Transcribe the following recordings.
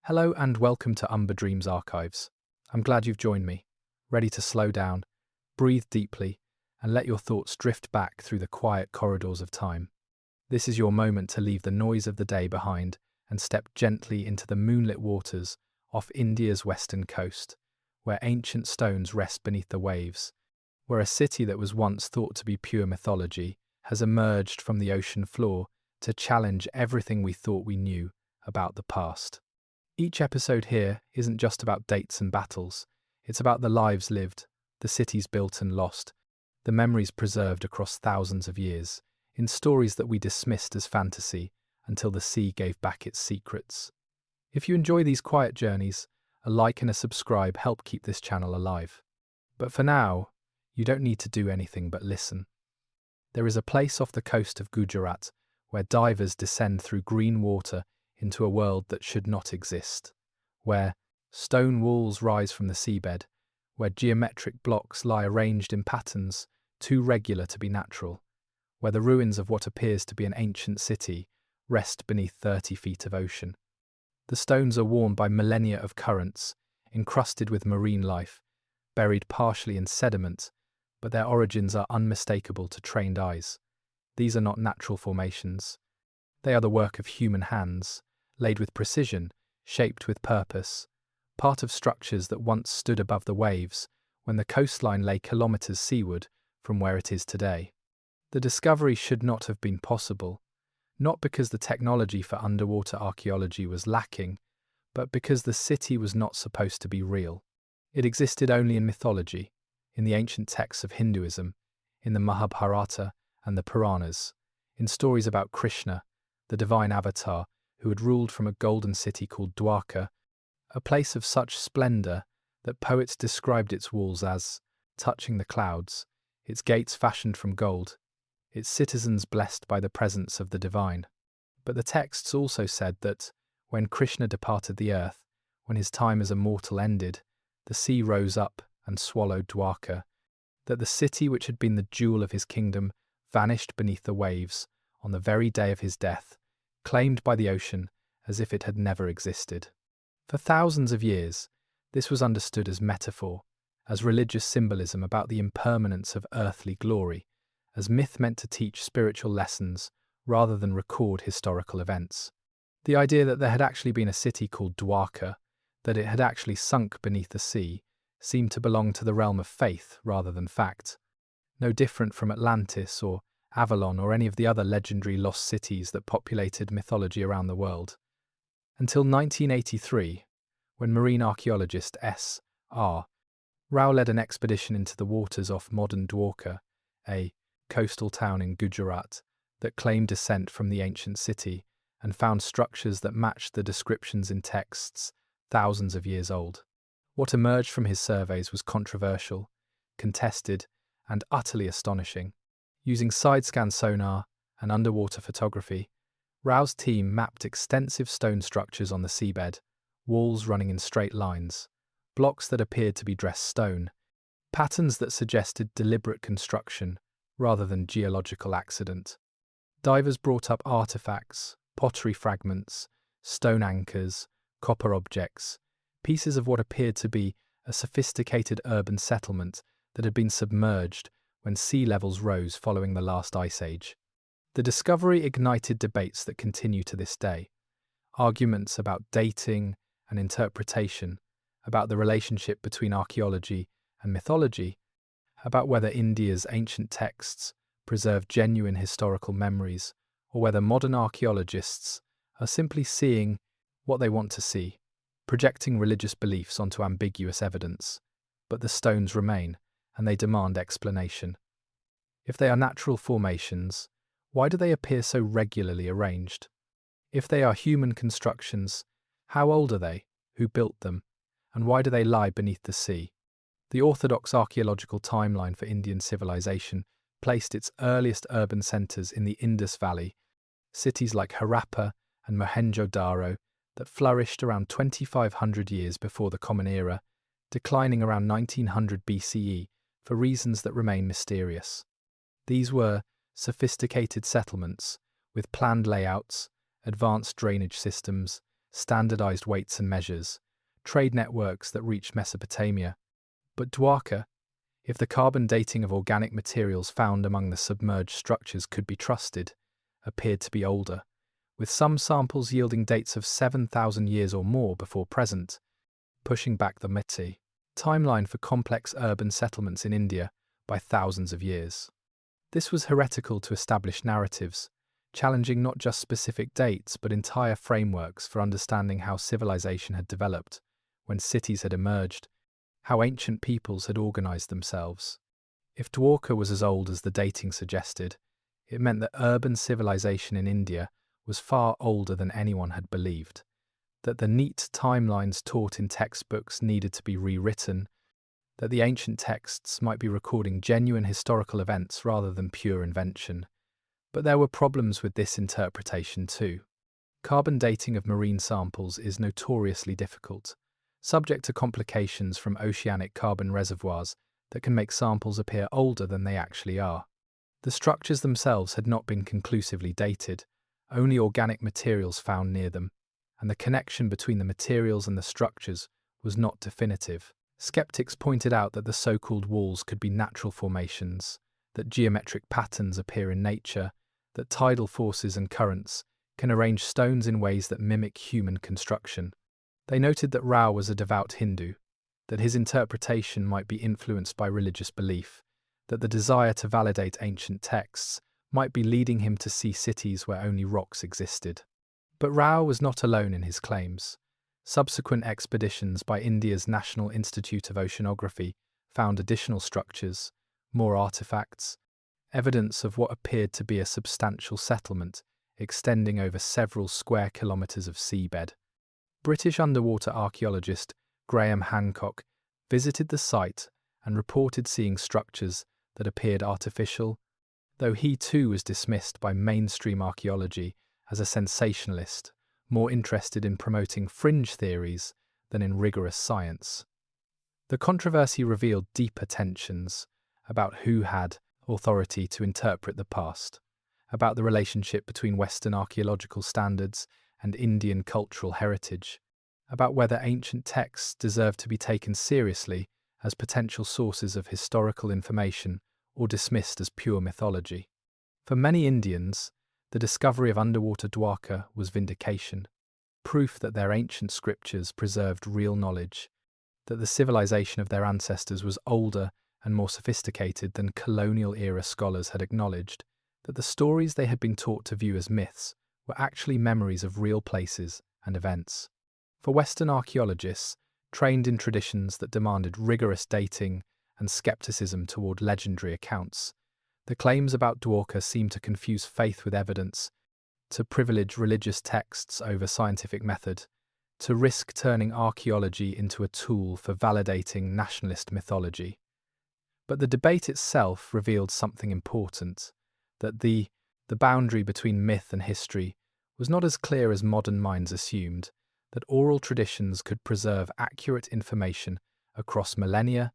Hello and welcome to Umber Dreams Archives. I'm glad you've joined me, ready to slow down, breathe deeply, and let your thoughts drift back through the quiet corridors of time. This is your moment to leave the noise of the day behind and step gently into the moonlit waters off India's western coast, where ancient stones rest beneath the waves, where a city that was once thought to be pure mythology has emerged from the ocean floor to challenge everything we thought we knew about the past. Each episode here isn't just about dates and battles, it's about the lives lived, the cities built and lost, the memories preserved across thousands of years, in stories that we dismissed as fantasy until the sea gave back its secrets. If you enjoy these quiet journeys, a like and a subscribe help keep this channel alive. But for now, you don't need to do anything but listen. There is a place off the coast of Gujarat where divers descend through green water into a world that should not exist, where stone walls rise from the seabed, where geometric blocks lie arranged in patterns too regular to be natural, where the ruins of what appears to be an ancient city rest beneath 30 feet of ocean. The stones are worn by millennia of currents, encrusted with marine life, buried partially in sediment, but their origins are unmistakable to trained eyes. These are not natural formations. They are the work of human hands, laid with precision, shaped with purpose, part of structures that once stood above the waves when the coastline lay kilometres seaward from where it is today. The discovery should not have been possible, not because the technology for underwater archaeology was lacking, but because the city was not supposed to be real. It existed only in mythology, in the ancient texts of Hinduism, in the Mahabharata and the Puranas, in stories about Krishna, the divine avatar who had ruled from a golden city called Dwarka, a place of such splendour that poets described its walls as touching the clouds, its gates fashioned from gold, its citizens blessed by the presence of the divine. But the texts also said that, when Krishna departed the earth, when his time as a mortal ended, the sea rose up and swallowed Dwarka, that the city which had been the jewel of his kingdom vanished beneath the waves on the very day of his death, claimed by the ocean as if it had never existed. For thousands of years, this was understood as metaphor, as religious symbolism about the impermanence of earthly glory, as myth meant to teach spiritual lessons rather than record historical events. The idea that there had actually been a city called Dwarka, that it had actually sunk beneath the sea, seemed to belong to the realm of faith rather than fact, no different from Atlantis or Avalon or any of the other legendary lost cities that populated mythology around the world. Until 1983, when marine archaeologist S.R. Rao led an expedition into the waters off modern Dwarka, a coastal town in Gujarat, that claimed descent from the ancient city and found structures that matched the descriptions in texts thousands of years old. What emerged from his surveys was controversial, contested, and utterly astonishing. Using side-scan sonar and underwater photography, Rao's team mapped extensive stone structures on the seabed, walls running in straight lines, blocks that appeared to be dressed stone, patterns that suggested deliberate construction rather than geological accident. Divers brought up artifacts, pottery fragments, stone anchors, copper objects, pieces of what appeared to be a sophisticated urban settlement that had been submerged when sea levels rose following the last ice age. The discovery ignited debates that continue to this day, arguments about dating and interpretation, about the relationship between archaeology and mythology, about whether India's ancient texts preserve genuine historical memories, or whether modern archaeologists are simply seeing what they want to see, projecting religious beliefs onto ambiguous evidence. But the stones remain, and they demand explanation. If they are natural formations, why do they appear so regularly arranged? If they are human constructions, how old are they? Who built them? And why do they lie beneath the sea? The orthodox archaeological timeline for Indian civilization placed its earliest urban centres in the Indus Valley, cities like Harappa and Mohenjo-Daro that flourished around 2,500 years before the Common Era, declining around 1900 BCE for reasons that remain mysterious. These were sophisticated settlements with planned layouts, advanced drainage systems, standardized weights and measures, trade networks that reached Mesopotamia. But Dwarka, if the carbon dating of organic materials found among the submerged structures could be trusted, appeared to be older, with some samples yielding dates of 7,000 years or more before present, pushing back the Metis timeline for complex urban settlements in India by thousands of years. This was heretical to established narratives, challenging not just specific dates but entire frameworks for understanding how civilization had developed, when cities had emerged, how ancient peoples had organized themselves. If Dwarka was as old as the dating suggested, it meant that urban civilization in India was far older than anyone had believed, that the neat timelines taught in textbooks needed to be rewritten, that the ancient texts might be recording genuine historical events rather than pure invention. But there were problems with this interpretation too. Carbon dating of marine samples is notoriously difficult, subject to complications from oceanic carbon reservoirs that can make samples appear older than they actually are. The structures themselves had not been conclusively dated, only organic materials found near them, and the connection between the materials and the structures was not definitive. Skeptics pointed out that the so-called walls could be natural formations, that geometric patterns appear in nature, that tidal forces and currents can arrange stones in ways that mimic human construction. They noted that Rao was a devout Hindu, that his interpretation might be influenced by religious belief, that the desire to validate ancient texts might be leading him to see cities where only rocks existed. But Rao was not alone in his claims. Subsequent expeditions by India's National Institute of Oceanography found additional structures, more artifacts, evidence of what appeared to be a substantial settlement extending over several square kilometres of seabed. British underwater archaeologist Graham Hancock visited the site and reported seeing structures that appeared artificial, though he too was dismissed by mainstream archaeology as a sensationalist, more interested in promoting fringe theories than in rigorous science. The controversy revealed deeper tensions about who had authority to interpret the past, about the relationship between Western archaeological standards and Indian cultural heritage, about whether ancient texts deserved to be taken seriously as potential sources of historical information or dismissed as pure mythology. For many Indians, the discovery of underwater Dwarka was vindication, proof that their ancient scriptures preserved real knowledge, that the civilization of their ancestors was older and more sophisticated than colonial-era scholars had acknowledged, that the stories they had been taught to view as myths were actually memories of real places and events. For Western archaeologists, trained in traditions that demanded rigorous dating and skepticism toward legendary accounts, the claims about Dwarka seemed to confuse faith with evidence, to privilege religious texts over scientific method, to risk turning archaeology into a tool for validating nationalist mythology. But the debate itself revealed something important, that the boundary between myth and history was not as clear as modern minds assumed, that oral traditions could preserve accurate information across millennia,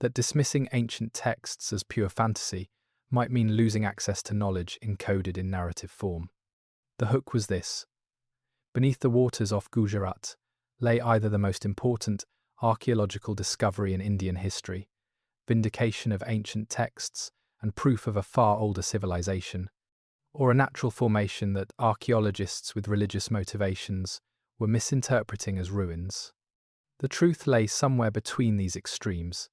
that dismissing ancient texts as pure fantasy might mean losing access to knowledge encoded in narrative form. The hook was this. Beneath the waters off Gujarat lay either the most important archaeological discovery in Indian history, vindication of ancient texts and proof of a far older civilization, or a natural formation that archaeologists with religious motivations were misinterpreting as ruins. The truth lay somewhere between these extremes,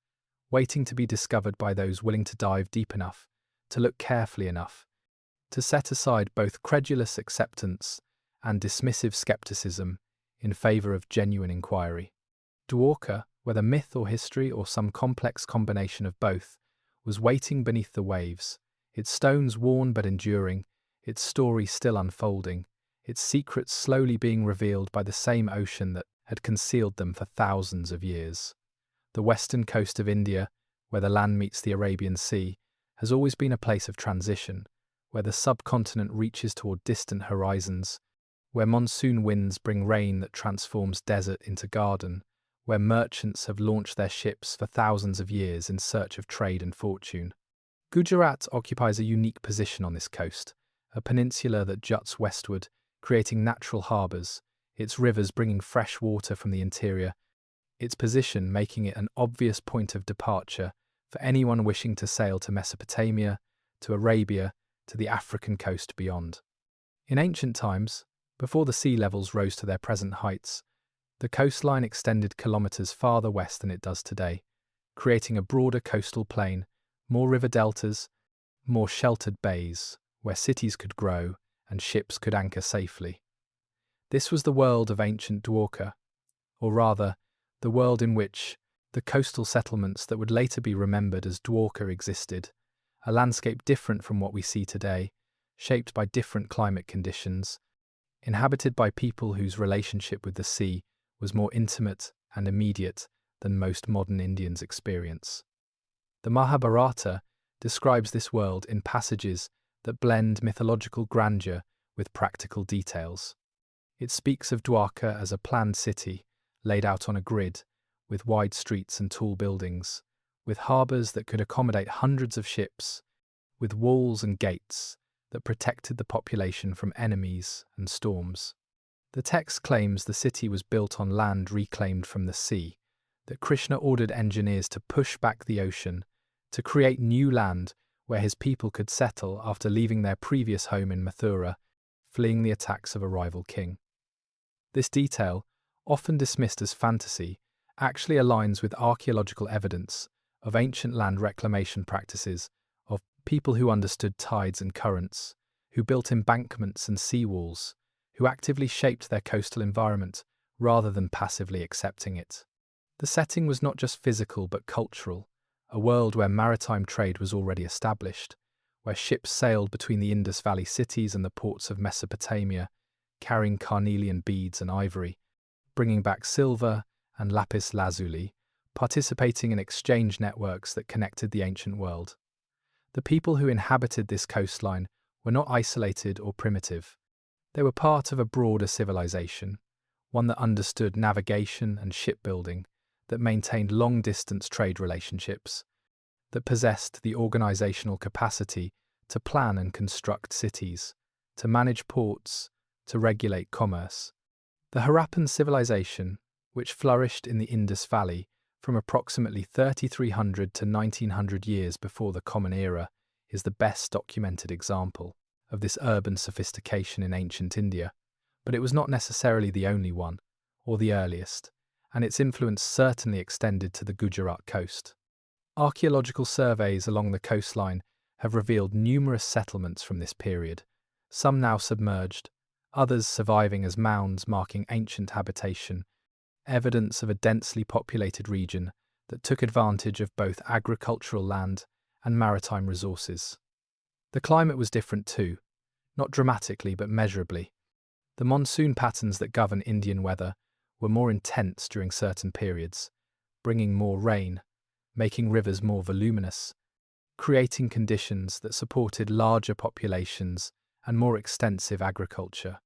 waiting to be discovered by those willing to dive deep enough, to look carefully enough, to set aside both credulous acceptance and dismissive skepticism in favour of genuine inquiry. Dwarka, whether myth or history or some complex combination of both, was waiting beneath the waves, its stones worn but enduring, its story still unfolding, its secrets slowly being revealed by the same ocean that had concealed them for thousands of years. The western coast of India, where the land meets the Arabian Sea, has always been a place of transition, where the subcontinent reaches toward distant horizons, where monsoon winds bring rain that transforms desert into garden, where merchants have launched their ships for thousands of years in search of trade and fortune. Gujarat occupies a unique position on this coast, a peninsula that juts westward, creating natural harbours, its rivers bringing fresh water from the interior, its position making it an obvious point of departure for anyone wishing to sail to Mesopotamia, to Arabia, to the African coast beyond. In ancient times, before the sea levels rose to their present heights, the coastline extended kilometres farther west than it does today, creating a broader coastal plain, more river deltas, more sheltered bays, where cities could grow and ships could anchor safely. This was the world of ancient Dwarka, or rather, the world in which the coastal settlements that would later be remembered as Dwarka existed, a landscape different from what we see today, shaped by different climate conditions, inhabited by people whose relationship with the sea was more intimate and immediate than most modern Indians experience. The Mahabharata describes this world in passages that blend mythological grandeur with practical details. It speaks of Dwarka as a planned city, laid out on a grid, with wide streets and tall buildings, with harbours that could accommodate hundreds of ships, with walls and gates that protected the population from enemies and storms. The text claims the city was built on land reclaimed from the sea, that Krishna ordered engineers to push back the ocean, to create new land where his people could settle after leaving their previous home in Mathura, fleeing the attacks of a rival king. This detail, often dismissed as fantasy, actually aligns with archaeological evidence of ancient land reclamation practices, of people who understood tides and currents, who built embankments and seawalls, who actively shaped their coastal environment rather than passively accepting it. The setting was not just physical but cultural, a world where maritime trade was already established, where ships sailed between the Indus Valley cities and the ports of Mesopotamia, carrying carnelian beads and ivory, bringing back silver and lapis lazuli, participating in exchange networks that connected the ancient world. The people who inhabited this coastline were not isolated or primitive. They were part of a broader civilization, one that understood navigation and shipbuilding, that maintained long-distance trade relationships, that possessed the organizational capacity to plan and construct cities, to manage ports, to regulate commerce. The Harappan civilization, which flourished in the Indus Valley from approximately 3,300 to 1,900 years before the Common Era, is the best documented example of this urban sophistication in ancient India, but it was not necessarily the only one, or the earliest, and its influence certainly extended to the Gujarat coast. Archaeological surveys along the coastline have revealed numerous settlements from this period, some now submerged, others surviving as mounds marking ancient habitation, evidence of a densely populated region that took advantage of both agricultural land and maritime resources. The climate was different too, not dramatically but measurably. The monsoon patterns that govern Indian weather were more intense during certain periods, bringing more rain, making rivers more voluminous, creating conditions that supported larger populations and more extensive agriculture.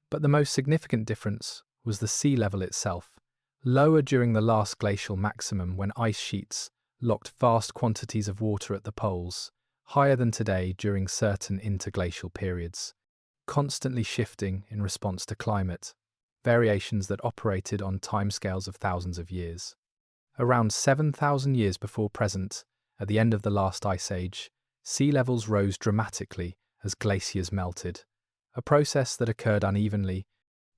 But the most significant difference was the sea level itself, lower during the last glacial maximum when ice sheets locked vast quantities of water at the poles, higher than today during certain interglacial periods, constantly shifting in response to climate, variations that operated on timescales of thousands of years. Around 7,000 years before present, at the end of the last ice age, sea levels rose dramatically as glaciers melted, a process that occurred unevenly,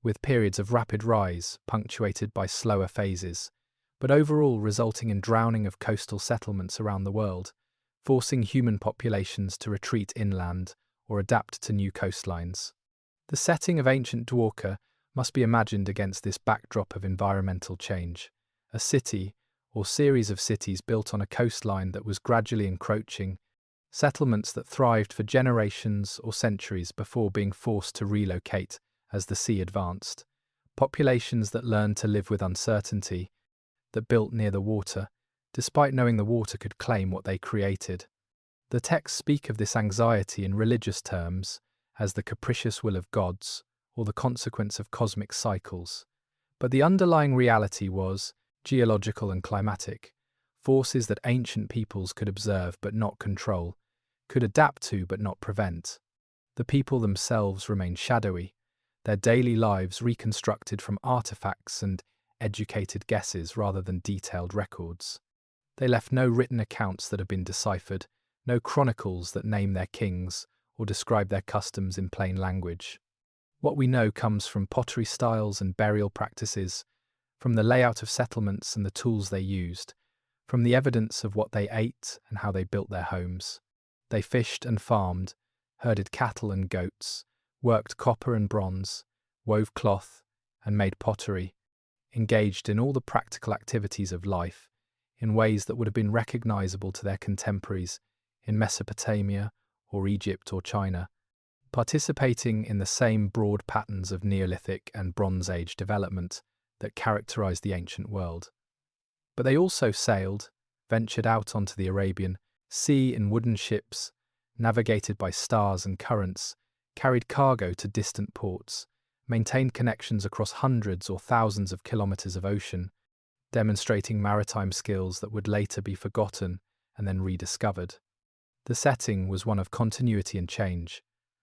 with periods of rapid rise punctuated by slower phases, but overall resulting in drowning of coastal settlements around the world, forcing human populations to retreat inland or adapt to new coastlines. The setting of ancient Dwarka must be imagined against this backdrop of environmental change, a city, or series of cities built on a coastline that was gradually encroaching, settlements that thrived for generations or centuries before being forced to relocate as the sea advanced, populations that learned to live with uncertainty, that built near the water, despite knowing the water could claim what they created. The texts speak of this anxiety in religious terms as the capricious will of gods, or the consequence of cosmic cycles, but the underlying reality was geological and climatic, forces that ancient peoples could observe but not control, could adapt to but not prevent. The people themselves remained shadowy, their daily lives reconstructed from artifacts and educated guesses rather than detailed records. They left no written accounts that have been deciphered, no chronicles that name their kings or describe their customs in plain language. What we know comes from pottery styles and burial practices, from the layout of settlements and the tools they used, from the evidence of what they ate and how they built their homes. They fished and farmed, herded cattle and goats, worked copper and bronze, wove cloth, and made pottery, engaged in all the practical activities of life in ways that would have been recognizable to their contemporaries in Mesopotamia or Egypt or China, participating in the same broad patterns of Neolithic and Bronze Age development that characterized the ancient world. But they also sailed, ventured out onto the Arabian Sea in wooden ships, navigated by stars and currents, carried cargo to distant ports, maintained connections across hundreds or thousands of kilometers of ocean, demonstrating maritime skills that would later be forgotten and then rediscovered. The setting was one of continuity and change,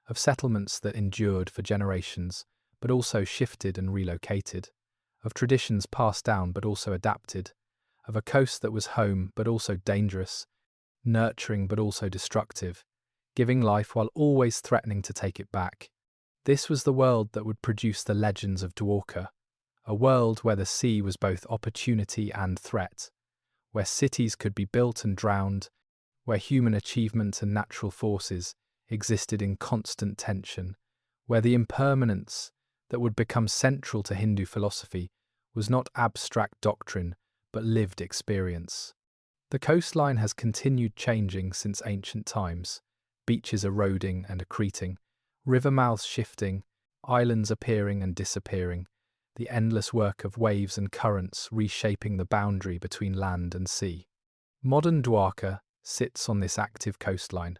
of settlements that endured for generations but also shifted and relocated, of traditions passed down but also adapted, of a coast that was home but also dangerous, nurturing but also destructive, giving life while always threatening to take it back. This was the world that would produce the legends of Dwarka, a world where the sea was both opportunity and threat, where cities could be built and drowned, where human achievement and natural forces existed in constant tension, where the impermanence that would become central to Hindu philosophy was not abstract doctrine but lived experience. The coastline has continued changing since ancient times, beaches eroding and accreting, river mouths shifting, islands appearing and disappearing, the endless work of waves and currents reshaping the boundary between land and sea. Modern Dwarka sits on this active coastline,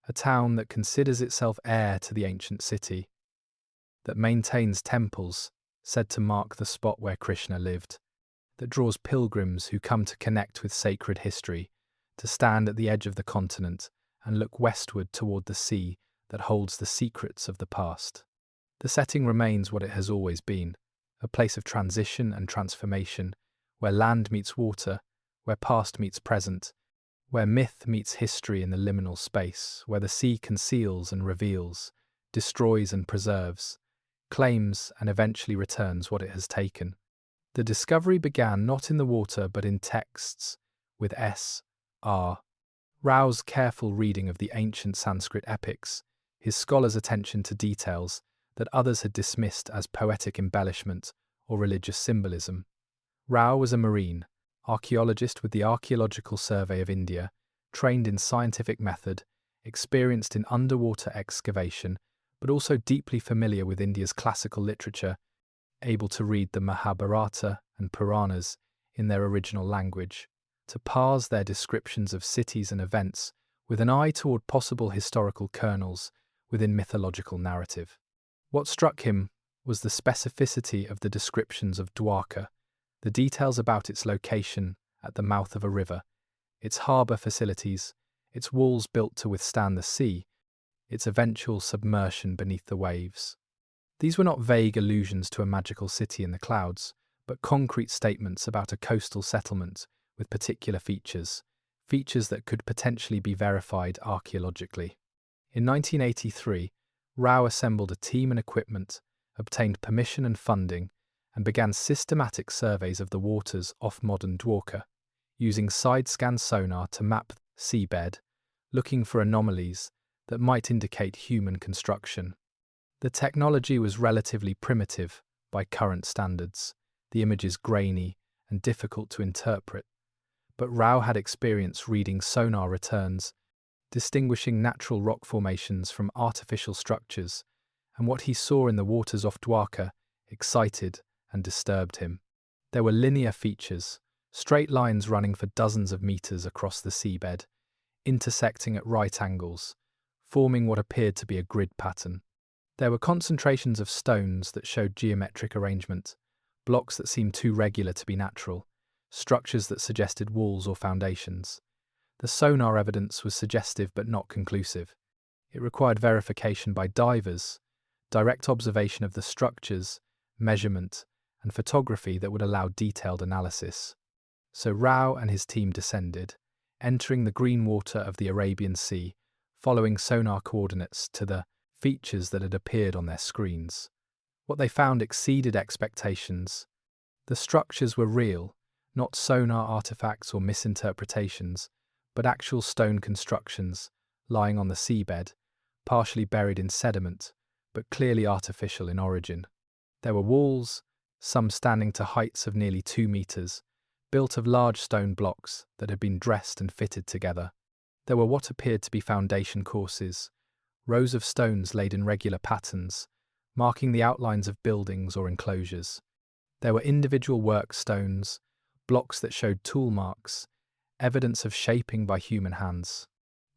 a town that considers itself heir to the ancient city, that maintains temples said to mark the spot where Krishna lived, that draws pilgrims who come to connect with sacred history, to stand at the edge of the continent and look westward toward the sea that holds the secrets of the past. The setting remains what it has always been, a place of transition and transformation, where land meets water, where past meets present, where myth meets history in the liminal space, where the sea conceals and reveals, destroys and preserves, claims and eventually returns what it has taken. The discovery began not in the water but in texts, with S.R. Rao's careful reading of the ancient Sanskrit epics, his scholar's attention to details that others had dismissed as poetic embellishment or religious symbolism. Rao was a marine, archaeologist with the Archaeological Survey of India, trained in scientific method, experienced in underwater excavation, but also deeply familiar with India's classical literature, able to read the Mahabharata and Puranas in their original language, to parse their descriptions of cities and events with an eye toward possible historical kernels within mythological narrative. What struck him was the specificity of the descriptions of Dwarka, the details about its location at the mouth of a river, its harbour facilities, its walls built to withstand the sea, its eventual submersion beneath the waves. These were not vague allusions to a magical city in the clouds, but concrete statements about a coastal settlement with particular features that could potentially be verified archaeologically. In 1983, Rao assembled a team and equipment, obtained permission and funding, and began systematic surveys of the waters off modern Dwarka, using side-scan sonar to map the seabed, looking for anomalies that might indicate human construction. The technology was relatively primitive by current standards, the images grainy and difficult to interpret, but Rao had experience reading sonar returns, distinguishing natural rock formations from artificial structures, and what he saw in the waters off Dwarka excited and disturbed him. There were linear features, straight lines running for dozens of meters across the seabed, intersecting at right angles, forming what appeared to be a grid pattern. There were concentrations of stones that showed geometric arrangement, blocks that seemed too regular to be natural, structures that suggested walls or foundations. The sonar evidence was suggestive but not conclusive. It required verification by divers direct observation of the structures, measurement, and photography that would allow detailed analysis. So Rao and his team descended, entering the green water of the Arabian Sea, following sonar coordinates to the features that had appeared on their screens. What they found exceeded expectations. The structures were real, not sonar artifacts or misinterpretations, but actual stone constructions lying on the seabed, partially buried in sediment, but clearly artificial in origin. There were walls, some standing to heights of nearly 2 meters, built of large stone blocks that had been dressed and fitted together. There were what appeared to be foundation courses, rows of stones laid in regular patterns, marking the outlines of buildings or enclosures. There were individual work stones, blocks that showed tool marks, evidence of shaping by human hands.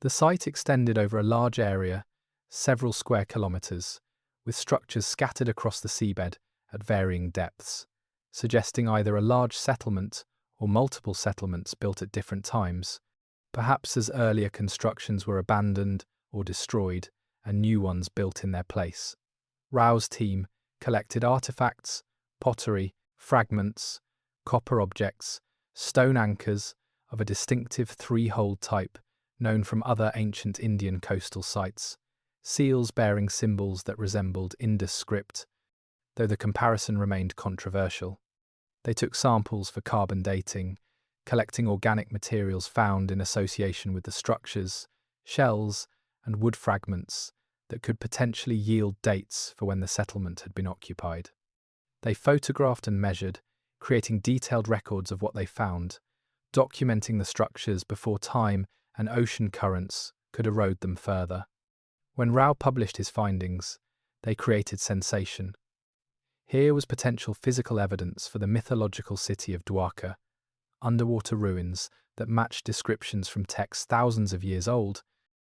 The site extended over a large area, several square kilometers, with structures scattered across the seabed at varying depths, suggesting either a large settlement or multiple settlements built at different times, perhaps as earlier constructions were abandoned or destroyed and new ones built in their place. Rao's team collected artifacts, pottery, fragments, copper objects, stone anchors of a distinctive 3-holed type known from other ancient Indian coastal sites, seals bearing symbols that resembled Indus script, though the comparison remained controversial. They took samples for carbon dating, collecting organic materials found in association with the structures, shells, and wood fragments that could potentially yield dates for when the settlement had been occupied. They photographed and measured, creating detailed records of what they found, documenting the structures before time and ocean currents could erode them further. When Rao published his findings, they created sensation. Here was potential physical evidence for the mythological city of Dwarka, underwater ruins that matched descriptions from texts thousands of years old,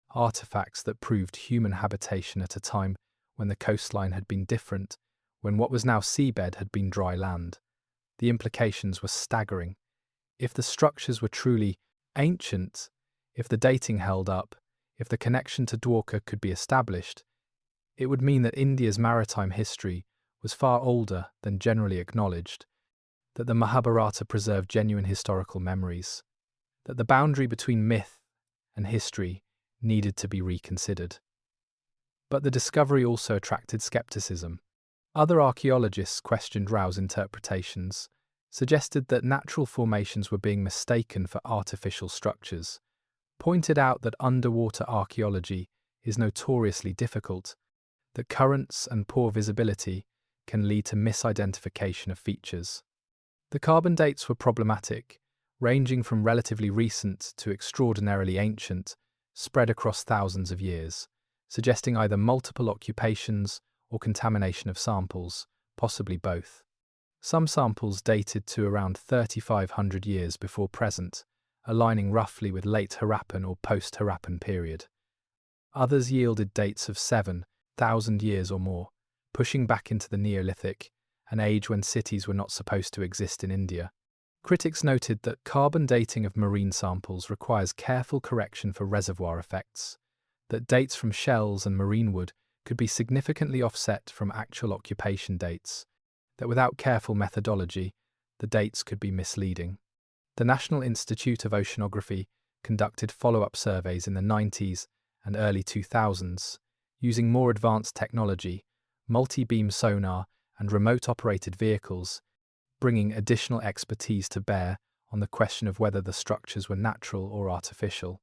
artifacts that proved human habitation at a time when the coastline had been different, when what was now seabed had been dry land. The implications were staggering. If the structures were truly ancient, if the dating held up, if the connection to Dwarka could be established, it would mean that India's maritime history was far older than generally acknowledged, that the Mahabharata preserved genuine historical memories, that the boundary between myth and history needed to be reconsidered. But the discovery also attracted skepticism. Other archaeologists questioned Rao's interpretations, suggested that natural formations were being mistaken for artificial structures, pointed out that underwater archaeology is notoriously difficult, that currents and poor visibility can lead to misidentification of features. The carbon dates were problematic, ranging from relatively recent to extraordinarily ancient, spread across thousands of years, suggesting either multiple occupations or contamination of samples, possibly both. Some samples dated to around 3,500 years before present, aligning roughly with late Harappan or post-Harappan period. Others yielded dates of 7,000 years or more, pushing back into the Neolithic, an age when cities were not supposed to exist in India. Critics noted that carbon dating of marine samples requires careful correction for reservoir effects, that dates from shells and marine wood could be significantly offset from actual occupation dates, that without careful methodology, the dates could be misleading. The National Institute of Oceanography conducted follow-up surveys in the 90s and early 2000s, using more advanced technology, multi-beam sonar, and remote-operated vehicles, bringing additional expertise to bear on the question of whether the structures were natural or artificial.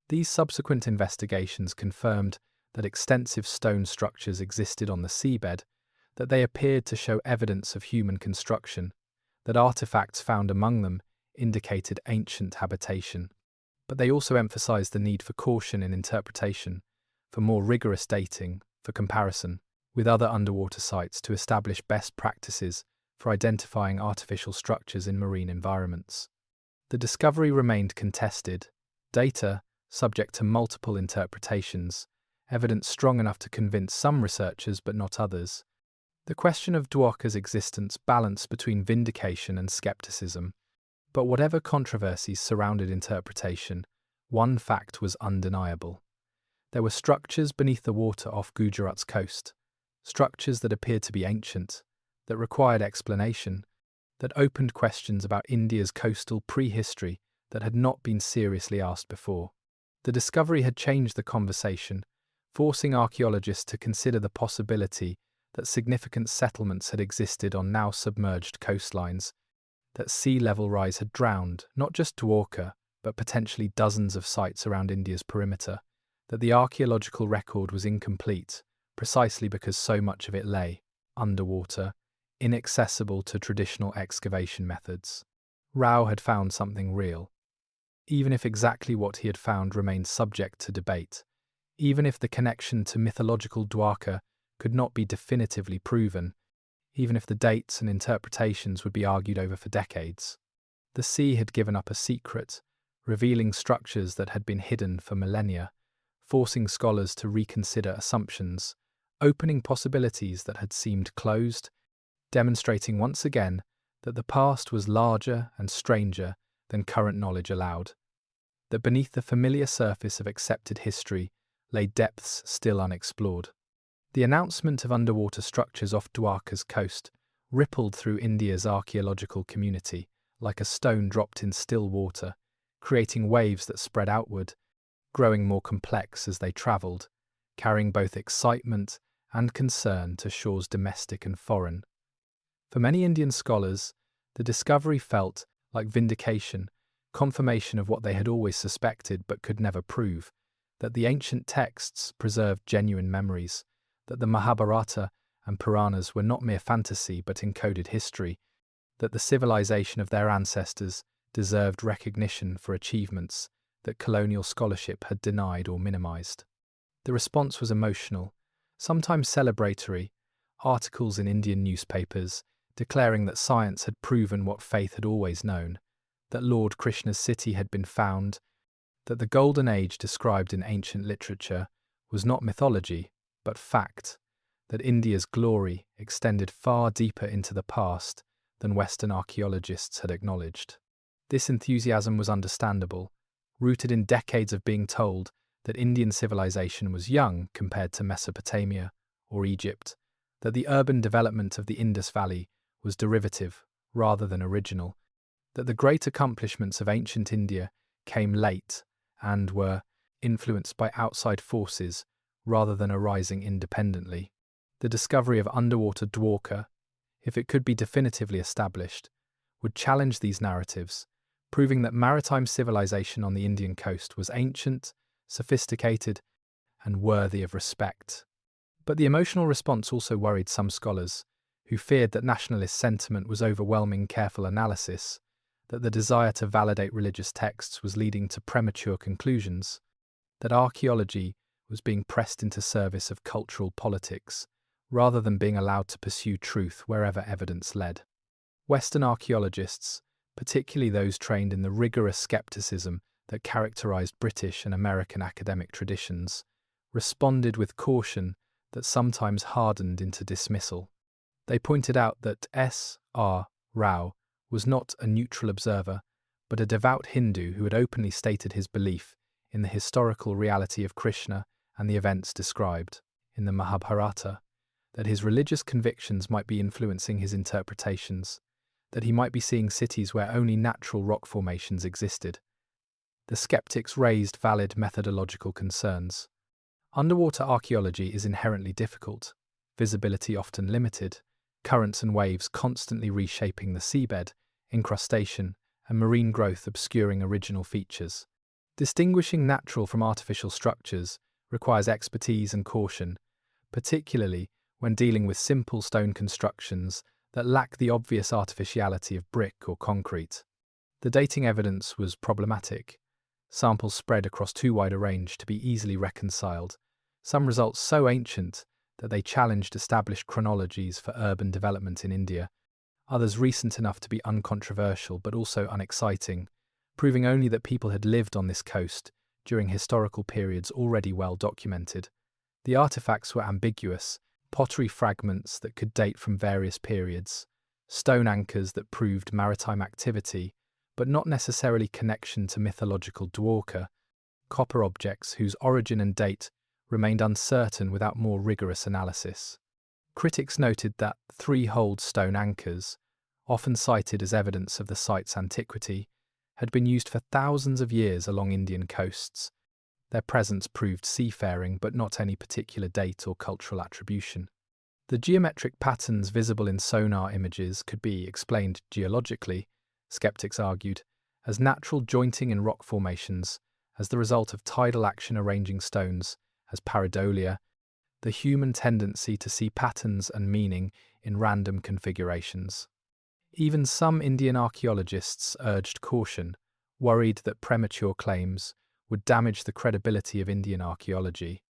These subsequent investigations confirmed that extensive stone structures existed on the seabed, that they appeared to show evidence of human construction, that artifacts found among them indicated ancient habitation. But they also emphasized the need for caution in interpretation, for more rigorous dating, for comparison with other underwater sites to establish best practices for identifying artificial structures in marine environments. The discovery remained contested, data subject to multiple interpretations, evidence strong enough to convince some researchers but not others. The question of Dwarka's existence balanced between vindication and skepticism, but whatever controversies surrounded interpretation, one fact was undeniable. There were structures beneath the water off Gujarat's coast, structures that appeared to be ancient, that required explanation, that opened questions about India's coastal prehistory that had not been seriously asked before. The discovery had changed the conversation, forcing archaeologists to consider the possibility that significant settlements had existed on now submerged coastlines, that sea level rise had drowned not just Dwarka, but potentially dozens of sites around India's perimeter, that the archaeological record was incomplete, precisely because so much of it lay underwater, inaccessible to traditional excavation methods. Rao had found something real. Even if exactly what he had found remained subject to debate, even if the connection to mythological Dwarka could not be definitively proven, even if the dates and interpretations would be argued over for decades, the sea had given up a secret, revealing structures that had been hidden for millennia, forcing scholars to reconsider assumptions, opening possibilities that had seemed closed, demonstrating once again that the past was larger and stranger than current knowledge allowed, that beneath the familiar surface of accepted history lay depths still unexplored. The announcement of underwater structures off Dwarka's coast rippled through India's archaeological community like a stone dropped in still water, creating waves that spread outward, growing more complex as they travelled, carrying both excitement and concern to shores domestic and foreign. For many Indian scholars, the discovery felt like vindication, confirmation of what they had always suspected but could never prove, that the ancient texts preserved genuine memories, that the Mahabharata and Puranas were not mere fantasy but encoded history, that the civilization of their ancestors deserved recognition for achievements that colonial scholarship had denied or minimized. The response was emotional, sometimes celebratory, articles in Indian newspapers declaring that science had proven what faith had always known, that Lord Krishna's city had been found, that the golden age described in ancient literature was not mythology, but fact, that India's glory extended far deeper into the past than Western archaeologists had acknowledged. This enthusiasm was understandable, rooted in decades of being told that Indian civilization was young compared to Mesopotamia or Egypt, that the urban development of the Indus Valley was derivative rather than original, that the great accomplishments of ancient India came late and were influenced by outside forces rather than arising independently. The discovery of underwater Dwarka, if it could be definitively established, would challenge these narratives, proving that maritime civilization on the Indian coast was ancient, sophisticated, and worthy of respect. But the emotional response also worried some scholars, who feared that nationalist sentiment was overwhelming careful analysis, that the desire to validate religious texts was leading to premature conclusions, that archaeology was being pressed into service of cultural politics, rather than being allowed to pursue truth wherever evidence led. Western archaeologists, particularly those trained in the rigorous skepticism that characterized British and American academic traditions, responded with caution that sometimes hardened into dismissal. They pointed out that S.R. Rao was not a neutral observer, but a devout Hindu who had openly stated his belief in the historical reality of Krishna and the events described in the Mahabharata, that his religious convictions might be influencing his interpretations, that he might be seeing cities where only natural rock formations existed. The skeptics raised valid methodological concerns. Underwater archaeology is inherently difficult, visibility often limited, currents and waves constantly reshaping the seabed, incrustation, and marine growth obscuring original features. Distinguishing natural from artificial structures requires expertise and caution, particularly when dealing with simple stone constructions that lack the obvious artificiality of brick or concrete. The dating evidence was problematic. Samples spread across too wide a range to be easily reconciled, some results so ancient that they challenged established chronologies for urban development in India, others recent enough to be uncontroversial but also unexciting, proving only that people had lived on this coast during historical periods already well documented. The artifacts were ambiguous, pottery fragments that could date from various periods, stone anchors that proved maritime activity, but not necessarily connection to mythological Dwarka, copper objects whose origin and date remained uncertain without more rigorous analysis. Critics noted that three-holed stone anchors, often cited as evidence of the site's antiquity, had been used for thousands of years along Indian coasts. Their presence proved seafaring, but not any particular date or cultural attribution. The geometric patterns visible in sonar images could be explained geologically, skeptics argued, as natural jointing in rock formations as the result of tidal action arranging stones as pareidolia, the human tendency to see patterns and meaning in random configurations. Even some Indian archaeologists urged caution, worried that premature claims would damage the credibility of Indian archaeology,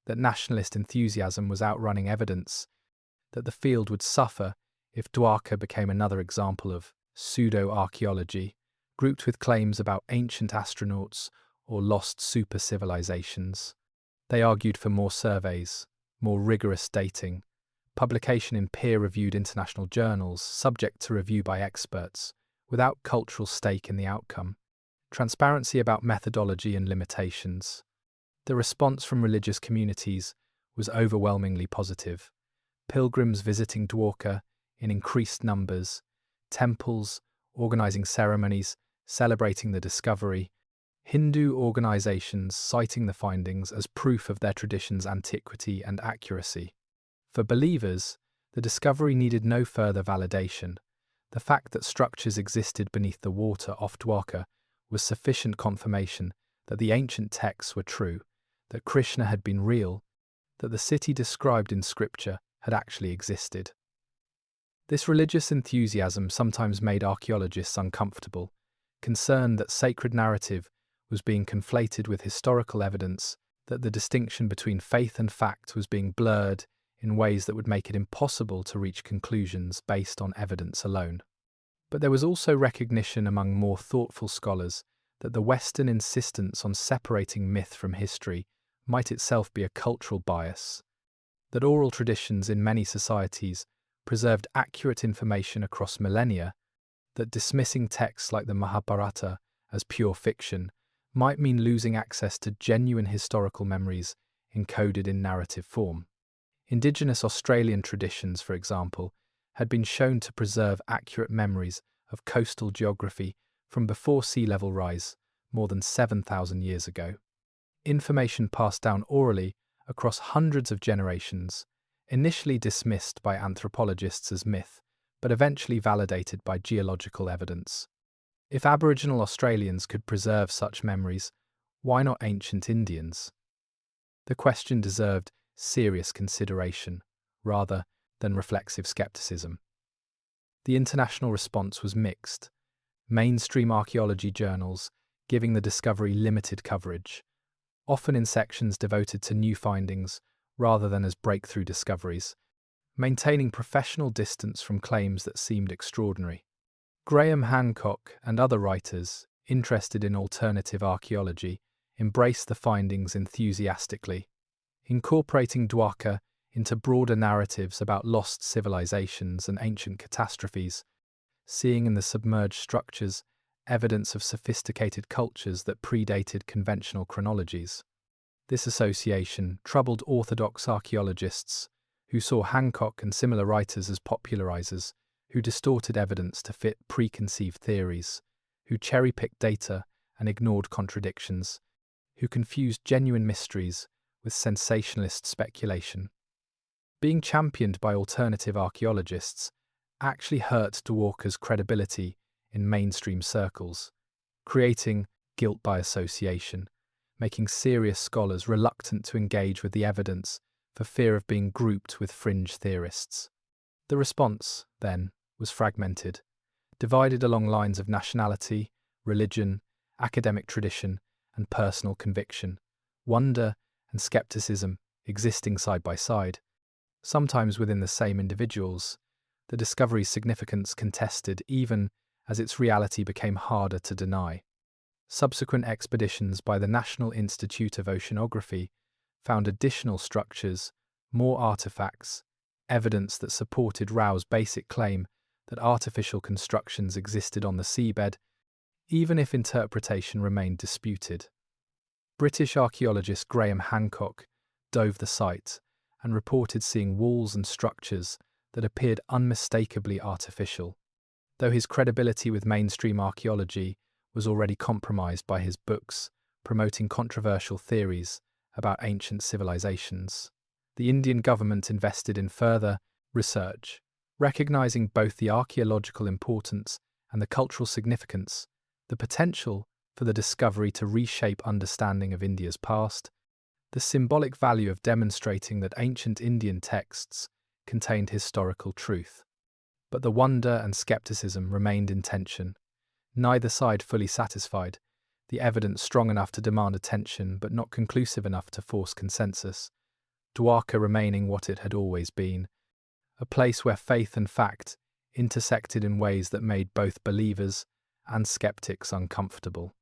that nationalist enthusiasm was outrunning evidence, that the field would suffer if Dwarka became another example of pseudo-archaeology, grouped with claims about ancient astronauts or lost super-civilizations. They argued for more surveys, more rigorous dating, publication in peer-reviewed international journals subject to review by experts, without cultural stake in the outcome, transparency about methodology and limitations. The response from religious communities was overwhelmingly positive. Pilgrims visiting Dwarka in increased numbers, temples organizing ceremonies celebrating the discovery, Hindu organizations citing the findings as proof of their tradition's antiquity and accuracy. For believers, the discovery needed no further validation. The fact that structures existed beneath the water off Dwarka was sufficient confirmation that the ancient texts were true, that Krishna had been real, that the city described in scripture had actually existed. This religious enthusiasm sometimes made archaeologists uncomfortable, concerned that sacred narrative was being conflated with historical evidence, that the distinction between faith and fact was being blurred in ways that would make it impossible to reach conclusions based on evidence alone. But there was also recognition among more thoughtful scholars that the Western insistence on separating myth from history might itself be a cultural bias, that oral traditions in many societies preserved accurate information across millennia, that dismissing texts like the Mahabharata as pure fiction might mean losing access to genuine historical memories encoded in narrative form. Indigenous Australian traditions, for example, had been shown to preserve accurate memories of coastal geography from before sea level rise, more than 7,000 years ago. Information passed down orally across hundreds of generations, initially dismissed by anthropologists as myth, but eventually validated by geological evidence. If Aboriginal Australians could preserve such memories, why not ancient Indians? The question deserved serious consideration, rather than reflexive skepticism. The international response was mixed, mainstream archaeology journals giving the discovery limited coverage, often in sections devoted to new findings rather than as breakthrough discoveries, maintaining professional distance from claims that seemed extraordinary. Graham Hancock and other writers interested in alternative archaeology embraced the findings enthusiastically, incorporating Dwarka into broader narratives about lost civilizations and ancient catastrophes, seeing in the submerged structures evidence of sophisticated cultures that predated conventional chronologies. This association troubled orthodox archaeologists, who saw Hancock and similar writers as popularizers, who distorted evidence to fit preconceived theories, who cherry-picked data and ignored contradictions, who confused genuine mysteries with sensationalist speculation. Being championed by alternative archaeologists actually hurt Dwarka's credibility in mainstream circles, creating guilt by association, making serious scholars reluctant to engage with the evidence for fear of being grouped with fringe theorists. The response, then, was fragmented, divided along lines of nationality, religion, academic tradition, and personal conviction, wonder and skepticism existing side by side, sometimes within the same individuals, the discovery's significance contested even as its reality became harder to deny. Subsequent expeditions by the National Institute of Oceanography found additional structures, more artifacts, evidence that supported Rao's basic claim that artificial constructions existed on the seabed, even if interpretation remained disputed. British archaeologist Graham Hancock dove the site and reported seeing walls and structures that appeared unmistakably artificial, though his credibility with mainstream archaeology was already compromised by his books promoting controversial theories about ancient civilizations. The Indian government invested in further research, recognizing both the archaeological importance and the cultural significance, the potential for the discovery to reshape understanding of India's past, the symbolic value of demonstrating that ancient Indian texts contained historical truth. But the wonder and skepticism remained in tension, neither side fully satisfied, the evidence strong enough to demand attention but not conclusive enough to force consensus, Dwarka remaining what it had always been, a place where faith and fact intersected in ways that made both believers and skeptics uncomfortable.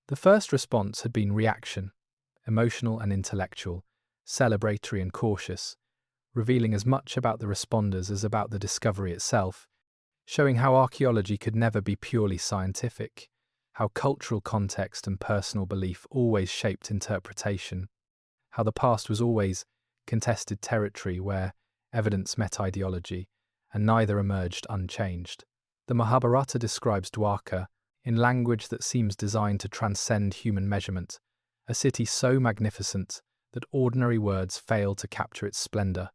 The first response had been reaction, emotional and intellectual, celebratory and cautious, revealing as much about the responders as about the discovery itself, showing how archaeology could never be purely scientific, how cultural context and personal belief always shaped interpretation, how the past was always contested territory where evidence met ideology, and neither emerged unchanged. The Mahabharata describes Dwarka in language that seems designed to transcend human measurement, a city so magnificent that ordinary words fail to capture its splendor,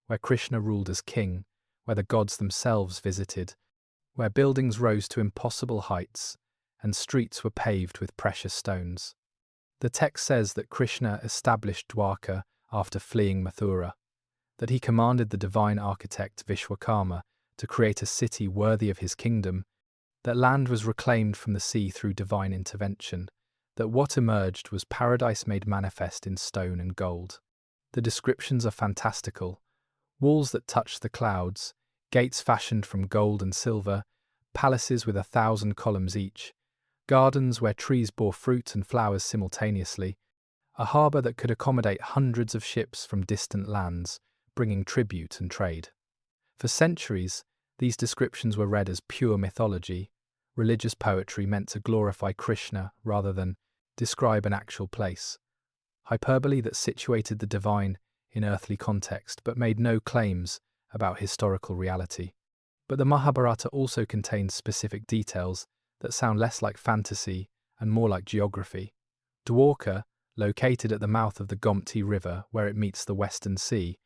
where Krishna ruled as king, where the gods themselves visited, where buildings rose to impossible heights, and streets were paved with precious stones. The text says that Krishna established Dwarka after fleeing Mathura, that he commanded the divine architect Vishwakarma to create a city worthy of his kingdom, that land was reclaimed from the sea through divine intervention, that what emerged was paradise made manifest in stone and gold. The descriptions are fantastical: walls that touched the clouds, gates fashioned from gold and silver, palaces with 1,000 columns each, gardens where trees bore fruit and flowers simultaneously, a harbour that could accommodate hundreds of ships from distant lands, bringing tribute and trade. For centuries, these descriptions were read as pure mythology, religious poetry meant to glorify Krishna rather than describe an actual place, hyperbole that situated the divine in earthly context but made no claims about historical reality. But the Mahabharata also contains specific details that sound less like fantasy and more like geography. Dwarka, located at the mouth of the Gomti River where it meets the Western Sea,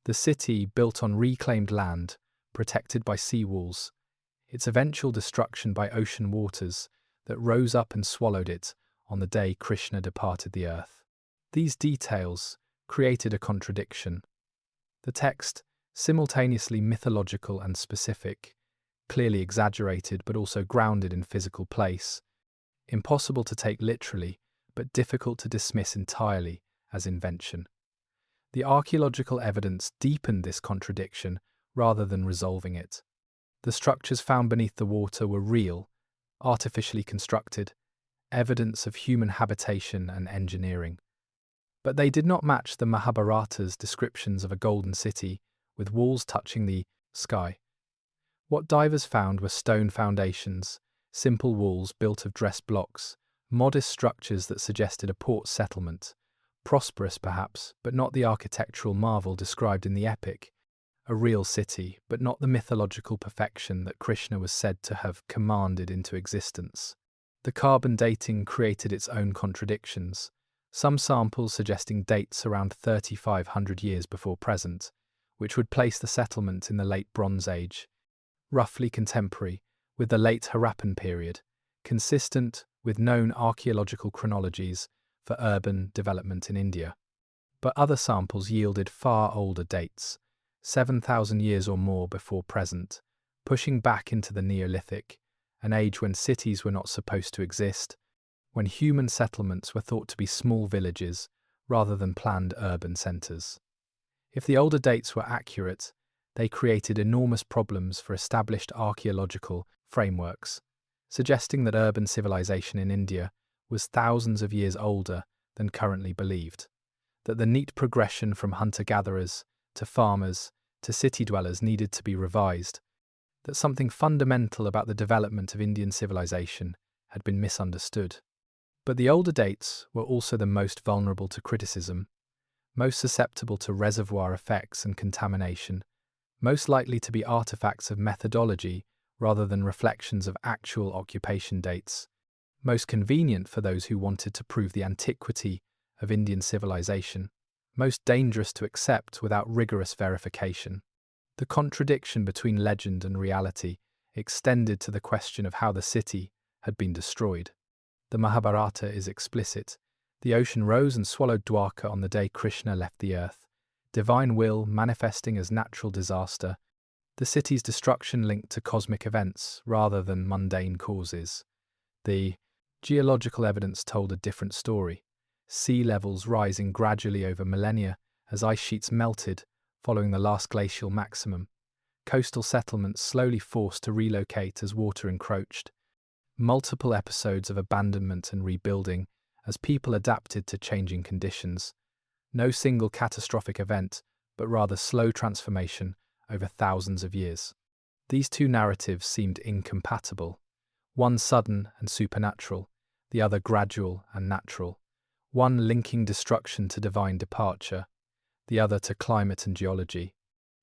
the city built on reclaimed land, protected by seawalls, its eventual destruction by ocean waters that rose up and swallowed it on the day Krishna departed the earth. These details created a contradiction. The text, simultaneously mythological and specific, clearly exaggerated but also grounded in physical place, impossible to take literally but difficult to dismiss entirely as invention. The archaeological evidence deepened this contradiction rather than resolving it. The structures found beneath the water were real, artificially constructed, evidence of human habitation and engineering. But they did not match the Mahabharata's descriptions of a golden city with walls touching the sky. What divers found were stone foundations, simple walls built of dressed blocks, modest structures that suggested a port settlement, prosperous perhaps, but not the architectural marvel described in the epic, a real city, but not the mythological perfection that Krishna was said to have commanded into existence. The carbon dating created its own contradictions, some samples suggesting dates around 3,500 years before present, which would place the settlement in the late Bronze Age, roughly contemporary with the late Harappan period, consistent with known archaeological chronologies for urban development in India. But other samples yielded far older dates, 7,000 years or more before present, pushing back into the Neolithic, an age when cities were not supposed to exist, when human settlements were thought to be small villages rather than planned urban centres. If the older dates were accurate, they created enormous problems for established archaeological frameworks, suggesting that urban civilization in India was thousands of years older than currently believed, that the neat progression from hunter-gatherers to farmers to city dwellers needed to be revised, that something fundamental about the development of Indian civilization had been misunderstood. But the older dates were also the most vulnerable to criticism. most susceptible to reservoir effects and contamination, most likely to be artifacts of methodology rather than reflections of actual occupation dates, most convenient for those who wanted to prove the antiquity of Indian civilization, most dangerous to accept without rigorous verification. The contradiction between legend and reality extended to the question of how the city had been destroyed. The Mahabharata is explicit. The ocean rose and swallowed Dwarka on the day Krishna left the earth, divine will manifesting as natural disaster, the city's destruction linked to cosmic events rather than mundane causes. The geological evidence told a different story, sea levels rising gradually over millennia as ice sheets melted following the last glacial maximum, coastal settlements slowly forced to relocate as water encroached, multiple episodes of abandonment and rebuilding as people adapted to changing conditions. No single catastrophic event, but rather slow transformation over thousands of years. These two narratives seemed incompatible, one sudden and supernatural, the other gradual and natural, one linking destruction to divine departure, the other to climate and geology,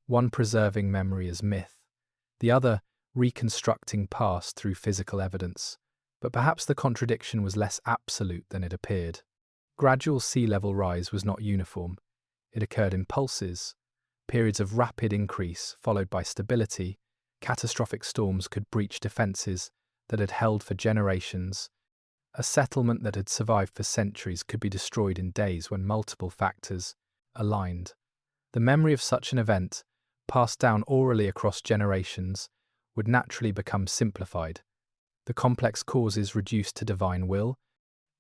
one preserving memory as myth, the other reconstructing past through physical evidence. But perhaps the contradiction was less absolute than it appeared. Gradual sea level rise was not uniform. It occurred in pulses, periods of rapid increase followed by stability. Catastrophic storms could breach defences that had held for generations. A settlement that had survived for centuries could be destroyed in days when multiple factors aligned. The memory of such an event, passed down orally across generations, would naturally become simplified. The complex causes reduced to divine will,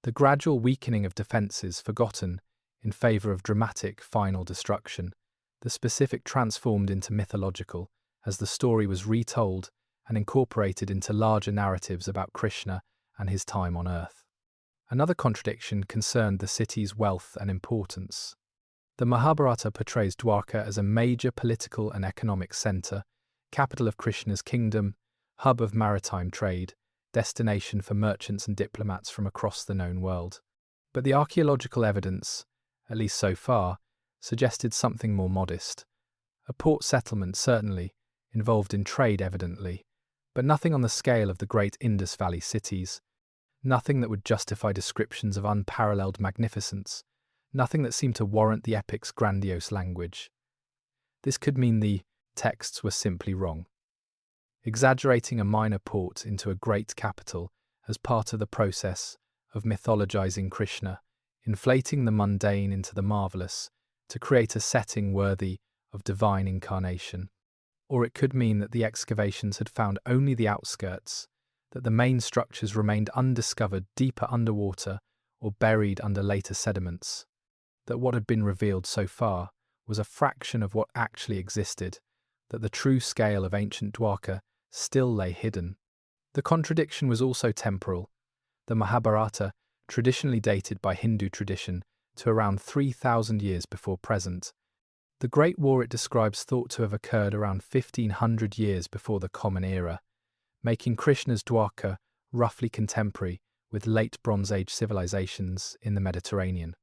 the gradual weakening of defences forgotten in favour of dramatic final destruction, the specific transformed into mythological as the story was retold and incorporated into larger narratives about Krishna and his time on earth. Another contradiction concerned the city's wealth and importance. The Mahabharata portrays Dwarka as a major political and economic centre, capital of Krishna's kingdom, hub of maritime trade, destination for merchants and diplomats from across the known world. But the archaeological evidence, at least so far, suggested something more modest. A port settlement, certainly, involved in trade evidently, but nothing on the scale of the great Indus Valley cities, nothing that would justify descriptions of unparalleled magnificence, nothing that seemed to warrant the epic's grandiose language. This could mean the texts were simply wrong, exaggerating a minor port into a great capital as part of the process of mythologizing Krishna, inflating the mundane into the marvelous to create a setting worthy of divine incarnation. Or it could mean that the excavations had found only the outskirts, that the main structures remained undiscovered deeper underwater or buried under later sediments, that what had been revealed so far was a fraction of what actually existed, that the true scale of ancient Dwarka still lay hidden. The contradiction was also temporal. The Mahabharata, traditionally dated by Hindu tradition to around 3,000 years before present. The Great War it describes thought to have occurred around 1,500 years before the Common Era, making Krishna's Dwarka roughly contemporary with late Bronze Age civilizations in the Mediterranean.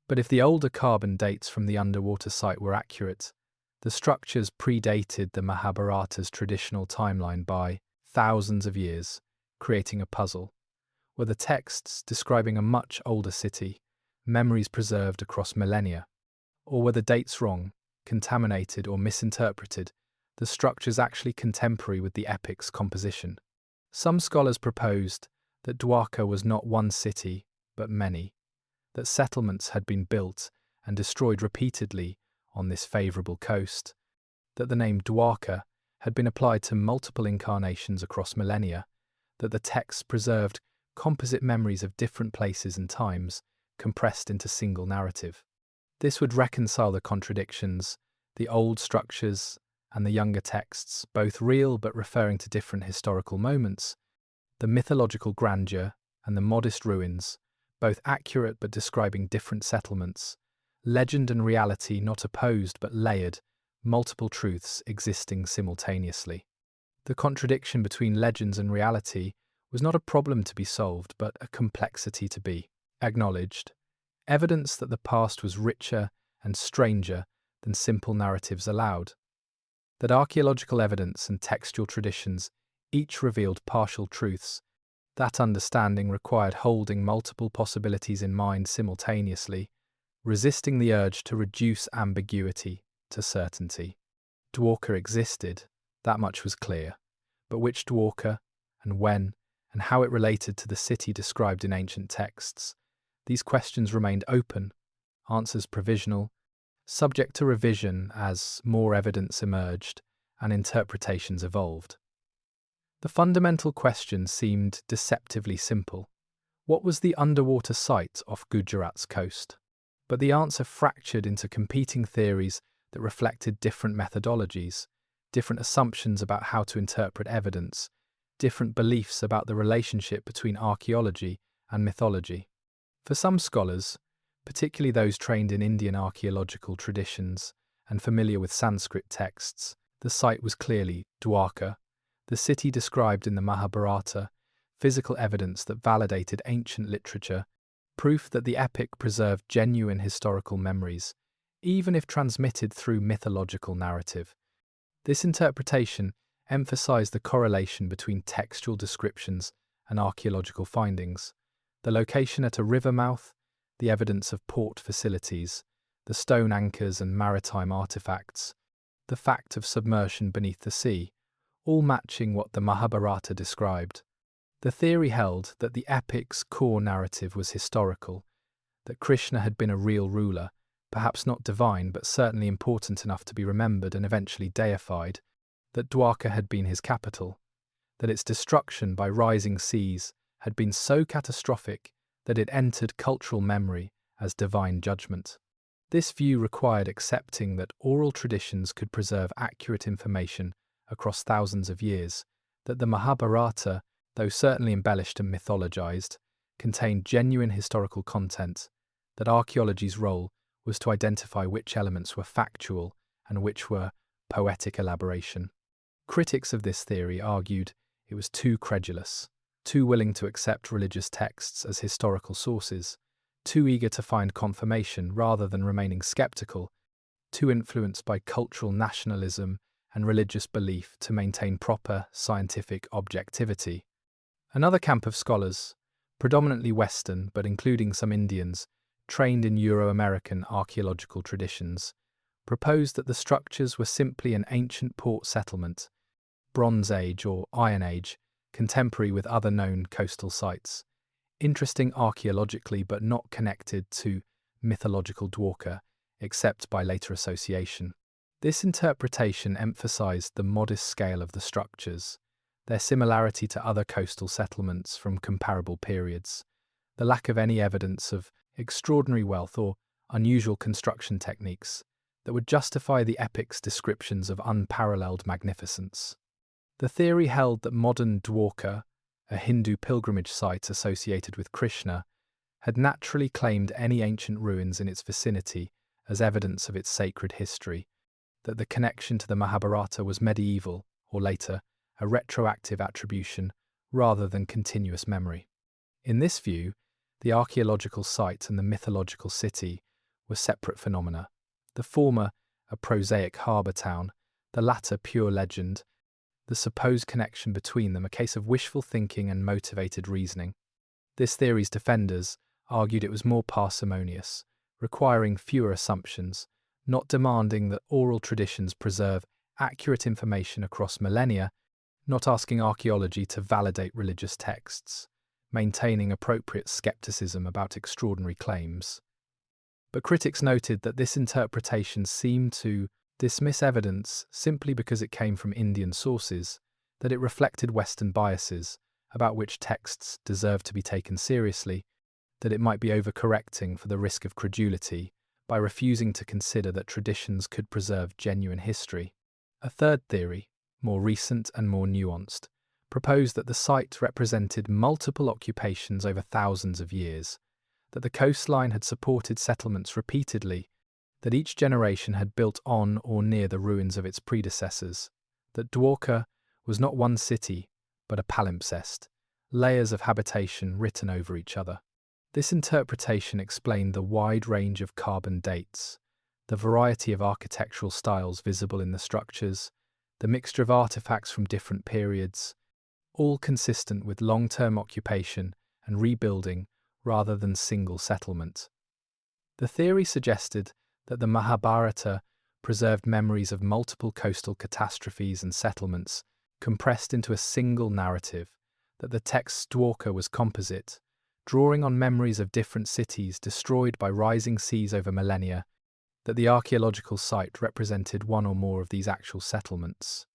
But if the older carbon dates from the underwater site were accurate, the structures predated the Mahabharata's traditional timeline by thousands of years, creating a puzzle. Were the texts describing a much older city, memories preserved across millennia? Or were the dates wrong, contaminated or misinterpreted, the structures actually contemporary with the epic's composition? Some scholars proposed that Dwarka was not one city, but many, that settlements had been built and destroyed repeatedly on this favourable coast, that the name Dwarka had been applied to multiple incarnations across millennia, that the texts preserved composite memories of different places and times, compressed into single narrative. This would reconcile the contradictions, the old structures and the younger texts, both real but referring to different historical moments, the mythological grandeur and the modest ruins, both accurate but describing different settlements, legend and reality not opposed but layered, multiple truths existing simultaneously. The contradiction between legends and reality was not a problem to be solved, but a complexity to be acknowledged, evidence that the past was richer and stranger than simple narratives allowed. That archaeological evidence and textual traditions each revealed partial truths, that understanding required holding multiple possibilities in mind simultaneously, resisting the urge to reduce ambiguity to certainty. Dwarka existed, that much was clear, but which Dwarka, and when, and how it related to the city described in ancient texts, these questions remained open, answers provisional, subject to revision as more evidence emerged and interpretations evolved. The fundamental question seemed deceptively simple. What was the underwater site off Gujarat's coast? But the answer fractured into competing theories that reflected different methodologies, different assumptions about how to interpret evidence, different beliefs about the relationship between archaeology and mythology. For some scholars, particularly those trained in Indian archaeological traditions and familiar with Sanskrit texts, the site was clearly Dwarka, the city described in the Mahabharata, physical evidence that validated ancient literature, proof that the epic preserved genuine historical memories, even if transmitted through mythological narrative. This interpretation emphasized the correlation between textual descriptions and archaeological findings, the location at a river mouth, the evidence of port facilities, the stone anchors and maritime artifacts, the fact of submersion beneath the sea, all matching what the Mahabharata described. The theory held that the epic's core narrative was historical, that Krishna had been a real ruler, perhaps not divine but certainly important enough to be remembered and eventually deified, that Dwarka had been his capital, that its destruction by rising seas had been so catastrophic that it entered cultural memory as divine judgment. This view required accepting that oral traditions could preserve accurate information across thousands of years, that the Mahabharata, though certainly embellished and mythologized, contained genuine historical content, that archaeology's role was to identify which elements were factual and which were poetic elaboration. Critics of this theory argued it was too credulous, too willing to accept religious texts as historical sources, too eager to find confirmation rather than remaining skeptical, too influenced by cultural nationalism and religious belief to maintain proper scientific objectivity. Another camp of scholars, predominantly Western but including some Indians, trained in Euro-American archaeological traditions, proposed that the structures were simply an ancient port settlement, Bronze Age or Iron Age, contemporary with other known coastal sites, interesting archaeologically but not connected to mythological Dwarka, except by later association. This interpretation emphasized the modest scale of the structures, their similarity to other coastal settlements from comparable periods, the lack of any evidence of extraordinary wealth or unusual construction techniques that would justify the epic's descriptions of unparalleled magnificence. The theory held that modern Dwarka, a Hindu pilgrimage site associated with Krishna, had naturally claimed any ancient ruins in its vicinity as evidence of its sacred history, that the connection to the Mahabharata was medieval, or later, a retroactive attribution rather than continuous memory. In this view, the archaeological site and the mythological city were separate phenomena, the former a prosaic harbour town, the latter pure legend, the supposed connection between them a case of wishful thinking and motivated reasoning. This theory's defenders argued it was more parsimonious, requiring fewer assumptions, not demanding that oral traditions preserve accurate information across millennia, not asking archaeology to validate religious texts, maintaining appropriate skepticism about extraordinary claims. But critics noted that this interpretation seemed to dismiss evidence simply because it came from Indian sources, that it reflected Western biases about which texts deserved to be taken seriously, that it might be overcorrecting for the risk of credulity by refusing to consider that traditions could preserve genuine history. A third theory, more recent and more nuanced, proposed that the site represented multiple occupations over thousands of years, that the coastline had supported settlements repeatedly, that each generation had built on or near the ruins of its predecessors, that Dwarka was not one city, but a palimpsest, layers of habitation written over each other. This interpretation explained the wide range of carbon dates, the variety of architectural styles visible in the structures, the mixture of artifacts from different periods, all consistent with long-term occupation and rebuilding rather than single settlement. The theory suggested that the Mahabharata preserved memories of multiple coastal catastrophes and settlements compressed into a single narrative, that the text's Dwarka was composite, drawing on memories of different cities destroyed by rising seas over millennia, that the archaeological site represented one or more of these actual settlements.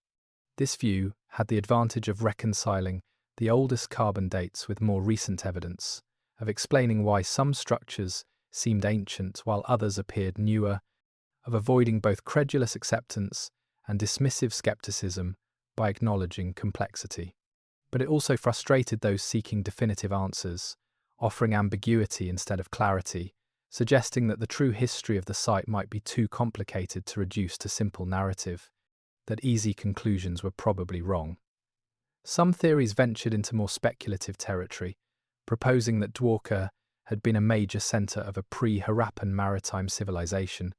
This view had the advantage of reconciling the oldest carbon dates with more recent evidence, of explaining why some structures seemed ancient while others appeared newer, of avoiding both credulous acceptance and dismissive skepticism by acknowledging complexity. But it also frustrated those seeking definitive answers, offering ambiguity instead of clarity, suggesting that the true history of the site might be too complicated to reduce to simple narrative, that easy conclusions were probably wrong. Some theories ventured into more speculative territory, proposing that Dwarka had been a major centre of a pre-Harappan maritime civilization,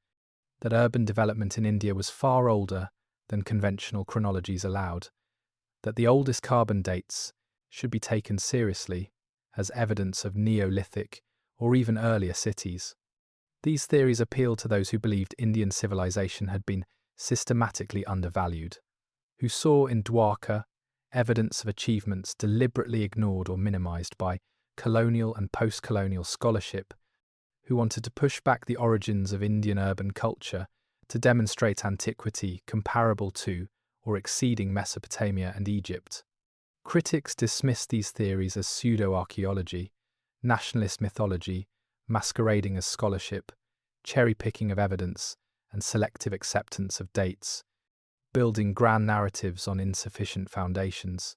that urban development in India was far older than conventional chronologies allowed, that the oldest carbon dates should be taken seriously as evidence of Neolithic or even earlier cities. These theories appealed to those who believed Indian civilization had been systematically undervalued, who saw in Dwarka evidence of achievements deliberately ignored or minimized by colonial and post-colonial scholarship, who wanted to push back the origins of Indian urban culture to demonstrate antiquity comparable to or exceeding Mesopotamia and Egypt. Critics dismissed these theories as pseudo-archaeology, nationalist mythology, masquerading as scholarship, cherry-picking of evidence, and selective acceptance of dates, building grand narratives on insufficient foundations,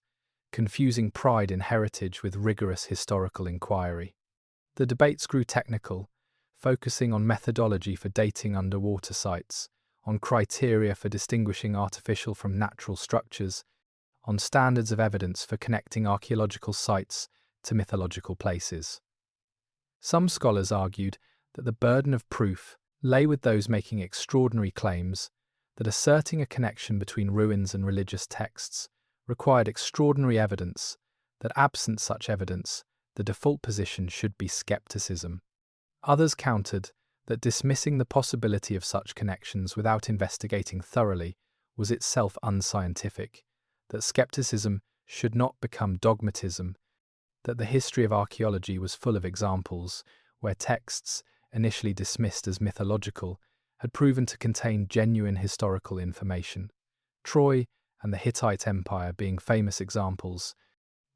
confusing pride in heritage with rigorous historical inquiry. The debates grew technical, focusing on methodology for dating underwater sites, on criteria for distinguishing artificial from natural structures, on standards of evidence for connecting archaeological sites to mythological places. Some scholars argued that the burden of proof lay with those making extraordinary claims, that asserting a connection between ruins and religious texts required extraordinary evidence, that absent such evidence, the default position should be skepticism. Others countered that dismissing the possibility of such connections without investigating thoroughly was itself unscientific, that skepticism should not become dogmatism, that the history of archaeology was full of examples where texts, initially dismissed as mythological, had proven to contain genuine historical information. Troy and the Hittite Empire being famous examples,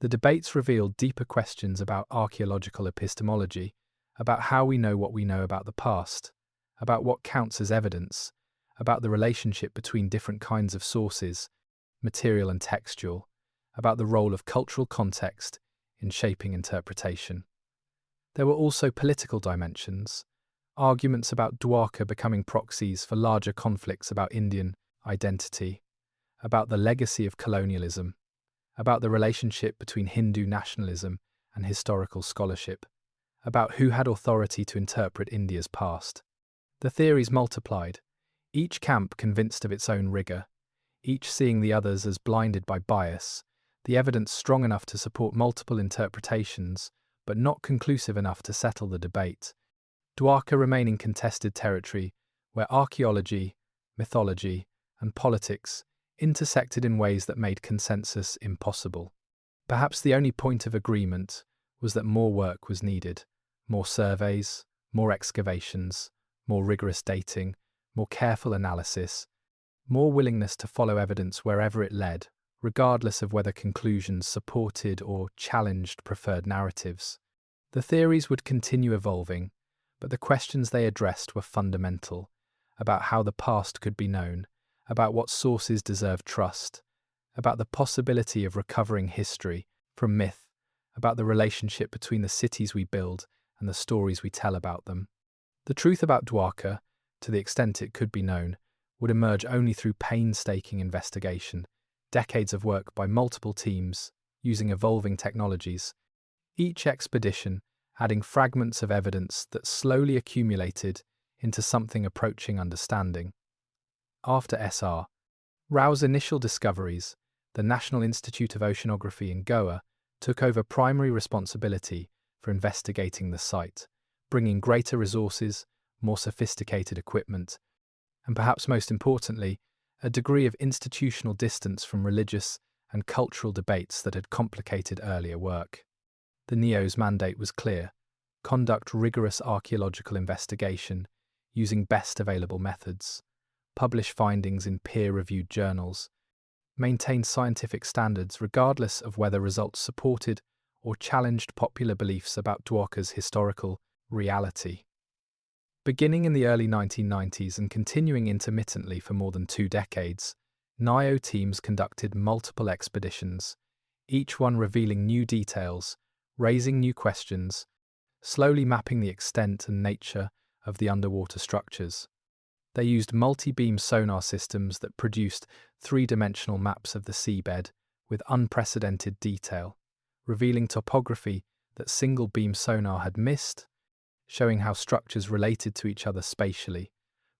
the debates revealed deeper questions about archaeological epistemology, about how we know what we know about the past, about what counts as evidence, about the relationship between different kinds of sources, material and textual, about the role of cultural context in shaping interpretation. There were also political dimensions, arguments about Dwarka becoming proxies for larger conflicts about Indian identity, about the legacy of colonialism, about the relationship between Hindu nationalism and historical scholarship, about who had authority to interpret India's past. The theories multiplied, each camp convinced of its own rigour, each seeing the others as blinded by bias, the evidence strong enough to support multiple interpretations, but not conclusive enough to settle the debate. Dwarka remaining contested territory where archaeology, mythology, and politics intersected in ways that made consensus impossible. Perhaps the only point of agreement was that more work was needed, more surveys, more excavations, more rigorous dating, more careful analysis, more willingness to follow evidence wherever it led, regardless of whether conclusions supported or challenged preferred narratives. The theories would continue evolving, but the questions they addressed were fundamental, about how the past could be known, about what sources deserve trust, about the possibility of recovering history from myth, about the relationship between the cities we build and the stories we tell about them. The truth about Dwarka, to the extent it could be known, would emerge only through painstaking investigation, decades of work by multiple teams, using evolving technologies, each expedition adding fragments of evidence that slowly accumulated into something approaching understanding. After S.R. Rao's initial discoveries, the National Institute of Oceanography in Goa took over primary responsibility for investigating the site, bringing greater resources, more sophisticated equipment, and perhaps most importantly, a degree of institutional distance from religious and cultural debates that had complicated earlier work. The NIO's mandate was clear: conduct rigorous archaeological investigation using best available methods, publish findings in peer-reviewed journals, maintain scientific standards regardless of whether results supported or challenged popular beliefs about Dwarka's historical reality. Beginning in the early 1990s and continuing intermittently for more than 2 decades, NIO teams conducted multiple expeditions, each one revealing new details, raising new questions, slowly mapping the extent and nature of the underwater structures. They used multi-beam sonar systems that produced 3-dimensional maps of the seabed with unprecedented detail, revealing topography that single-beam sonar had missed, showing how structures related to each other spatially,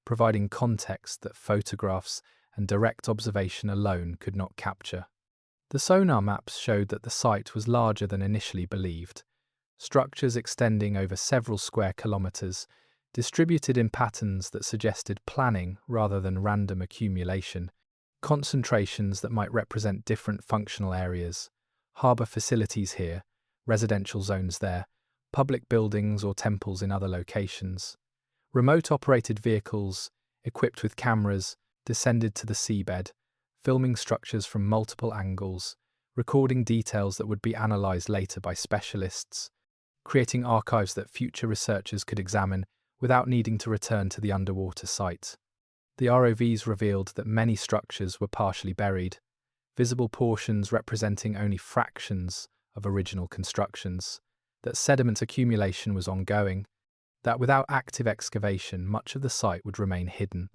providing context that photographs and direct observation alone could not capture. The sonar maps showed that the site was larger than initially believed, structures extending over several square kilometers, distributed in patterns that suggested planning rather than random accumulation, concentrations that might represent different functional areas, harbour facilities here, residential zones there, public buildings or temples in other locations. Remote-operated vehicles, equipped with cameras, descended to the seabed, filming structures from multiple angles, recording details that would be analysed later by specialists, creating archives that future researchers could examine without needing to return to the underwater site. The ROVs revealed that many structures were partially buried, visible portions representing only fractions of original constructions, that sediment accumulation was ongoing, that without active excavation much of the site would remain hidden,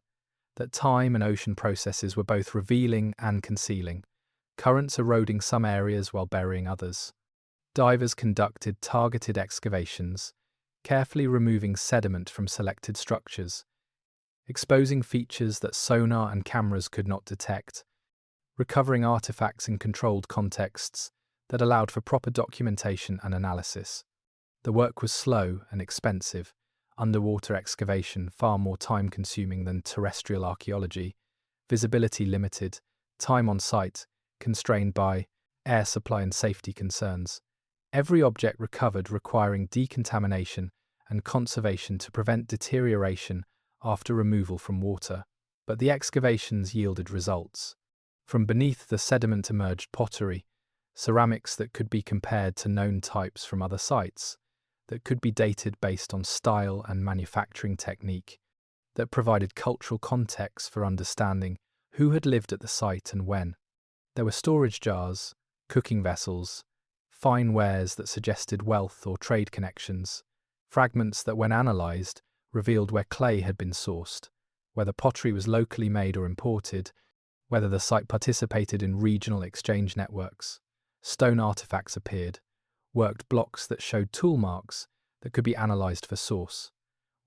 that time and ocean processes were both revealing and concealing, currents eroding some areas while burying others. Divers conducted targeted excavations, carefully removing sediment from selected structures, exposing features that sonar and cameras could not detect, recovering artifacts in controlled contexts that allowed for proper documentation and analysis. The work was slow and expensive, underwater excavation far more time-consuming than terrestrial archaeology, visibility limited, time on site constrained by air supply and safety concerns. Every object recovered requiring decontamination and conservation to prevent deterioration after removal from water. But the excavations yielded results. From beneath the sediment emerged pottery, ceramics that could be compared to known types from other sites, that could be dated based on style and manufacturing technique, that provided cultural context for understanding who had lived at the site and when. There were storage jars, cooking vessels, fine wares that suggested wealth or trade connections, fragments that, when analysed, revealed where clay had been sourced, whether pottery was locally made or imported, whether the site participated in regional exchange networks. Stone artefacts appeared, worked blocks that showed tool marks that could be analysed for source,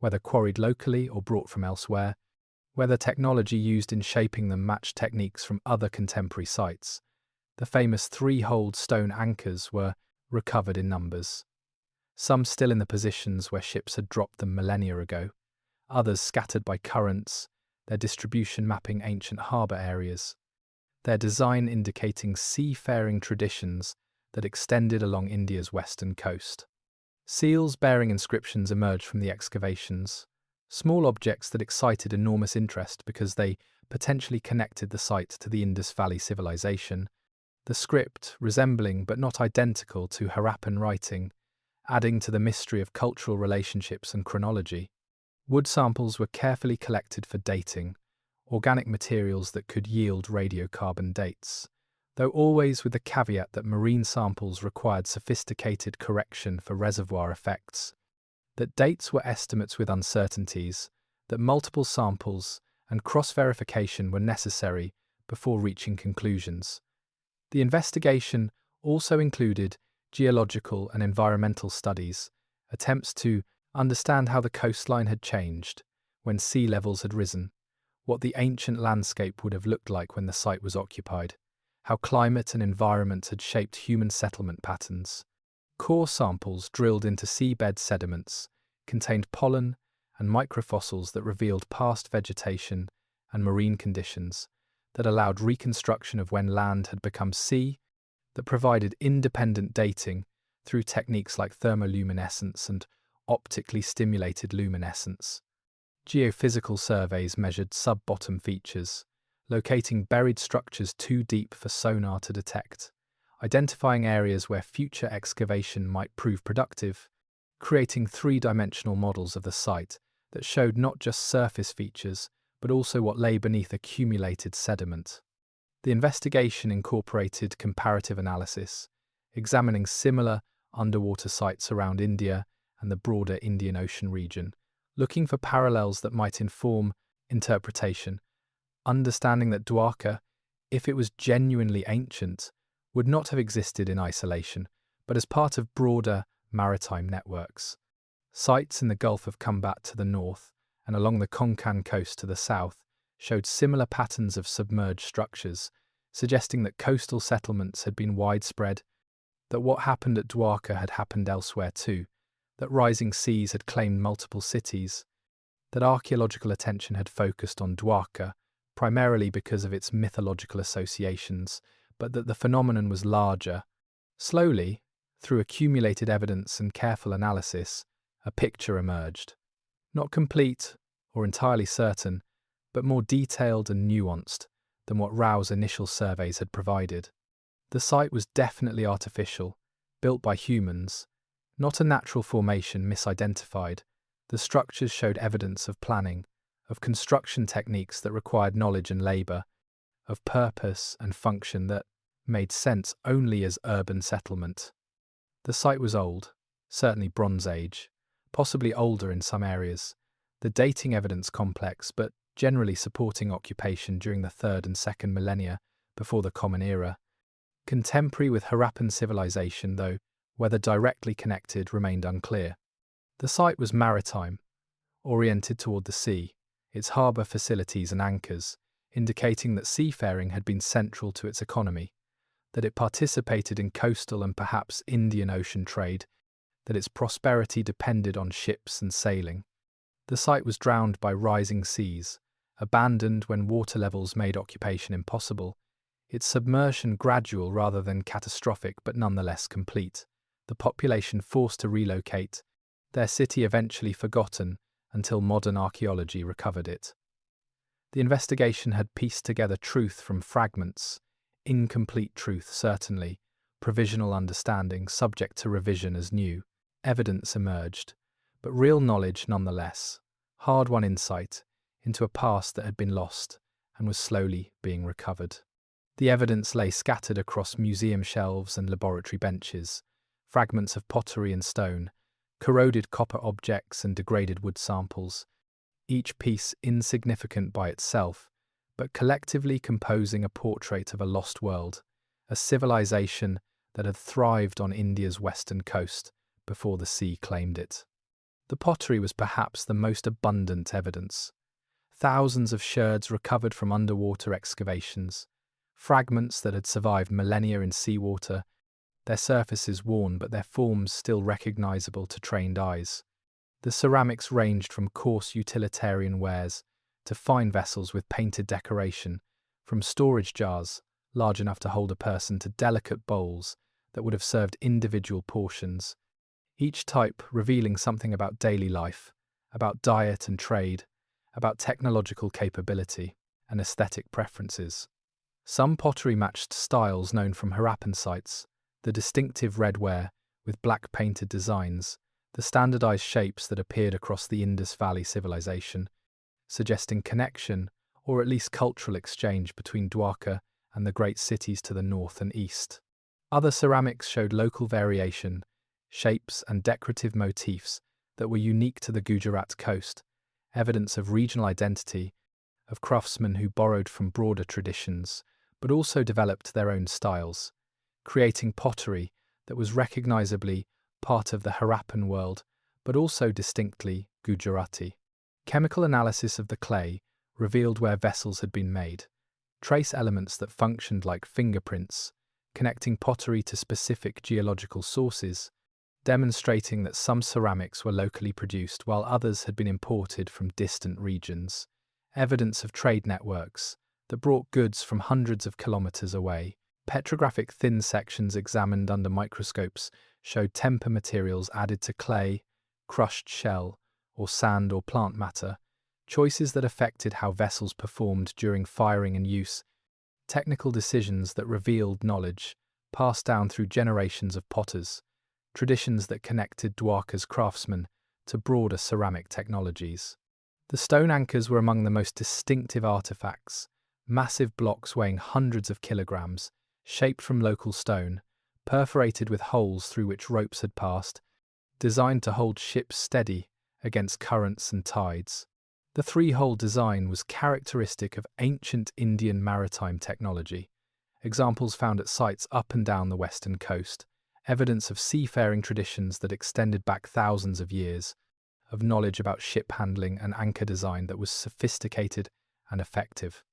whether quarried locally or brought from elsewhere, whether technology used in shaping them matched techniques from other contemporary sites. The famous 3-holed stone anchors were recovered in numbers, some still in the positions where ships had dropped them millennia ago, others scattered by currents, their distribution mapping ancient harbour areas, their design indicating seafaring traditions that extended along India's western coast. Seals bearing inscriptions emerged from the excavations, small objects that excited enormous interest because they potentially connected the site to the Indus Valley civilization, the script resembling but not identical to Harappan writing, adding to the mystery of cultural relationships and chronology. Wood samples were carefully collected for dating, organic materials that could yield radiocarbon dates, though always with the caveat that marine samples required sophisticated correction for reservoir effects, that dates were estimates with uncertainties, that multiple samples and cross-verification were necessary before reaching conclusions. The investigation also included geological and environmental studies, attempts to understand how the coastline had changed, when sea levels had risen, what the ancient landscape would have looked like when the site was occupied, how climate and environment had shaped human settlement patterns. Core samples drilled into seabed sediments contained pollen and microfossils that revealed past vegetation and marine conditions that allowed reconstruction of when land had become sea, that provided independent dating through techniques like thermoluminescence and optically stimulated luminescence. Geophysical surveys measured sub-bottom features, locating buried structures too deep for sonar to detect, identifying areas where future excavation might prove productive, creating three-dimensional models of the site that showed not just surface features, but also what lay beneath accumulated sediment. The investigation incorporated comparative analysis, examining similar underwater sites around India and the broader Indian Ocean region, looking for parallels that might inform interpretation, understanding that Dwarka, if it was genuinely ancient, would not have existed in isolation, but as part of broader maritime networks. Sites in the Gulf of Cumbat to the north and along the Konkan coast to the south showed similar patterns of submerged structures, suggesting that coastal settlements had been widespread, that what happened at Dwarka had happened elsewhere too, that rising seas had claimed multiple cities, that archaeological attention had focused on Dwarka primarily because of its mythological associations, but that the phenomenon was larger. Slowly, through accumulated evidence and careful analysis, a picture emerged. Not complete or entirely certain, but more detailed and nuanced than what Rao's initial surveys had provided. The site was definitely artificial, built by humans, not a natural formation misidentified. The structures showed evidence of planning, of construction techniques that required knowledge and labour, of purpose and function that made sense only as urban settlement. The site was old, certainly Bronze Age, possibly older in some areas, the dating evidence complex but generally supporting occupation during the 3rd and 2nd millennia before the Common Era. Contemporary with Harappan civilization, though whether directly connected remained unclear. The site was maritime, oriented toward the sea, its harbour facilities and anchors, indicating that seafaring had been central to its economy, that it participated in coastal and perhaps Indian Ocean trade, that its prosperity depended on ships and sailing. The site was drowned by rising seas, abandoned when water levels made occupation impossible, its submersion gradual rather than catastrophic but nonetheless complete, the population forced to relocate, their city eventually forgotten until modern archaeology recovered it. The investigation had pieced together truth from fragments, incomplete truth certainly, provisional understanding subject to revision as new evidence emerged, but real knowledge nonetheless, hard-won insight into a past that had been lost and was slowly being recovered. The evidence lay scattered across museum shelves and laboratory benches, fragments of pottery and stone, corroded copper objects and degraded wood samples, each piece insignificant by itself, but collectively composing a portrait of a lost world, a civilization that had thrived on India's western coast before the sea claimed it. The pottery was perhaps the most abundant evidence. Thousands of sherds recovered from underwater excavations, fragments that had survived millennia in seawater, their surfaces worn but their forms still recognizable to trained eyes. The ceramics ranged from coarse utilitarian wares to fine vessels with painted decoration, from storage jars large enough to hold a person to delicate bowls that would have served individual portions, each type revealing something about daily life, about diet and trade, about technological capability and aesthetic preferences. Some pottery matched styles known from Harappan sites, the distinctive red ware with black painted designs, the standardized shapes that appeared across the Indus Valley civilization, suggesting connection or at least cultural exchange between Dwarka and the great cities to the north and east. Other ceramics showed local variation, shapes and decorative motifs that were unique to the Gujarat coast, evidence of regional identity, of craftsmen who borrowed from broader traditions, but also developed their own styles, creating pottery that was recognizably part of the Harappan world, but also distinctly Gujarati. Chemical analysis of the clay revealed where vessels had been made, trace elements that functioned like fingerprints, connecting pottery to specific geological sources, demonstrating that some ceramics were locally produced while others had been imported from distant regions, evidence of trade networks that brought goods from hundreds of kilometers away. Petrographic thin sections examined under microscopes showed temper materials added to clay, crushed shell, or sand or plant matter, choices that affected how vessels performed during firing and use, technical decisions that revealed knowledge passed down through generations of potters, traditions that connected Dwarka's craftsmen to broader ceramic technologies. The stone anchors were among the most distinctive artifacts, massive blocks weighing hundreds of kilograms, shaped from local stone, perforated with holes through which ropes had passed, designed to hold ships steady against currents and tides. The three-hole design was characteristic of ancient Indian maritime technology, examples found at sites up and down the western coast, evidence of seafaring traditions that extended back thousands of years, of knowledge about ship handling and anchor design that was sophisticated and effective.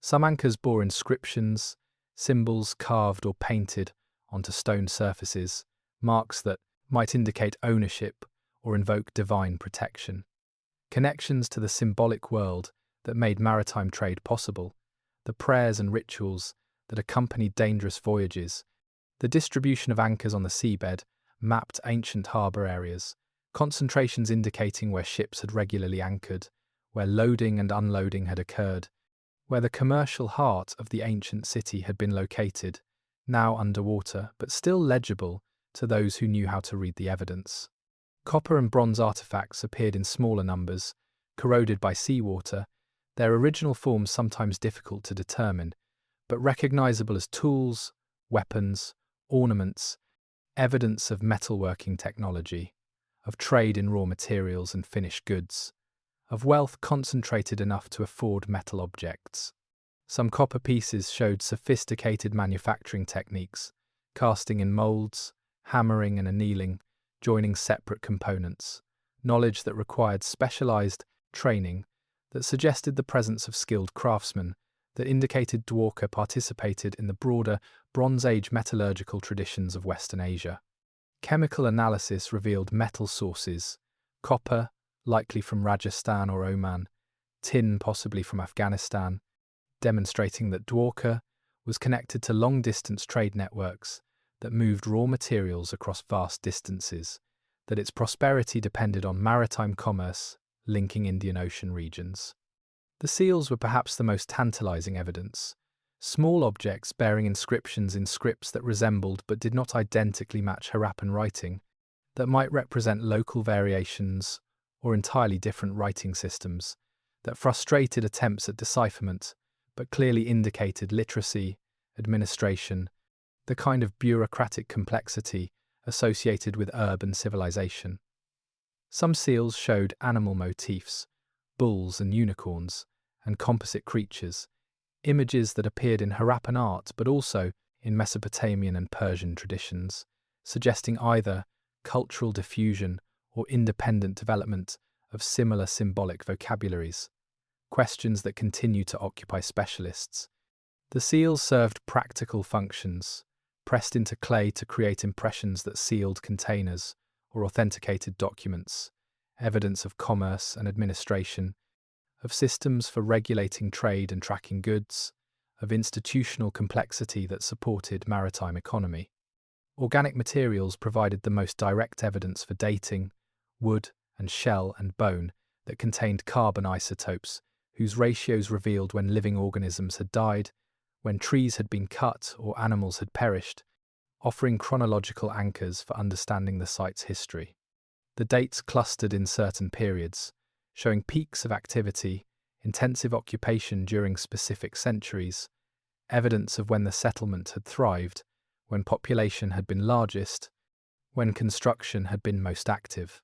Some anchors bore inscriptions, symbols carved or painted onto stone surfaces, marks that might indicate ownership or invoke divine protection. Connections to the symbolic world that made maritime trade possible, the prayers and rituals that accompanied dangerous voyages, the distribution of anchors on the seabed mapped ancient harbour areas, concentrations indicating where ships had regularly anchored, where loading and unloading had occurred, where the commercial heart of the ancient city had been located, now underwater but still legible to those who knew how to read the evidence. Copper and bronze artifacts appeared in smaller numbers, corroded by seawater, their original forms sometimes difficult to determine, but recognizable as tools, weapons, ornaments, evidence of metalworking technology, of trade in raw materials and finished goods, of wealth concentrated enough to afford metal objects. Some copper pieces showed sophisticated manufacturing techniques, casting in molds, hammering and annealing, joining separate components, knowledge that required specialized training that suggested the presence of skilled craftsmen, that indicated Dwarka participated in the broader Bronze Age metallurgical traditions of Western Asia. Chemical analysis revealed metal sources, copper, likely from Rajasthan or Oman, tin possibly from Afghanistan, demonstrating that Dwarka was connected to long-distance trade networks that moved raw materials across vast distances, that its prosperity depended on maritime commerce linking Indian Ocean regions. The seals were perhaps the most tantalizing evidence, small objects bearing inscriptions in scripts that resembled but did not identically match Harappan writing, that might represent local variations or entirely different writing systems, that frustrated attempts at decipherment but clearly indicated literacy, administration, the kind of bureaucratic complexity associated with urban civilization. Some seals showed animal motifs, bulls and unicorns, and composite creatures, images that appeared in Harappan art but also in Mesopotamian and Persian traditions, suggesting either cultural diffusion or independent development of similar symbolic vocabularies, questions that continue to occupy specialists. The seals served practical functions, pressed into clay to create impressions that sealed containers or authenticated documents, evidence of commerce and administration, of systems for regulating trade and tracking goods, of institutional complexity that supported maritime economy. Organic materials provided the most direct evidence for dating, wood and shell and bone that contained carbon isotopes, whose ratios revealed when living organisms had died, when trees had been cut or animals had perished, offering chronological anchors for understanding the site's history. The dates clustered in certain periods, showing peaks of activity, intensive occupation during specific centuries, evidence of when the settlement had thrived, when population had been largest, when construction had been most active.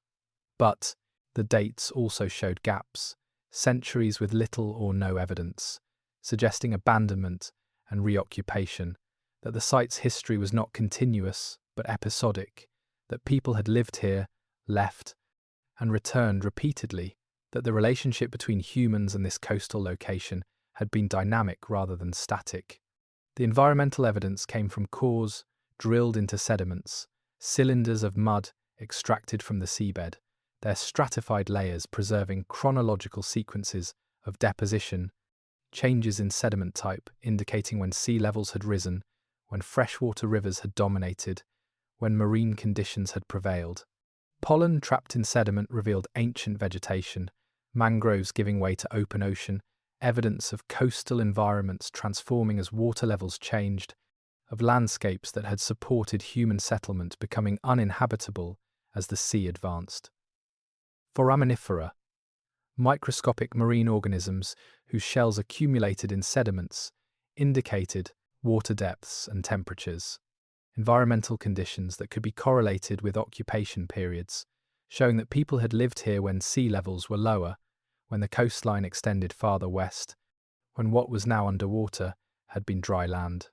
But the dates also showed gaps, centuries with little or no evidence, suggesting abandonment and reoccupation, that the site's history was not continuous but episodic, that people had lived here, left, and returned repeatedly, that the relationship between humans and this coastal location had been dynamic rather than static. The environmental evidence came from cores drilled into sediments, cylinders of mud extracted from the seabed, their stratified layers preserving chronological sequences of deposition, changes in sediment type indicating when sea levels had risen, when freshwater rivers had dominated, when marine conditions had prevailed. Pollen trapped in sediment revealed ancient vegetation, mangroves giving way to open ocean, evidence of coastal environments transforming as water levels changed, of landscapes that had supported human settlement becoming uninhabitable as the sea advanced. Foraminifera, microscopic marine organisms whose shells accumulated in sediments, indicated water depths and temperatures, environmental conditions that could be correlated with occupation periods, showing that people had lived here when sea levels were lower, when the coastline extended farther west, when what was now underwater had been dry land.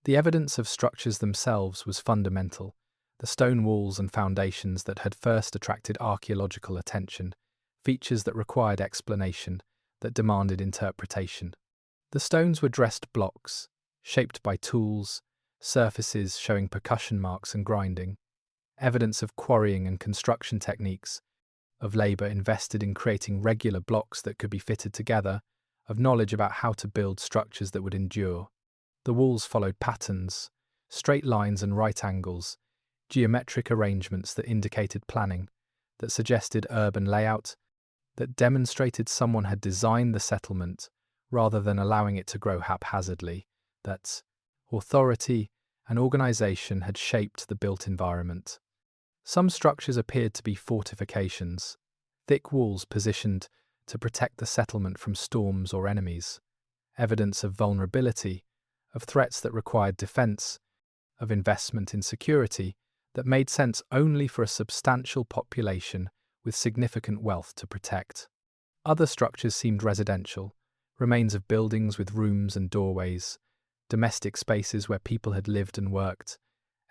The evidence of structures themselves was fundamental, the stone walls and foundations that had first attracted archaeological attention, features that required explanation, that demanded interpretation. The stones were dressed blocks, shaped by tools, surfaces showing percussion marks and grinding, evidence of quarrying and construction techniques, of labour invested in creating regular blocks that could be fitted together, of knowledge about how to build structures that would endure. The walls followed patterns, straight lines and right angles, geometric arrangements that indicated planning, that suggested urban layout, that demonstrated someone had designed the settlement rather than allowing it to grow haphazardly, that authority and organisation had shaped the built environment. Some structures appeared to be fortifications, thick walls positioned to protect the settlement from storms or enemies, evidence of vulnerability, of threats that required defence, of investment in security that made sense only for a substantial population with significant wealth to protect. Other structures seemed residential, remains of buildings with rooms and doorways, domestic spaces where people had lived and worked,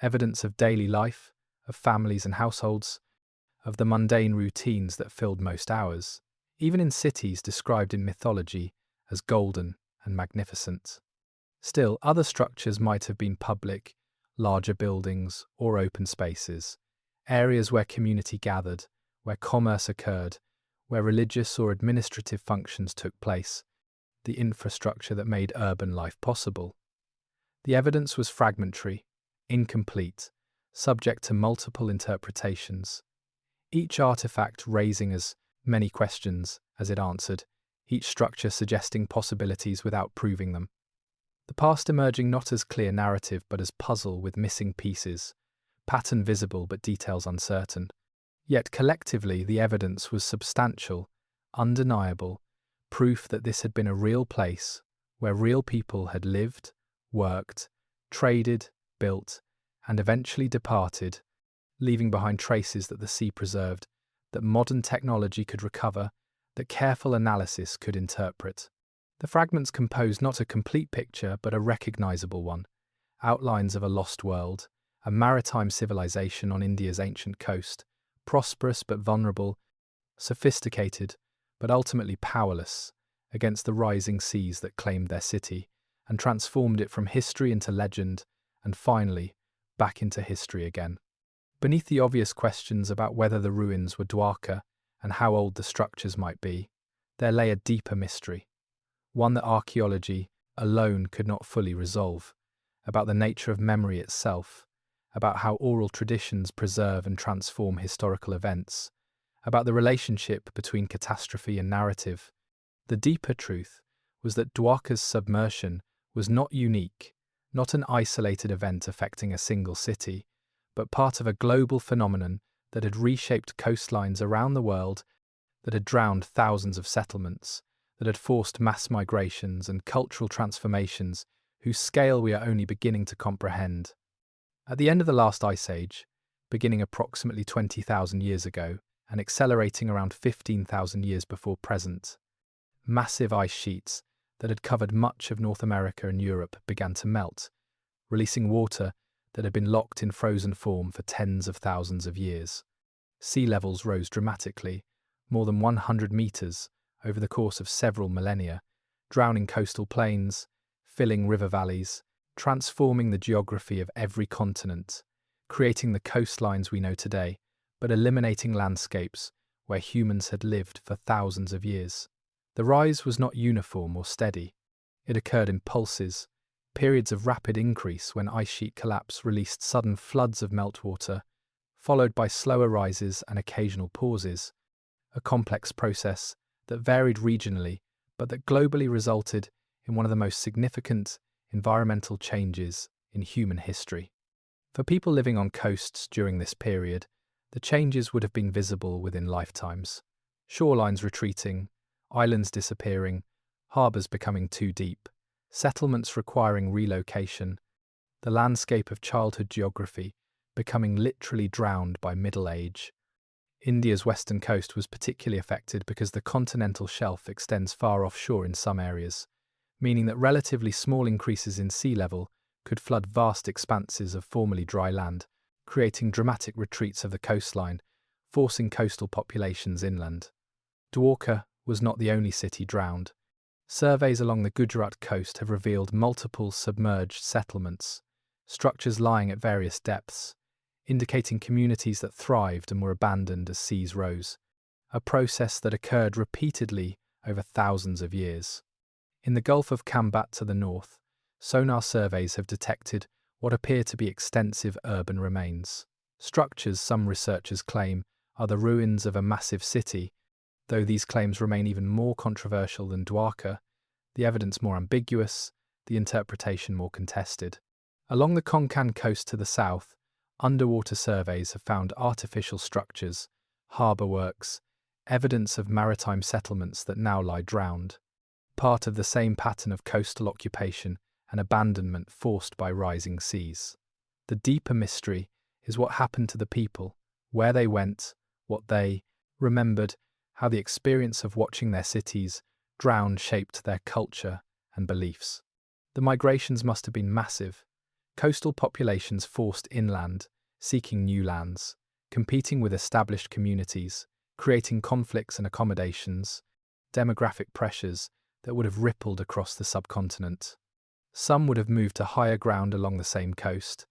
evidence of daily life, of families and households, of the mundane routines that filled most hours, even in cities described in mythology as golden and magnificent. Still, other structures might have been public, larger buildings, or open spaces, areas where community gathered, where commerce occurred, where religious or administrative functions took place, the infrastructure that made urban life possible. The evidence was fragmentary, incomplete, subject to multiple interpretations, each artifact raising as many questions as it answered, each structure suggesting possibilities without proving them. The past emerging not as clear narrative but as puzzle with missing pieces, pattern visible but details uncertain. Yet collectively the evidence was substantial, undeniable, proof that this had been a real place where real people had lived, worked, traded, built, and eventually departed, leaving behind traces that the sea preserved, that modern technology could recover, that careful analysis could interpret. The fragments composed not a complete picture but a recognizable one, outlines of a lost world, a maritime civilization on India's ancient coast, prosperous but vulnerable, sophisticated but ultimately powerless against the rising seas that claimed their city and transformed it from history into legend and finally back into history again. Beneath the obvious questions about whether the ruins were Dwarka and how old the structures might be, there lay a deeper mystery, one that archaeology alone could not fully resolve, about the nature of memory itself, about how oral traditions preserve and transform historical events, about the relationship between catastrophe and narrative. The deeper truth was that Dwarka's submersion was not unique, not an isolated event affecting a single city, but part of a global phenomenon that had reshaped coastlines around the world, that had drowned thousands of settlements, that had forced mass migrations and cultural transformations whose scale we are only beginning to comprehend. At the end of the last ice age, beginning approximately 20,000 years ago and accelerating around 15,000 years before present, massive ice sheets that had covered much of North America and Europe began to melt, releasing water that had been locked in frozen form for tens of thousands of years. Sea levels rose dramatically, more than 100 meters over the course of several millennia, drowning coastal plains, filling river valleys, transforming the geography of every continent, creating the coastlines we know today, but eliminating landscapes where humans had lived for thousands of years. The rise was not uniform or steady. It occurred in pulses, periods of rapid increase when ice sheet collapse released sudden floods of meltwater, followed by slower rises and occasional pauses, a complex process that varied regionally but that globally resulted in one of the most significant environmental changes in human history. For people living on coasts during this period, the changes would have been visible within lifetimes. Shorelines retreating, islands disappearing, harbours becoming too deep, settlements requiring relocation, the landscape of childhood geography becoming literally drowned by middle age. India's western coast was particularly affected because the continental shelf extends far offshore in some areas, meaning that relatively small increases in sea level could flood vast expanses of formerly dry land, creating dramatic retreats of the coastline, forcing coastal populations inland. Dwarka was not the only city drowned. Surveys along the Gujarat coast have revealed multiple submerged settlements, structures lying at various depths, indicating communities that thrived and were abandoned as seas rose, a process that occurred repeatedly over thousands of years. In the Gulf of Kambat to the north, sonar surveys have detected what appear to be extensive urban remains. Structures some researchers claim are the ruins of a massive city, though these claims remain even more controversial than Dwarka, the evidence more ambiguous, the interpretation more contested. Along the Konkan coast to the south, underwater surveys have found artificial structures, harbour works, evidence of maritime settlements that now lie drowned, part of the same pattern of coastal occupation and abandonment forced by rising seas. The deeper mystery is what happened to the people, where they went, what they remembered, how the experience of watching their cities drown shaped their culture and beliefs. The migrations must have been massive. Coastal populations forced inland, seeking new lands, competing with established communities, creating conflicts and accommodations, demographic pressures that would have rippled across the subcontinent. Some would have moved to higher ground along the same coast,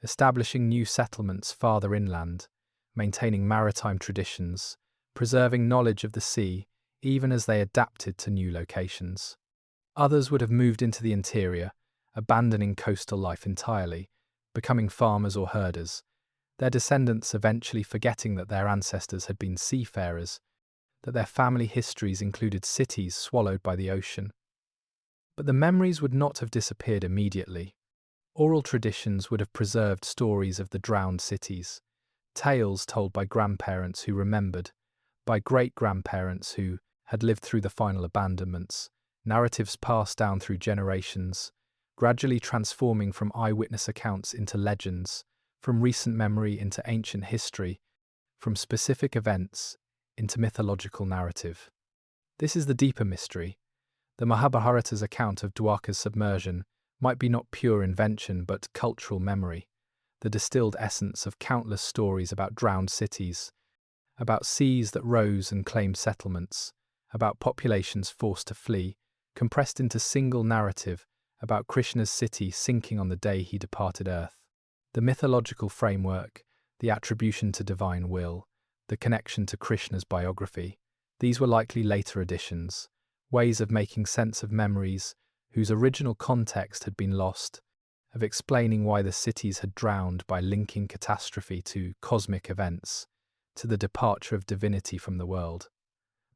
establishing new settlements farther inland, maintaining maritime traditions, preserving knowledge of the sea even as they adapted to new locations. Others would have moved into the interior, abandoning coastal life entirely, becoming farmers or herders, their descendants eventually forgetting that their ancestors had been seafarers, that their family histories included cities swallowed by the ocean. But the memories would not have disappeared immediately. Oral traditions would have preserved stories of the drowned cities, tales told by grandparents who remembered, by great-grandparents who had lived through the final abandonments, narratives passed down through generations, gradually transforming from eyewitness accounts into legends, from recent memory into ancient history, from specific events into mythological narrative. This is the deeper mystery. The Mahabharata's account of Dwarka's submersion might be not pure invention but cultural memory, the distilled essence of countless stories about drowned cities, about seas that rose and claimed settlements, about populations forced to flee, compressed into single narrative about Krishna's city sinking on the day he departed Earth. The mythological framework, the attribution to divine will, the connection to Krishna's biography, these were likely later additions, ways of making sense of memories whose original context had been lost, of explaining why the cities had drowned by linking catastrophe to cosmic events, to the departure of divinity from the world.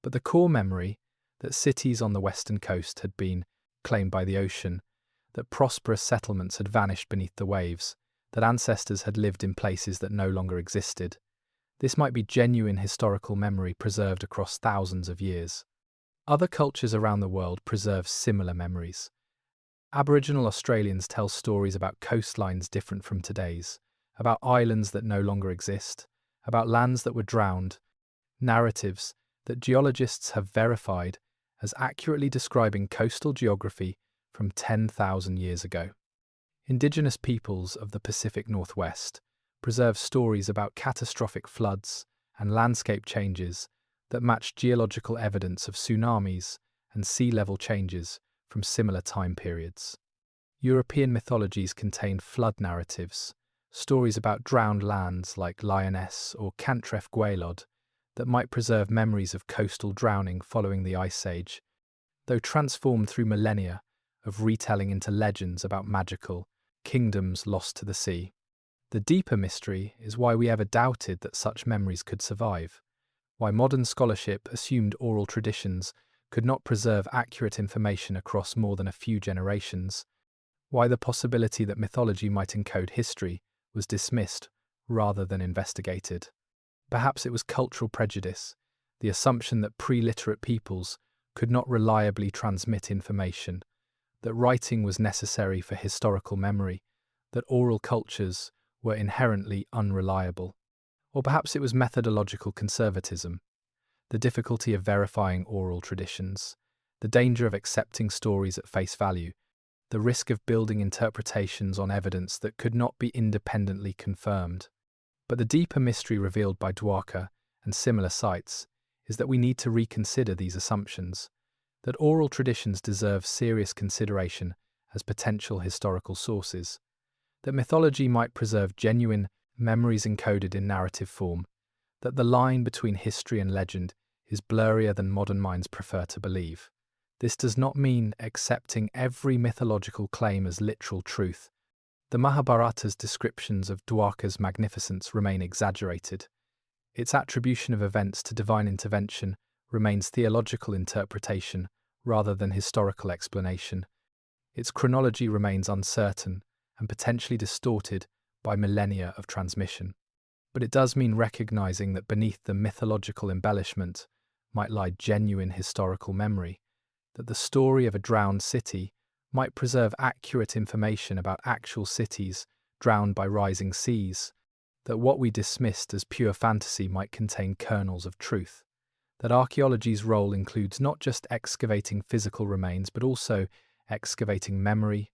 But the core memory, that cities on the western coast had been claimed by the ocean, that prosperous settlements had vanished beneath the waves, that ancestors had lived in places that no longer existed, this might be genuine historical memory preserved across thousands of years. Other cultures around the world preserve similar memories. Aboriginal Australians tell stories about coastlines different from today's, about islands that no longer exist, about lands that were drowned, narratives that geologists have verified as accurately describing coastal geography from 10,000 years ago. Indigenous peoples of the Pacific Northwest preserve stories about catastrophic floods and landscape changes that matched geological evidence of tsunamis and sea level changes from similar time periods. European mythologies contained flood narratives, stories about drowned lands like Lyonesse or Cantref Gwaelod that might preserve memories of coastal drowning following the Ice Age, though transformed through millennia of retelling into legends about magical kingdoms lost to the sea. The deeper mystery is why we ever doubted that such memories could survive, why modern scholarship assumed oral traditions could not preserve accurate information across more than a few generations, why the possibility that mythology might encode history was dismissed rather than investigated. Perhaps it was cultural prejudice, the assumption that pre-literate peoples could not reliably transmit information, that writing was necessary for historical memory, that oral cultures were inherently unreliable. Or perhaps it was methodological conservatism, the difficulty of verifying oral traditions, the danger of accepting stories at face value, the risk of building interpretations on evidence that could not be independently confirmed. But the deeper mystery revealed by Dwarka and similar sites is that we need to reconsider these assumptions, that oral traditions deserve serious consideration as potential historical sources, that mythology might preserve genuine memories encoded in narrative form, that the line between history and legend is blurrier than modern minds prefer to believe. This does not mean accepting every mythological claim as literal truth. The Mahabharata's descriptions of Dwarka's magnificence remain exaggerated. Its attribution of events to divine intervention remains theological interpretation rather than historical explanation. Its chronology remains uncertain and potentially distorted by millennia of transmission. But it does mean recognizing that beneath the mythological embellishment might lie genuine historical memory, that the story of a drowned city might preserve accurate information about actual cities drowned by rising seas, that what we dismissed as pure fantasy might contain kernels of truth, that archaeology's role includes not just excavating physical remains but also excavating memory,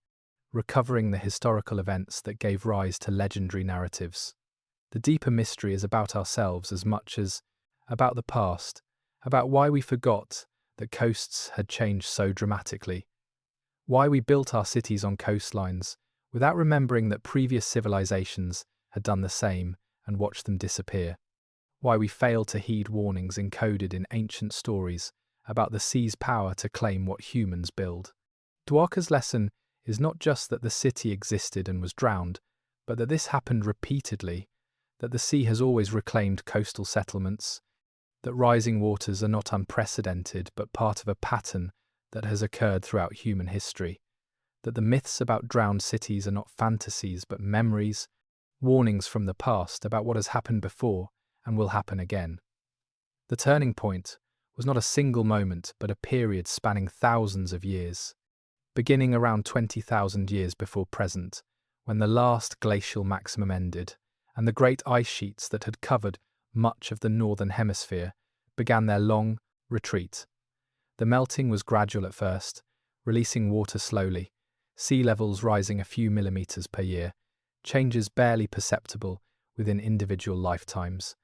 recovering the historical events that gave rise to legendary narratives. The deeper mystery is about ourselves as much as about the past, about why we forgot that coasts had changed so dramatically, why we built our cities on coastlines without remembering that previous civilizations had done the same and watched them disappear, why we failed to heed warnings encoded in ancient stories about the sea's power to claim what humans build. Dwarka's lesson is not just that the city existed and was drowned, but that this happened repeatedly, that the sea has always reclaimed coastal settlements, that rising waters are not unprecedented but part of a pattern that has occurred throughout human history, that the myths about drowned cities are not fantasies but memories, warnings from the past about what has happened before and will happen again. The turning point was not a single moment but a period spanning thousands of years, beginning around 20,000 years before present, when the last glacial maximum ended, and the great ice sheets that had covered much of the northern hemisphere began their long retreat. The melting was gradual at first, releasing water slowly, sea levels rising a few millimeters per year, changes barely perceptible within individual lifetimes,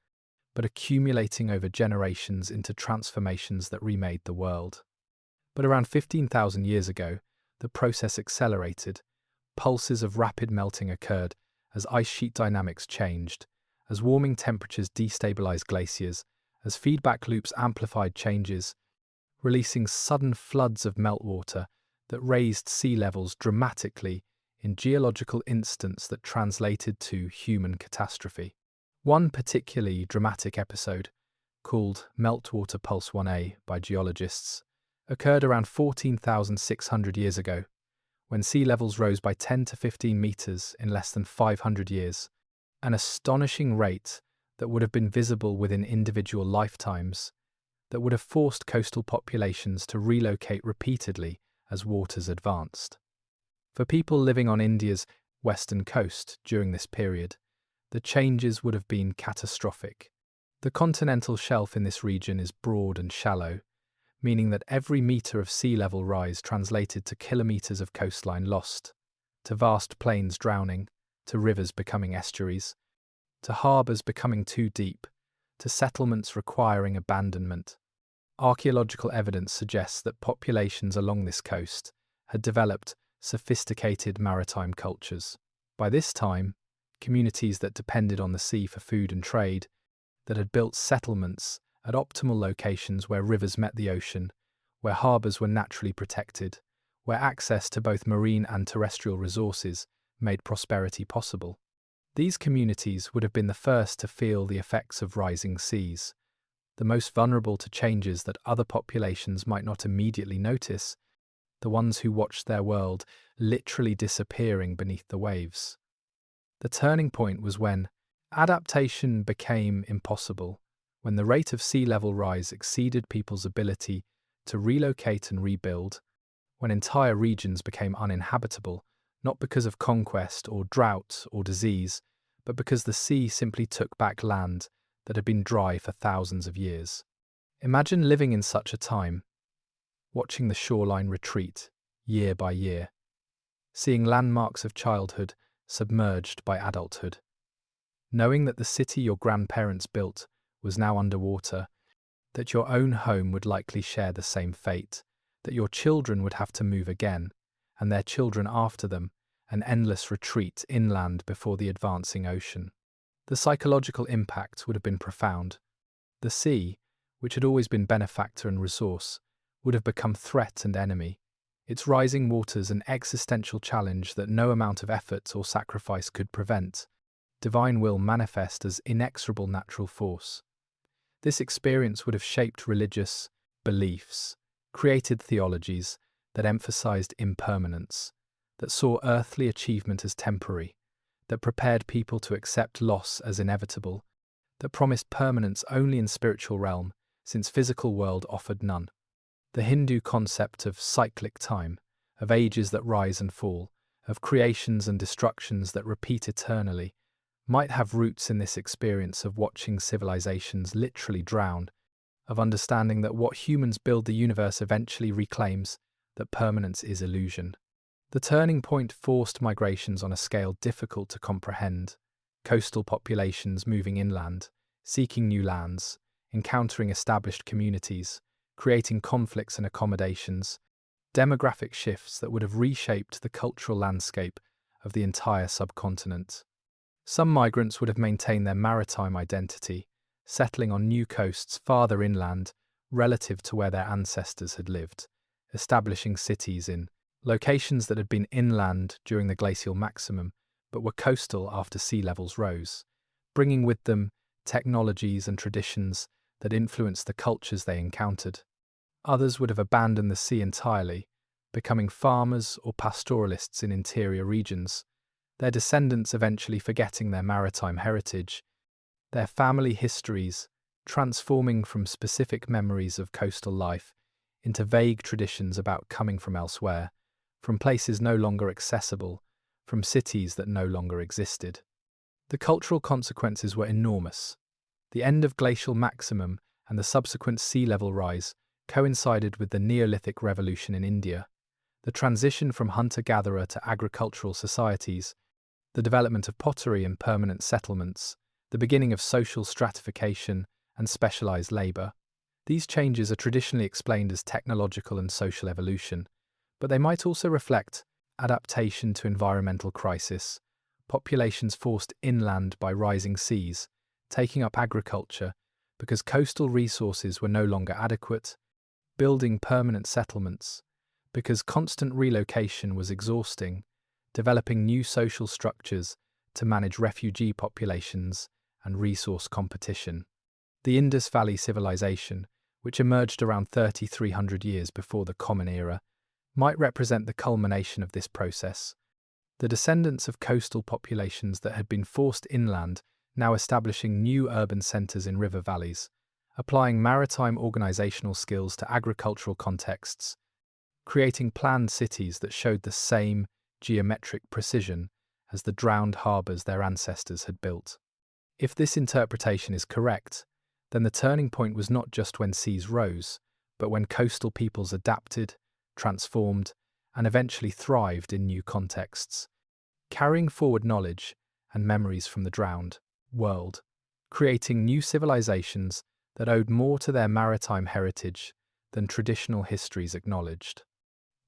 but accumulating over generations into transformations that remade the world. But around 15,000 years ago, the process accelerated. Pulses of rapid melting occurred as ice sheet dynamics changed, as warming temperatures destabilized glaciers, as feedback loops amplified changes, releasing sudden floods of meltwater that raised sea levels dramatically in geological instants that translated to human catastrophe. One particularly dramatic episode, called Meltwater Pulse 1A by geologists, occurred around 14,600 years ago, when sea levels rose by 10 to 15 meters in less than 500 years, an astonishing rate that would have been visible within individual lifetimes, that would have forced coastal populations to relocate repeatedly as waters advanced. For people living on India's western coast during this period, the changes would have been catastrophic. The continental shelf in this region is broad and shallow, meaning that every metre of sea level rise translated to kilometres of coastline lost, to vast plains drowning, to rivers becoming estuaries, to harbours becoming too deep, to settlements requiring abandonment. Archaeological evidence suggests that populations along this coast had developed sophisticated maritime cultures. By this time, communities that depended on the sea for food and trade, that had built settlements at optimal locations where rivers met the ocean, where harbours were naturally protected, where access to both marine and terrestrial resources made prosperity possible. These communities would have been the first to feel the effects of rising seas, the most vulnerable to changes that other populations might not immediately notice, the ones who watched their world literally disappearing beneath the waves. The turning point was when adaptation became impossible, when the rate of sea level rise exceeded people's ability to relocate and rebuild, when entire regions became uninhabitable, not because of conquest or drought or disease, but because the sea simply took back land that had been dry for thousands of years. Imagine living in such a time, watching the shoreline retreat year by year, seeing landmarks of childhood submerged by adulthood, knowing that the city your grandparents built was now underwater, that your own home would likely share the same fate, that your children would have to move again, and their children after them, an endless retreat inland before the advancing ocean. The psychological impact would have been profound. The sea, which had always been benefactor and resource, would have become threat and enemy, its rising waters an existential challenge that no amount of effort or sacrifice could prevent, divine will manifest as inexorable natural force. This experience would have shaped religious beliefs, created theologies that emphasized impermanence, that saw earthly achievement as temporary, that prepared people to accept loss as inevitable, that promised permanence only in spiritual realm, since physical world offered none. The Hindu concept of cyclic time, of ages that rise and fall, of creations and destructions that repeat eternally, might have roots in this experience of watching civilizations literally drown, of understanding that what humans build the universe eventually reclaims, that permanence is illusion. The turning point forced migrations on a scale difficult to comprehend, coastal populations moving inland, seeking new lands, encountering established communities, creating conflicts and accommodations, demographic shifts that would have reshaped the cultural landscape of the entire subcontinent. Some migrants would have maintained their maritime identity, settling on new coasts farther inland relative to where their ancestors had lived, establishing cities in locations that had been inland during the glacial maximum but were coastal after sea levels rose, bringing with them technologies and traditions that influenced the cultures they encountered. Others would have abandoned the sea entirely, becoming farmers or pastoralists in interior regions, their descendants eventually forgetting their maritime heritage, their family histories transforming from specific memories of coastal life into vague traditions about coming from elsewhere, from places no longer accessible, from cities that no longer existed. The cultural consequences were enormous. The end of glacial maximum and the subsequent sea level rise coincided with the Neolithic Revolution in India, the transition from hunter-gatherer to agricultural societies, the development of pottery and permanent settlements, the beginning of social stratification and specialized labor. These changes are traditionally explained as technological and social evolution, but they might also reflect adaptation to environmental crisis, populations forced inland by rising seas, taking up agriculture because coastal resources were no longer adequate, building permanent settlements because constant relocation was exhausting, developing new social structures to manage refugee populations and resource competition. The Indus Valley Civilization, which emerged around 3,300 years before the Common Era, might represent the culmination of this process. The descendants of coastal populations that had been forced inland now establishing new urban centres in river valleys, applying maritime organisational skills to agricultural contexts, creating planned cities that showed the same geometric precision as the drowned harbours their ancestors had built. If this interpretation is correct, then the turning point was not just when seas rose, but when coastal peoples adapted, transformed, and eventually thrived in new contexts, carrying forward knowledge and memories from the drowned world. creating new civilizations that owed more to their maritime heritage than traditional histories acknowledged.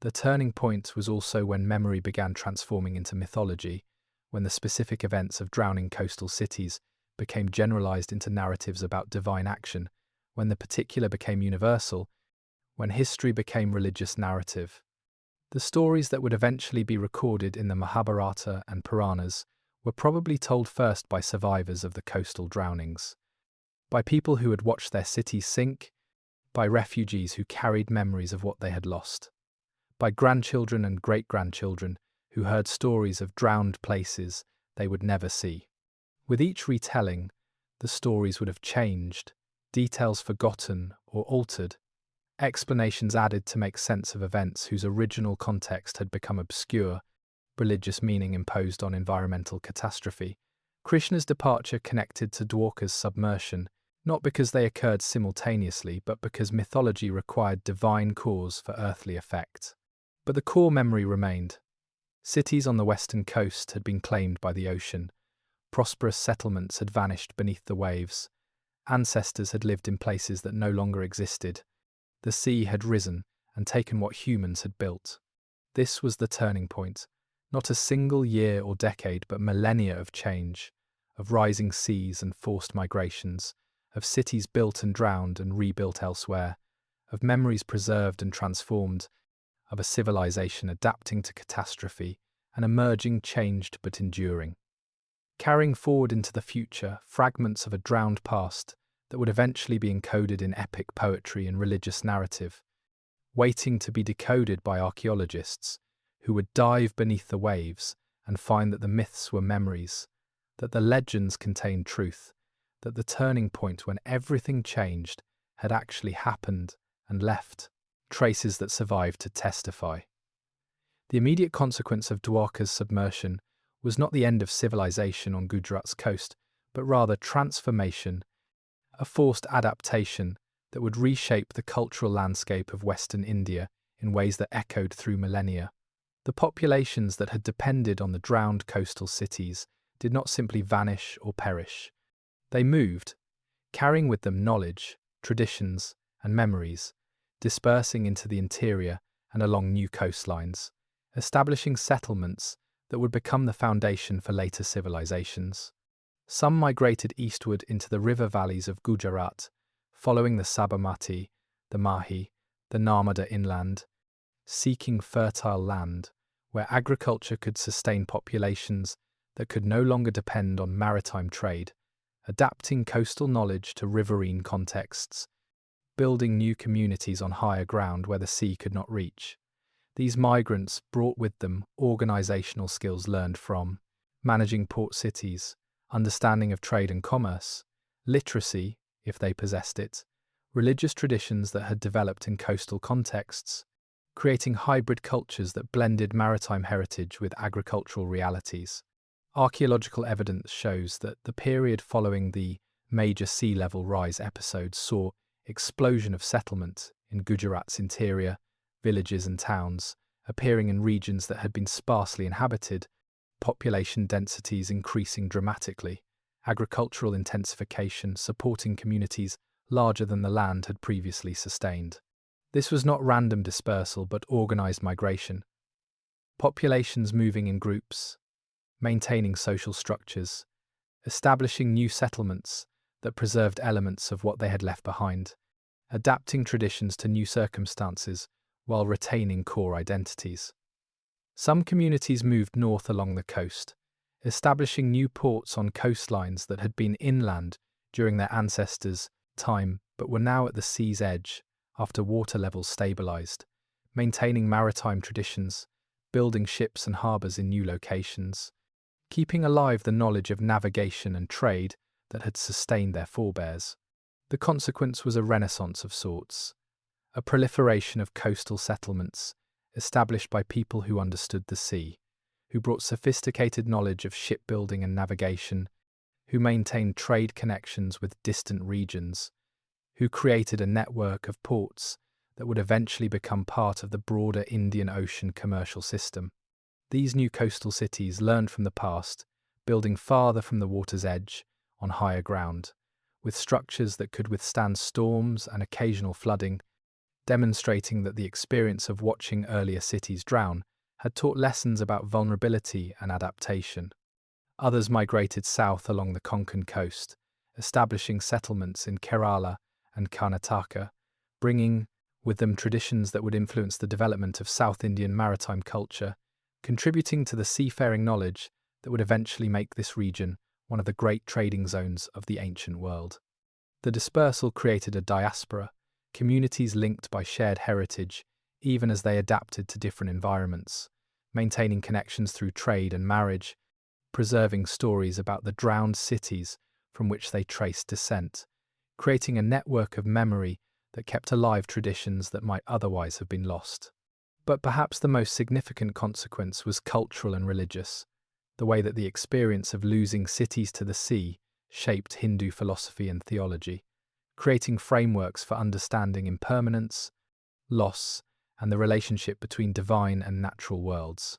The turning point was also when memory began transforming into mythology, when the specific events of drowning coastal cities became generalized into narratives about divine action, when the particular became universal, when history became religious narrative. The stories that would eventually be recorded in the Mahabharata and Puranas were probably told first by survivors of the coastal drownings, by people who had watched their cities sink, by refugees who carried memories of what they had lost, by grandchildren and great-grandchildren who heard stories of drowned places they would never see. With each retelling, the stories would have changed, details forgotten or altered, explanations added to make sense of events whose original context had become obscure, religious meaning imposed on environmental catastrophe. Krishna's departure connected to Dwarka's submersion, not because they occurred simultaneously, but because mythology required divine cause for earthly effect. But the core memory remained. Cities on the western coast had been claimed by the ocean. Prosperous settlements had vanished beneath the waves. Ancestors had lived in places that no longer existed. The sea had risen and taken what humans had built. This was the turning point. Not a single year or decade, but millennia of change, of rising seas and forced migrations, of cities built and drowned and rebuilt elsewhere, of memories preserved and transformed, of a civilization adapting to catastrophe and emerging changed but enduring. Carrying forward into the future fragments of a drowned past that would eventually be encoded in epic poetry and religious narrative, waiting to be decoded by archaeologists who would dive beneath the waves and find that the myths were memories, that the legends contained truth, that the turning point when everything changed had actually happened and left traces that survived to testify. The immediate consequence of Dwarka's submersion was not the end of civilization on Gujarat's coast, but rather transformation, a forced adaptation that would reshape the cultural landscape of Western India in ways that echoed through millennia. The populations that had depended on the drowned coastal cities did not simply vanish or perish. They moved, carrying with them knowledge, traditions, and memories, dispersing into the interior and along new coastlines, establishing settlements that would become the foundation for later civilizations. Some migrated eastward into the river valleys of Gujarat, following the Sabarmati, the Mahi, the Narmada inland, seeking fertile land where agriculture could sustain populations that could no longer depend on maritime trade, adapting coastal knowledge to riverine contexts, building new communities on higher ground where the sea could not reach. These migrants brought with them organizational skills learned from managing port cities, understanding of trade and commerce, literacy, if they possessed it, religious traditions that had developed in coastal contexts, creating hybrid cultures that blended maritime heritage with agricultural realities. Archaeological evidence shows that the period following the major sea level rise episode saw explosion of settlement in Gujarat's interior, villages and towns, appearing in regions that had been sparsely inhabited, population densities increasing dramatically, agricultural intensification supporting communities larger than the land had previously sustained. This was not random dispersal but organized migration. Populations moving in groups, maintaining social structures, establishing new settlements that preserved elements of what they had left behind, adapting traditions to new circumstances while retaining core identities. Some communities moved north along the coast, establishing new ports on coastlines that had been inland during their ancestors' time but were now at the sea's edge after water levels stabilized, maintaining maritime traditions, building ships and harbors in new locations, keeping alive the knowledge of navigation and trade that had sustained their forebears. The consequence was a renaissance of sorts, a proliferation of coastal settlements established by people who understood the sea, who brought sophisticated knowledge of shipbuilding and navigation, who maintained trade connections with distant regions, who created a network of ports that would eventually become part of the broader Indian Ocean commercial system. These new coastal cities learned from the past, building farther from the water's edge, on higher ground, with structures that could withstand storms and occasional flooding, demonstrating that the experience of watching earlier cities drown had taught lessons about vulnerability and adaptation. Others migrated south along the Konkan coast, establishing settlements in Kerala and Karnataka, bringing with them traditions that would influence the development of South Indian maritime culture, contributing to the seafaring knowledge that would eventually make this region one of the great trading zones of the ancient world. The dispersal created a diaspora, communities linked by shared heritage, even as they adapted to different environments, maintaining connections through trade and marriage, preserving stories about the drowned cities from which they traced descent, creating a network of memory that kept alive traditions that might otherwise have been lost. But perhaps the most significant consequence was cultural and religious, the way that the experience of losing cities to the sea shaped Hindu philosophy and theology, creating frameworks for understanding impermanence, loss, and the relationship between divine and natural worlds.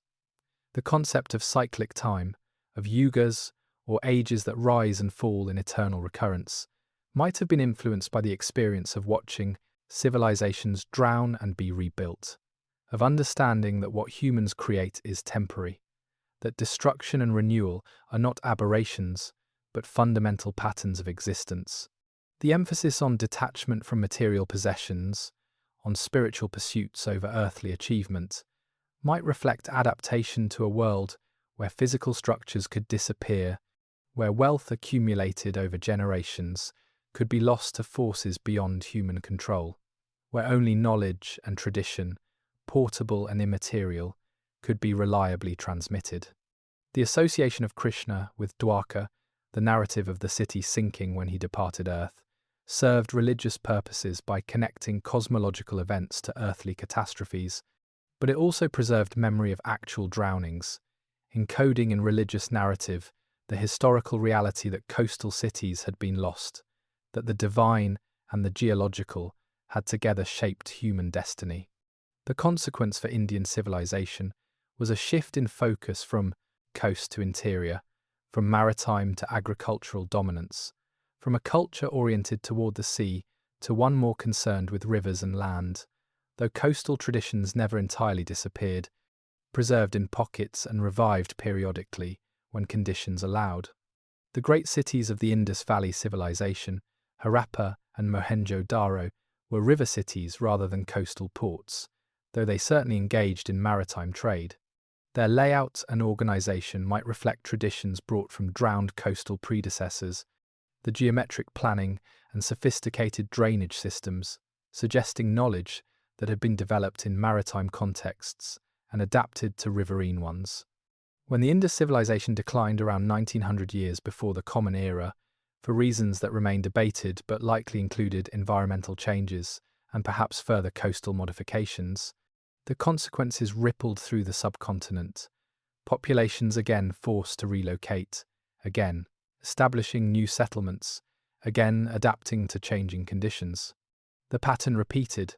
The concept of cyclic time, of yugas, or ages that rise and fall in eternal recurrence, might have been influenced by the experience of watching civilizations drown and be rebuilt, of understanding that what humans create is temporary, that destruction and renewal are not aberrations, but fundamental patterns of existence. The emphasis on detachment from material possessions, on spiritual pursuits over earthly achievement, might reflect adaptation to a world where physical structures could disappear, where wealth accumulated over generations could be lost to forces beyond human control, where only knowledge and tradition, portable and immaterial, could be reliably transmitted. The association of Krishna with Dwarka, the narrative of the city sinking when he departed Earth, served religious purposes by connecting cosmological events to earthly catastrophes, but it also preserved memory of actual drownings, encoding in religious narrative the historical reality that coastal cities had been lost, that the divine and the geological had together shaped human destiny. The consequence for Indian civilization was a shift in focus from coast to interior, from maritime to agricultural dominance, from a culture oriented toward the sea to one more concerned with rivers and land, though coastal traditions never entirely disappeared, preserved in pockets and revived periodically when conditions allowed. The great cities of the Indus Valley civilization, Harappa and Mohenjo-Daro, were river cities rather than coastal ports, though they certainly engaged in maritime trade. Their layout and organization might reflect traditions brought from drowned coastal predecessors, the geometric planning and sophisticated drainage systems, suggesting knowledge that had been developed in maritime contexts and adapted to riverine ones. When the Indus civilization declined around 1900 years before the Common Era, for reasons that remain debated but likely included environmental changes and perhaps further coastal modifications, the consequences rippled through the subcontinent. Populations again forced to relocate, again establishing new settlements, again adapting to changing conditions. The pattern repeated,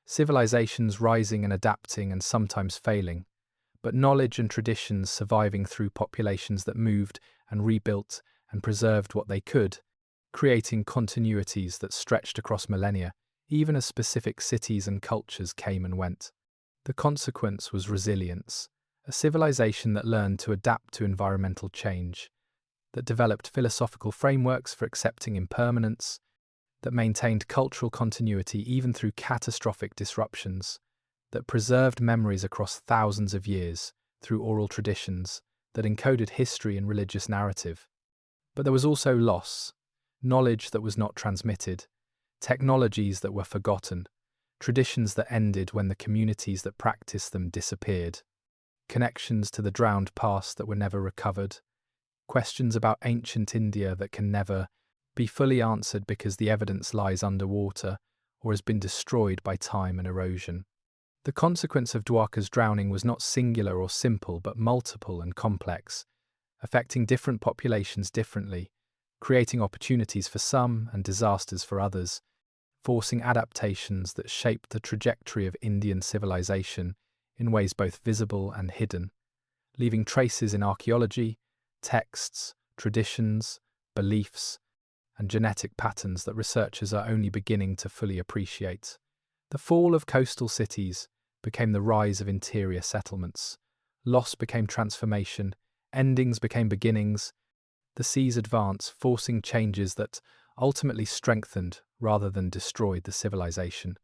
civilizations rising and adapting and sometimes failing, but knowledge and traditions surviving through populations that moved and rebuilt and preserved what they could, creating continuities that stretched across millennia, even as specific cities and cultures came and went. The consequence was resilience, a civilization that learned to adapt to environmental change, that developed philosophical frameworks for accepting impermanence, that maintained cultural continuity even through catastrophic disruptions, that preserved memories across thousands of years through oral traditions, that encoded history and religious narrative. But there was also loss, knowledge that was not transmitted, technologies that were forgotten, traditions that ended when the communities that practiced them disappeared, connections to the drowned past that were never recovered, questions about ancient India that can never be fully answered because the evidence lies underwater or has been destroyed by time and erosion. The consequence of Dwarka's drowning was not singular or simple but multiple and complex, affecting different populations differently, creating opportunities for some and disasters for others, forcing adaptations that shaped the trajectory of Indian civilization in ways both visible and hidden, leaving traces in archaeology, texts, traditions, beliefs, and genetic patterns that researchers are only beginning to fully appreciate. The fall of coastal cities became the rise of interior settlements. Loss became transformation, endings became beginnings. The seas advanced, forcing changes that ultimately strengthened rather than destroyed the civilization,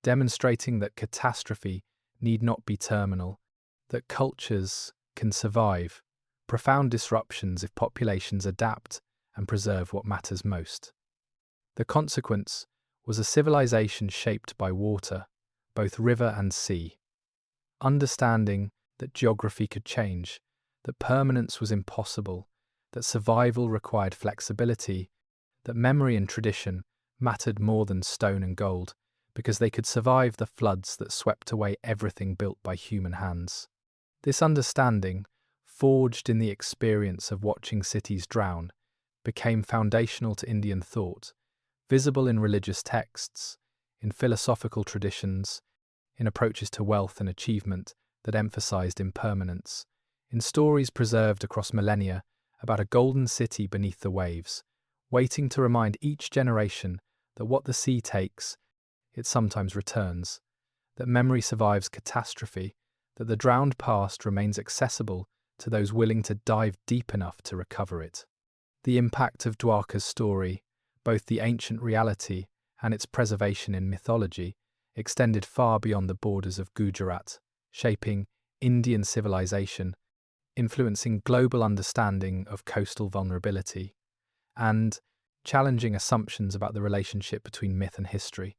demonstrating that catastrophe need not be terminal, that cultures can survive profound disruptions if populations adapt and preserve what matters most. The consequence was a civilization shaped by water, both river and sea. Understanding that geography could change, that permanence was impossible, that survival required flexibility, that memory and tradition mattered more than stone and gold, because they could survive the floods that swept away everything built by human hands. This understanding, forged in the experience of watching cities drown, became foundational to Indian thought, visible in religious texts, in philosophical traditions, in approaches to wealth and achievement that emphasized impermanence, in stories preserved across millennia about a golden city beneath the waves, waiting to remind each generation that what the sea takes, it sometimes returns, that memory survives catastrophe, that the drowned past remains accessible to those willing to dive deep enough to recover it. The impact of Dwarka's story, both the ancient reality and its preservation in mythology, extended far beyond the borders of Gujarat, shaping Indian civilization, influencing global understanding of coastal vulnerability, and challenging assumptions about the relationship between myth and history.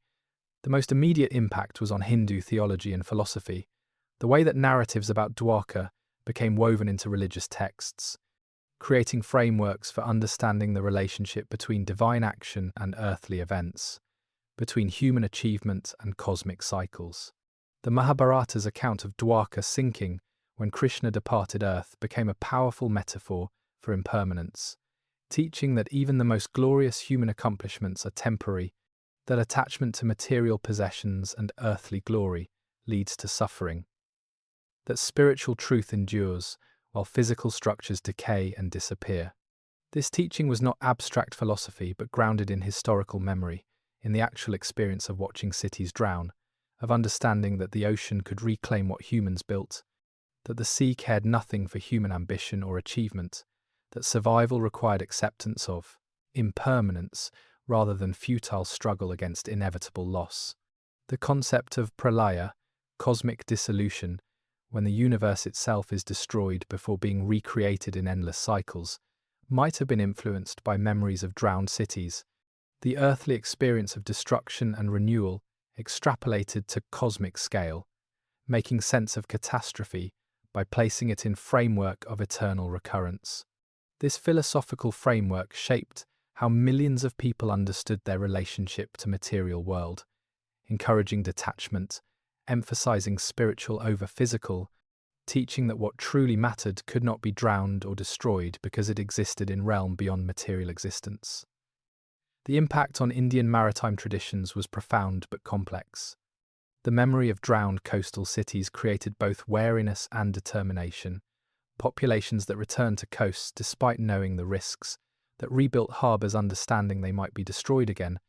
The most immediate impact was on Hindu theology and philosophy, the way that narratives about Dwarka became woven into religious texts, creating frameworks for understanding the relationship between divine action and earthly events, between human achievement and cosmic cycles. The Mahabharata's account of Dwarka sinking when Krishna departed Earth became a powerful metaphor for impermanence, teaching that even the most glorious human accomplishments are temporary, that attachment to material possessions and earthly glory leads to suffering, that spiritual truth endures while physical structures decay and disappear. This teaching was not abstract philosophy but grounded in historical memory, in the actual experience of watching cities drown, of understanding that the ocean could reclaim what humans built, that the sea cared nothing for human ambition or achievement, that survival required acceptance of impermanence rather than futile struggle against inevitable loss. The concept of pralaya, cosmic dissolution, when the universe itself is destroyed before being recreated in endless cycles, might have been influenced by memories of drowned cities, the earthly experience of destruction and renewal extrapolated to cosmic scale, making sense of catastrophe by placing it in framework of eternal recurrence. This philosophical framework shaped how millions of people understood their relationship to material world, encouraging detachment, emphasizing spiritual over physical, teaching that what truly mattered could not be drowned or destroyed because it existed in realm beyond material existence. The impact on Indian maritime traditions was profound but complex. The memory of drowned coastal cities created both wariness and determination, populations that returned to coasts despite knowing the risks, that rebuilt harbours understanding they might be destroyed again,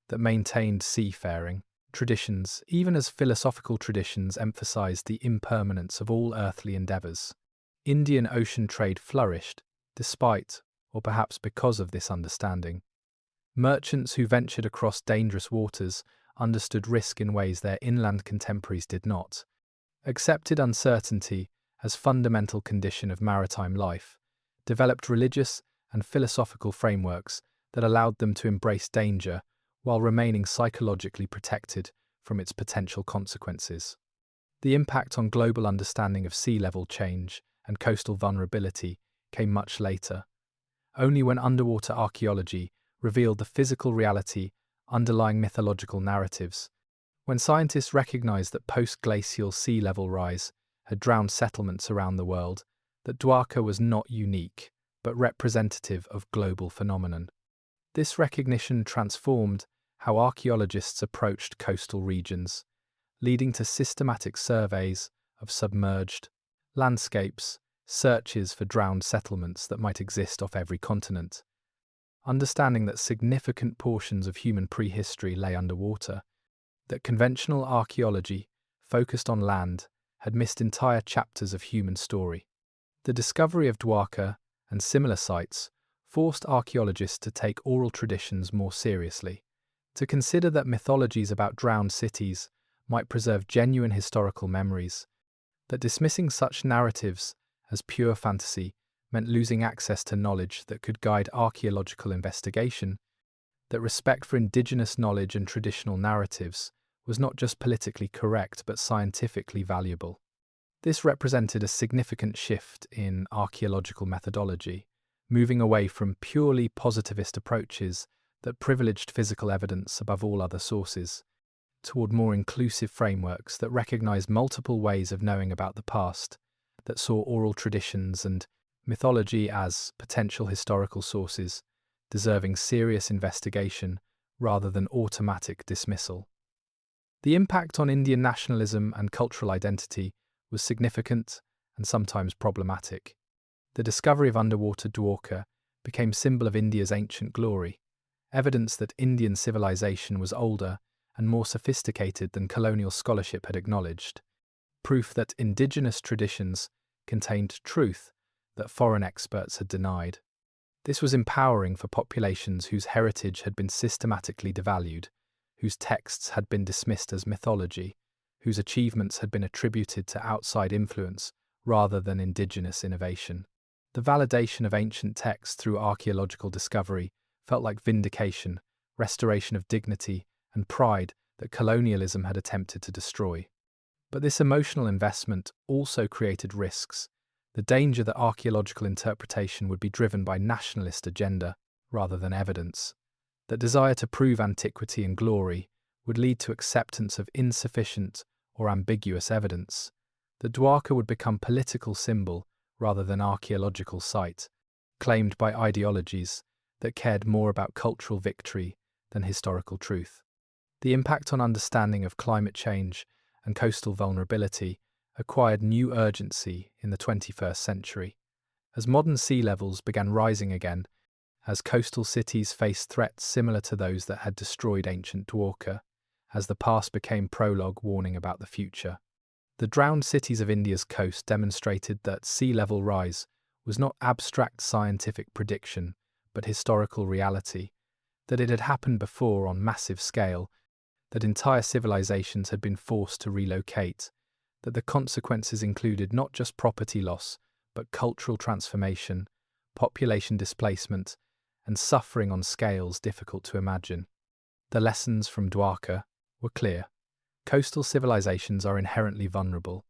that maintained seafaring traditions, even as philosophical traditions emphasized the impermanence of all earthly endeavours. Indian ocean trade flourished, despite, or perhaps because of this understanding. Merchants who ventured across dangerous waters understood risk in ways their inland contemporaries did not, accepted uncertainty as fundamental condition of maritime life, developed religious and philosophical frameworks that allowed them to embrace danger while remaining psychologically protected from its potential consequences. The impact on global understanding of sea level change and coastal vulnerability came much later, only when underwater archaeology revealed the physical reality underlying mythological narratives, when scientists recognized that post-glacial sea level rise had drowned settlements around the world, that Dwarka was not unique, but representative of global phenomenon. This recognition transformed how archaeologists approached coastal regions, leading to systematic surveys of submerged landscapes, searches for drowned settlements that might exist off every continent. understanding that significant portions of human prehistory lay underwater, that conventional archaeology, focused on land, had missed entire chapters of human story. The discovery of Dwarka and similar sites forced archaeologists to take oral traditions more seriously, to consider that mythologies about drowned cities might preserve genuine historical memories, that dismissing such narratives as pure fantasy meant losing access to knowledge that could guide archaeological investigation, that respect for indigenous knowledge and traditional narratives was not just politically correct but scientifically valuable. This represented a significant shift in archaeological methodology, moving away from purely positivist approaches that privileged physical evidence above all other sources, toward more inclusive frameworks that recognized multiple ways of knowing about the past, that saw oral traditions and mythology as potential historical sources, deserving serious investigation rather than automatic dismissal. The impact on Indian nationalism and cultural identity was significant and sometimes problematic. The discovery of underwater Dwarka became symbol of India's ancient glory, evidence that Indian civilization was older and more sophisticated than colonial scholarship had acknowledged, proof that indigenous traditions contained truth that foreign experts had denied. This was empowering for populations whose heritage had been systematically devalued, whose texts had been dismissed as mythology, whose achievements had been attributed to outside influence rather than indigenous innovation. The validation of ancient texts through archaeological discovery felt like vindication, restoration of dignity, and pride that colonialism had attempted to destroy. But this emotional investment also created risks, the danger that archaeological interpretation would be driven by nationalist agenda rather than evidence, that desire to prove antiquity and glory would lead to acceptance of insufficient or ambiguous evidence, that Dwarka would become political symbol rather than archaeological site, claimed by ideologies that cared more about cultural victory than historical truth. The impact on understanding of climate change and coastal vulnerability acquired new urgency in the 21st century, as modern sea levels began rising again, as coastal cities faced threats similar to those that had destroyed ancient Dwarka, as the past became prologue warning about the future. The drowned cities of India's coast demonstrated that sea level rise was not abstract scientific prediction, but historical reality, that it had happened before on massive scale, that entire civilizations had been forced to relocate, that the consequences included not just property loss, but cultural transformation, population displacement, and suffering on scales difficult to imagine. The lessons from Dwarka were clear. Coastal civilizations are inherently vulnerable.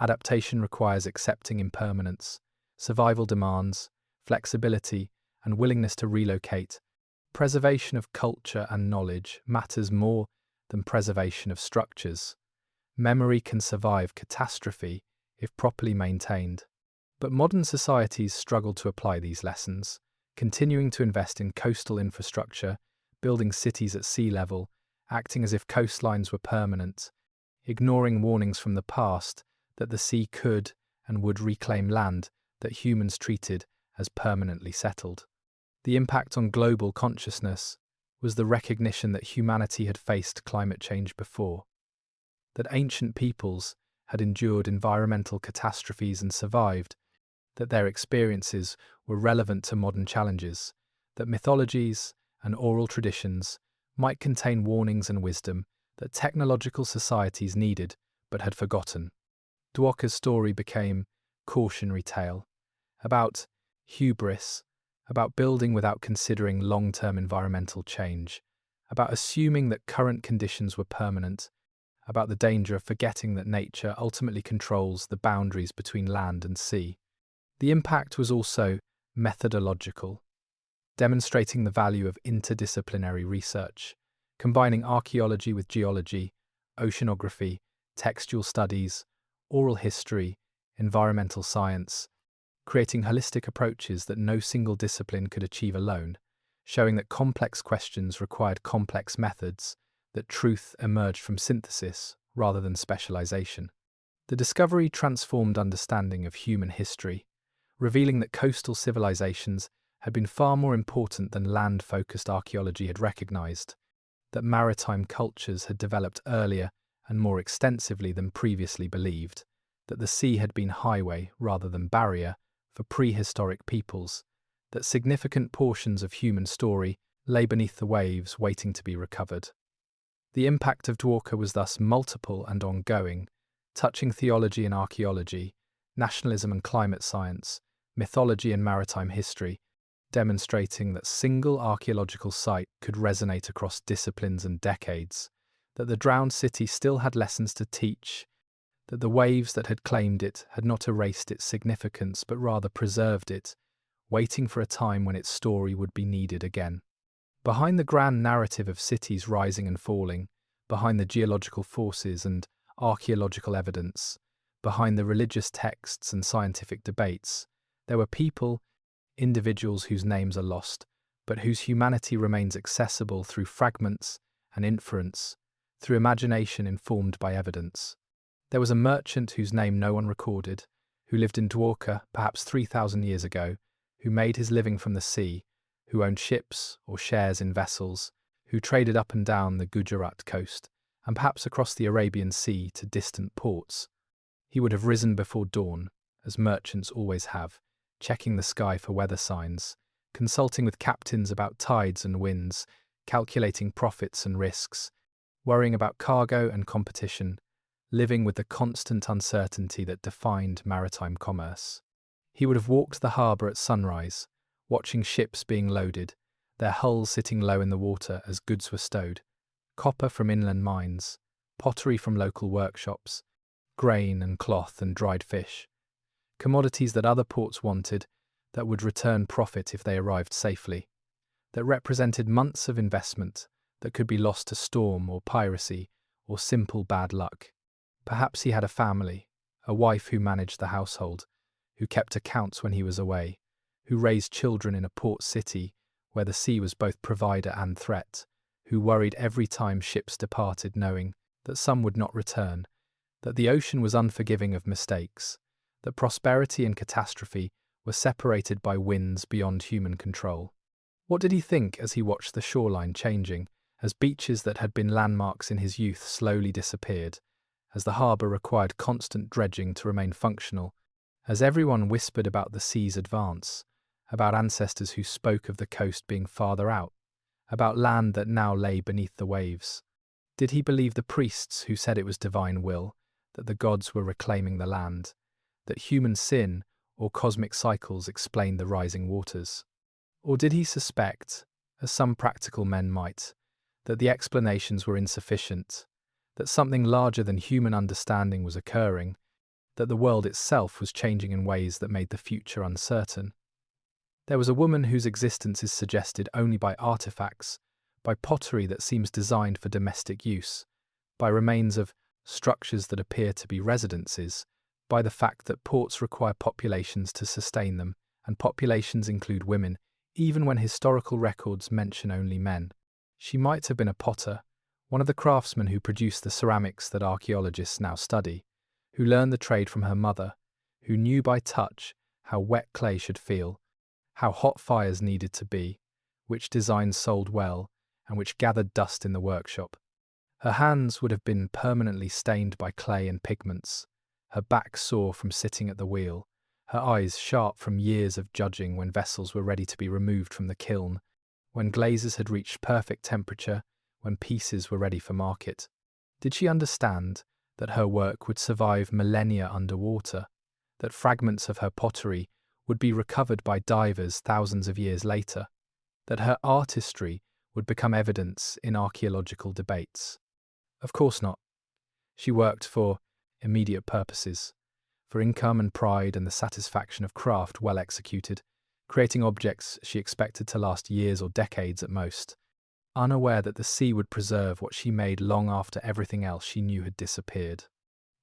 Adaptation requires accepting impermanence. Survival demands flexibility and willingness to relocate. Preservation of culture and knowledge matters more than preservation of structures. Memory can survive catastrophe if properly maintained. But modern societies struggle to apply these lessons, continuing to invest in coastal infrastructure, building cities at sea level, acting as if coastlines were permanent, ignoring warnings from the past that the sea could and would reclaim land that humans treated as permanently settled. The impact on global consciousness was the recognition that humanity had faced climate change before, that ancient peoples had endured environmental catastrophes and survived, that their experiences were relevant to modern challenges, that mythologies and oral traditions might contain warnings and wisdom that technological societies needed but had forgotten. Dwarka's story became cautionary tale, about hubris, about building without considering long-term environmental change, about assuming that current conditions were permanent, about the danger of forgetting that nature ultimately controls the boundaries between land and sea. The impact was also methodological, demonstrating the value of interdisciplinary research, combining archaeology with geology, oceanography, textual studies, oral history, environmental science, creating holistic approaches that no single discipline could achieve alone, showing that complex questions required complex methods, that truth emerged from synthesis rather than specialization. The discovery transformed understanding of human history, revealing that coastal civilizations had been far more important than land-focused archaeology had recognized, that maritime cultures had developed earlier and more extensively than previously believed, that the sea had been highway rather than barrier for prehistoric peoples, that significant portions of human story lay beneath the waves waiting to be recovered. The impact of Dwarka was thus multiple and ongoing, touching theology and archaeology, nationalism and climate science, mythology and maritime history, demonstrating that single archaeological site could resonate across disciplines and decades, that the drowned city still had lessons to teach, that the waves that had claimed it had not erased its significance but rather preserved it, waiting for a time when its story would be needed again. Behind the grand narrative of cities rising and falling, behind the geological forces and archaeological evidence, behind the religious texts and scientific debates, there were people, individuals whose names are lost, but whose humanity remains accessible through fragments and inference, through imagination informed by evidence. There was a merchant whose name no one recorded, who lived in Dwarka perhaps 3,000 years ago, who made his living from the sea, who owned ships or shares in vessels, who traded up and down the Gujarat coast, and perhaps across the Arabian Sea to distant ports. He would have risen before dawn, as merchants always have, checking the sky for weather signs, consulting with captains about tides and winds, calculating profits and risks, worrying about cargo and competition, living with the constant uncertainty that defined maritime commerce. He would have walked the harbour at sunrise, watching ships being loaded, their hulls sitting low in the water as goods were stowed, copper from inland mines, pottery from local workshops, grain and cloth and dried fish, commodities that other ports wanted, that would return profit if they arrived safely, that represented months of investment that could be lost to storm or piracy or simple bad luck. Perhaps he had a family, a wife who managed the household, who kept accounts when he was away, who raised children in a port city where the sea was both provider and threat, who worried every time ships departed knowing that some would not return, that the ocean was unforgiving of mistakes, that prosperity and catastrophe were separated by winds beyond human control. What did he think as he watched the shoreline changing, as beaches that had been landmarks in his youth slowly disappeared, as the harbour required constant dredging to remain functional, as everyone whispered about the sea's advance, about ancestors who spoke of the coast being farther out, about land that now lay beneath the waves? Did he believe the priests who said it was divine will, that the gods were reclaiming the land, that human sin or cosmic cycles explained the rising waters? Or did he suspect, as some practical men might, that the explanations were insufficient, that something larger than human understanding was occurring, that the world itself was changing in ways that made the future uncertain? There was a woman whose existence is suggested only by artifacts, by pottery that seems designed for domestic use, by remains of structures that appear to be residences, by the fact that ports require populations to sustain them, and populations include women, even when historical records mention only men. She might have been a potter, one of the craftsmen who produced the ceramics that archaeologists now study, who learned the trade from her mother, who knew by touch how wet clay should feel, how hot fires needed to be, which designs sold well, and which gathered dust in the workshop. Her hands would have been permanently stained by clay and pigments, her back sore from sitting at the wheel, her eyes sharp from years of judging when vessels were ready to be removed from the kiln, when glazes had reached perfect temperature, when pieces were ready for market. Did she understand that her work would survive millennia underwater, that fragments of her pottery would be recovered by divers thousands of years later, that her artistry would become evidence in archaeological debates? Of course not. She worked for immediate purposes, for income and pride and the satisfaction of craft well executed, creating objects she expected to last years or decades at most, unaware that the sea would preserve what she made long after everything else she knew had disappeared.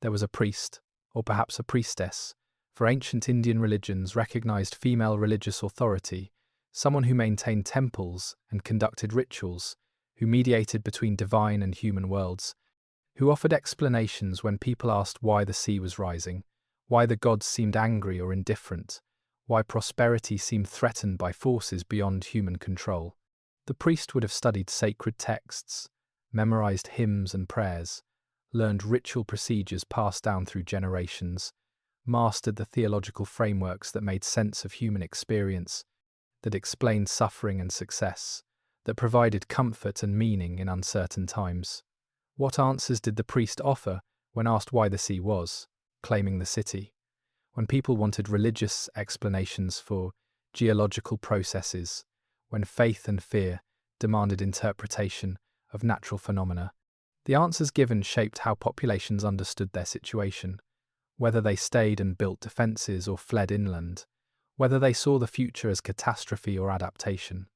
There was a priest, or perhaps a priestess, for ancient Indian religions recognized female religious authority, someone who maintained temples and conducted rituals, who mediated between divine and human worlds, who offered explanations when people asked why the sea was rising, why the gods seemed angry or indifferent, why prosperity seemed threatened by forces beyond human control. The priest would have studied sacred texts, memorized hymns and prayers, learned ritual procedures passed down through generations, mastered the theological frameworks that made sense of human experience, that explained suffering and success, that provided comfort and meaning in uncertain times. What answers did the priest offer when asked why the sea was claiming the city? When people wanted religious explanations for geological processes, when faith and fear demanded interpretation of natural phenomena, the answers given shaped how populations understood their situation, whether they stayed and built defences or fled inland, whether they saw the future as catastrophe or adaptation.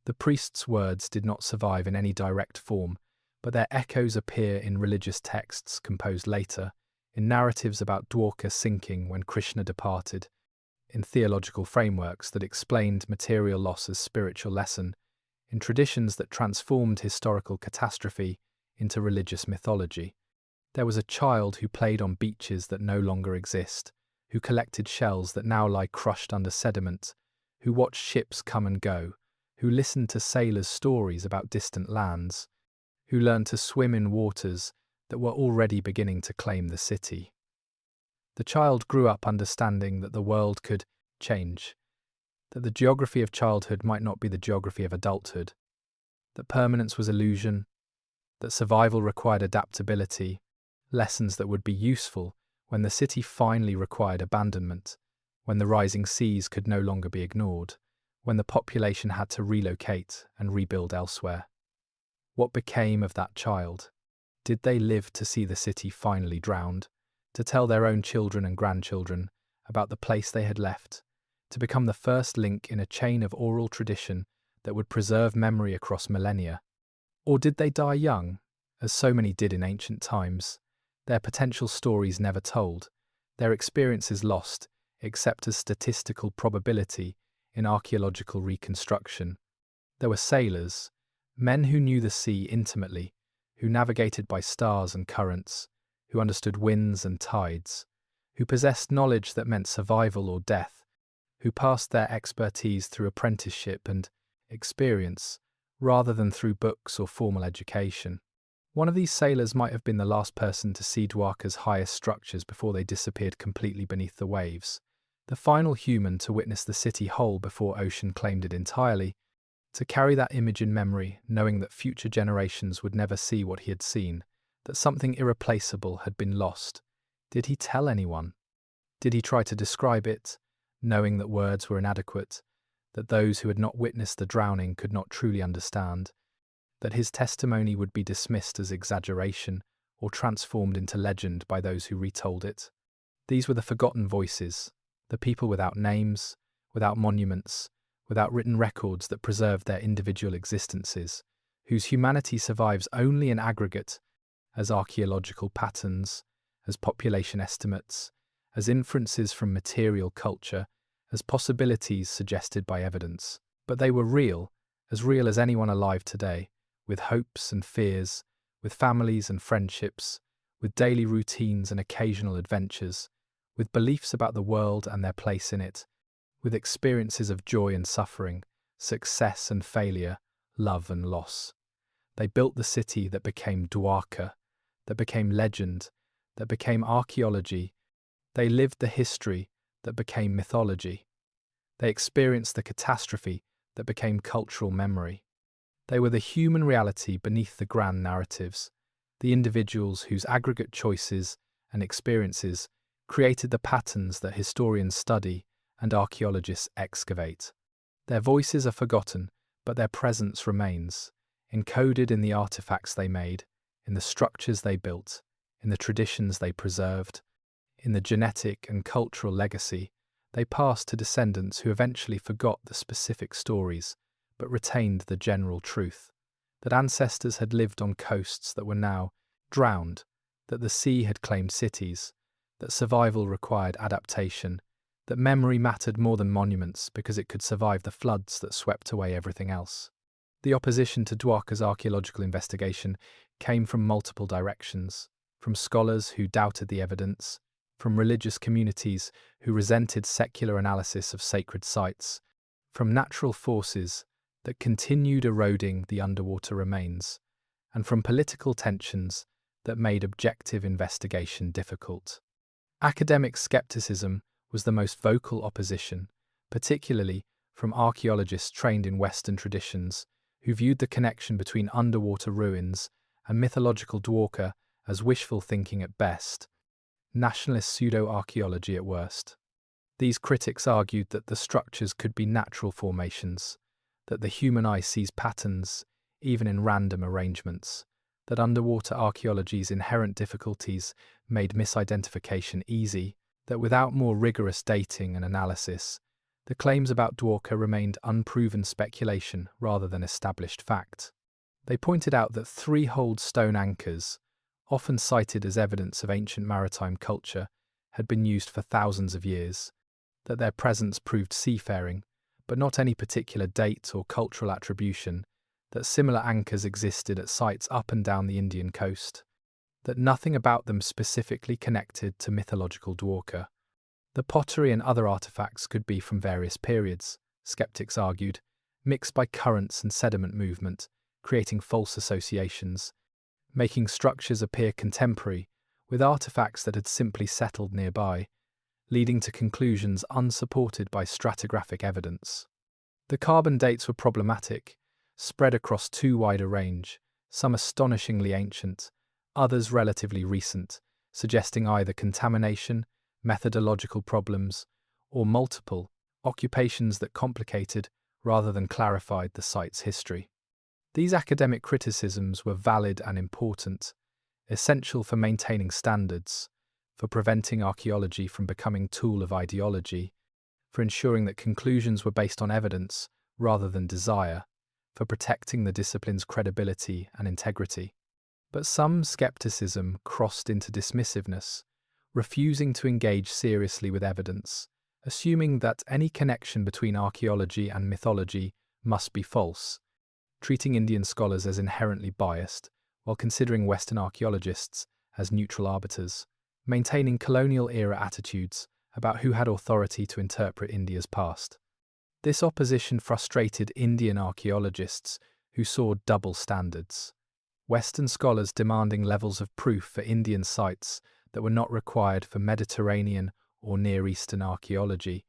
The priest's words did not survive in any direct form, but their echoes appear in religious texts composed later, in narratives about Dwarka sinking when Krishna departed, in theological frameworks that explained material loss as spiritual lesson, in traditions that transformed historical catastrophe into religious mythology. There was a child who played on beaches that no longer exist, who collected shells that now lie crushed under sediment, who watched ships come and go, who listened to sailors' stories about distant lands, who learned to swim in waters that were already beginning to claim the city. The child grew up understanding that the world could change, that the geography of childhood might not be the geography of adulthood, that permanence was illusion, that survival required adaptability, lessons that would be useful when the city finally required abandonment, when the rising seas could no longer be ignored, when the population had to relocate and rebuild elsewhere. What became of that child? Did they live to see the city finally drowned, to tell their own children and grandchildren about the place they had left, to become the first link in a chain of oral tradition that would preserve memory across millennia? Or did they die young, as so many did in ancient times, their potential stories never told, their experiences lost except as statistical probability in archaeological reconstruction? There were sailors, men who knew the sea intimately, who navigated by stars and currents, who understood winds and tides, who possessed knowledge that meant survival or death, who passed their expertise through apprenticeship and experience rather than through books or formal education. One of these sailors might have been the last person to see Dwarka's highest structures before they disappeared completely beneath the waves, the final human to witness the city whole before ocean claimed it entirely, to carry that image in memory, knowing that future generations would never see what he had seen, that something irreplaceable had been lost. Did he tell anyone? Did he try to describe it, knowing that words were inadequate, that those who had not witnessed the drowning could not truly understand, that his testimony would be dismissed as exaggeration or transformed into legend by those who retold it? These were the forgotten voices, the people without names, without monuments, without written records that preserved their individual existences, whose humanity survives only in aggregate, as archaeological patterns, as population estimates, as inferences from material culture, as possibilities suggested by evidence. But they were real as anyone alive today, with hopes and fears, with families and friendships, with daily routines and occasional adventures, with beliefs about the world and their place in it, with experiences of joy and suffering, success and failure, love and loss. They built the city that became Dwarka, that became legend, that became archaeology. They lived the history that became mythology. They experienced the catastrophe that became cultural memory. They were the human reality beneath the grand narratives, the individuals whose aggregate choices and experiences created the patterns that historians study and archaeologists excavate. Their voices are forgotten, but their presence remains, encoded in the artifacts they made, in the structures they built, in the traditions they preserved, in the genetic and cultural legacy they passed to descendants who eventually forgot the specific stories, but retained the general truth, that ancestors had lived on coasts that were now drowned, that the sea had claimed cities, that survival required adaptation, that memory mattered more than monuments because it could survive the floods that swept away everything else. The opposition to Dwarka's archaeological investigation came from multiple directions, from scholars who doubted the evidence, from religious communities who resented secular analysis of sacred sites, from natural forces that continued eroding the underwater remains, and from political tensions that made objective investigation difficult. Academic skepticism was the most vocal opposition, particularly from archaeologists trained in Western traditions who viewed the connection between underwater ruins and mythological Dwarka as wishful thinking at best, nationalist pseudo-archaeology at worst. These critics argued that the structures could be natural formations, that the human eye sees patterns even in random arrangements, that underwater archaeology's inherent difficulties made misidentification easy, that without more rigorous dating and analysis, the claims about Dwarka remained unproven speculation rather than established fact. They pointed out that three-holed stone anchors, often cited as evidence of ancient maritime culture, had been used for thousands of years, that their presence proved seafaring, but not any particular date or cultural attribution, that similar anchors existed at sites up and down the Indian coast, that nothing about them specifically connected to mythological Dwarka. The pottery and other artifacts could be from various periods, skeptics argued, mixed by currents and sediment movement, creating false associations, making structures appear contemporary with artifacts that had simply settled nearby, leading to conclusions unsupported by stratigraphic evidence. The carbon dates were problematic, spread across too wide a range, some astonishingly ancient, others relatively recent, suggesting either contamination, methodological problems, or multiple occupations that complicated rather than clarified the site's history. These academic criticisms were valid and important, essential for maintaining standards, for preventing archaeology from becoming a tool of ideology, for ensuring that conclusions were based on evidence rather than desire, for protecting the discipline's credibility and integrity. But some skepticism crossed into dismissiveness, refusing to engage seriously with evidence, assuming that any connection between archaeology and mythology must be false, treating Indian scholars as inherently biased, while considering Western archaeologists as neutral arbiters, maintaining colonial-era attitudes about who had authority to interpret India's past. This opposition frustrated Indian archaeologists who saw double standards. Western scholars demanding levels of proof for Indian sites that were not required for Mediterranean or Near Eastern archaeology,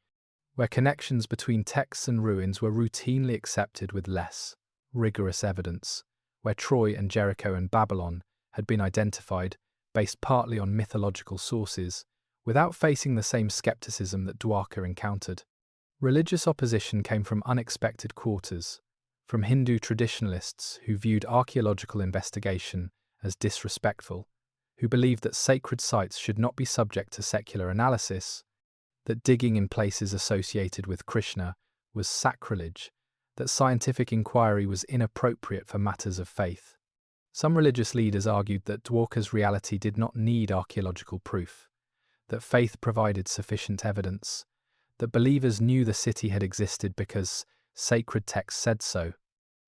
where connections between texts and ruins were routinely accepted with less rigorous evidence, where Troy and Jericho and Babylon had been identified based partly on mythological sources, without facing the same skepticism that Dwarka encountered. Religious opposition came from unexpected quarters, from Hindu traditionalists who viewed archaeological investigation as disrespectful, who believed that sacred sites should not be subject to secular analysis, that digging in places associated with Krishna was sacrilege, that scientific inquiry was inappropriate for matters of faith. Some religious leaders argued that Dwarka's reality did not need archaeological proof, that faith provided sufficient evidence, that believers knew the city had existed because sacred texts said so,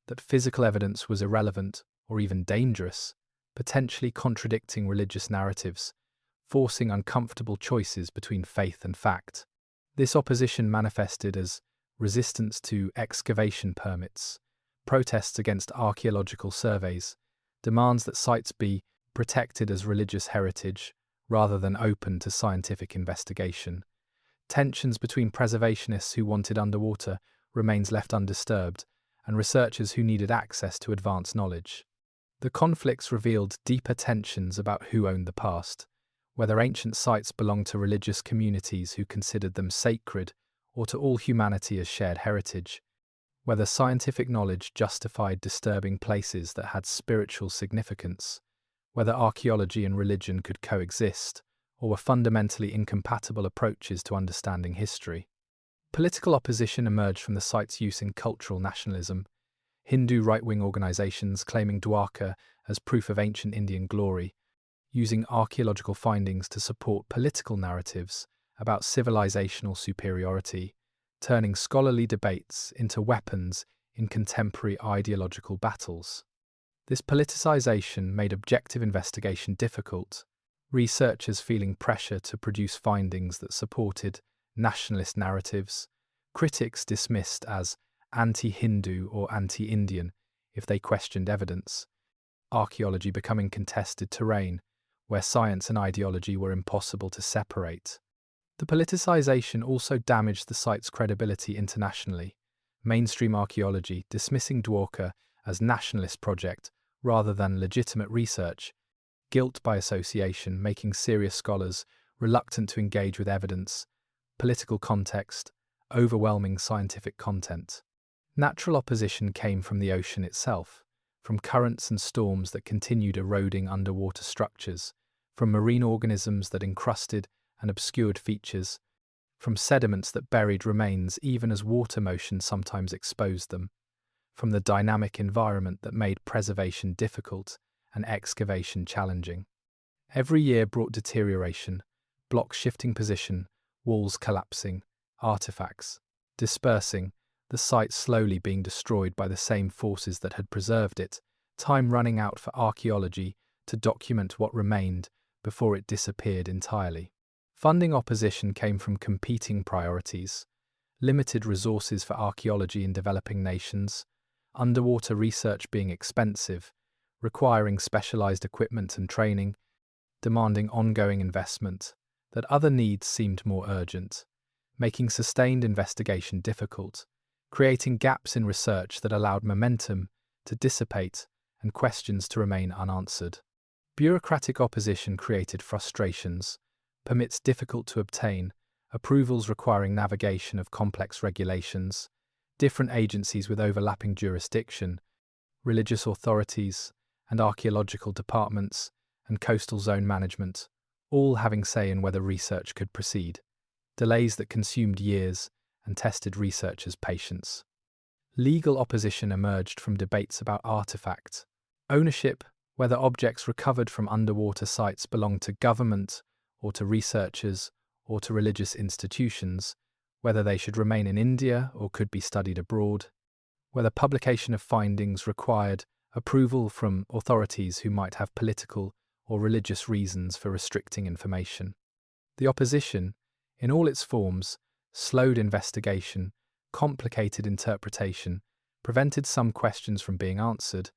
that physical evidence was irrelevant or even dangerous, potentially contradicting religious narratives, forcing uncomfortable choices between faith and fact. This opposition manifested as resistance to excavation permits, protests against archaeological surveys, demands that sites be protected as religious heritage rather than open to scientific investigation. Tensions between preservationists who wanted underwater remains left undisturbed and researchers who needed access to advanced knowledge. The conflicts revealed deeper tensions about who owned the past, whether ancient sites belonged to religious communities who considered them sacred or to all humanity as shared heritage, whether scientific knowledge justified disturbing places that had spiritual significance, whether archaeology and religion could coexist, or were fundamentally incompatible approaches to understanding history. Political opposition emerged from the site's use in cultural nationalism, Hindu right-wing organizations claiming Dwarka as proof of ancient Indian glory, using archaeological findings to support political narratives about civilizational superiority, turning scholarly debates into weapons in contemporary ideological battles. This politicization made objective investigation difficult. researchers feeling pressure to produce findings that supported nationalist narratives, critics dismissed as anti-Hindu or anti-Indian if they questioned evidence, archaeology becoming contested terrain where science and ideology were impossible to separate. The politicization also damaged the site's credibility internationally, mainstream archaeology dismissing Dwarka as nationalist project rather than legitimate research, guilt by association making serious scholars reluctant to engage with evidence, political context, overwhelming scientific content. Natural opposition came from the ocean itself, from currents and storms that continued eroding underwater structures, from marine organisms that encrusted and obscured features, from sediments that buried remains even as water motion sometimes exposed them, from the dynamic environment that made preservation difficult and excavation challenging. Every year brought deterioration, blocks shifting position, walls collapsing, artifacts dispersing, the site slowly being destroyed by the same forces that had preserved it, time running out for archaeology to document what remained before it disappeared entirely. Funding opposition came from competing priorities: limited resources for archaeology in developing nations, underwater research being expensive, requiring specialized equipment and training, demanding ongoing investment, that other needs seemed more urgent, making sustained investigation difficult, creating gaps in research that allowed momentum to dissipate and questions to remain unanswered. Bureaucratic opposition created frustrations, permits difficult to obtain, approvals requiring navigation of complex regulations, different agencies with overlapping jurisdiction, religious authorities and archaeological departments and coastal zone management, all having say in whether research could proceed, delays that consumed years and tested researchers' patience. Legal opposition emerged from debates about artifact ownership, whether objects recovered from underwater sites belonged to government or to researchers or to religious institutions, whether they should remain in India or could be studied abroad, whether publication of findings required approval from authorities who might have political or religious reasons for restricting information. The opposition, in all its forms, slowed investigation, complicated interpretation, prevented some questions from being answered,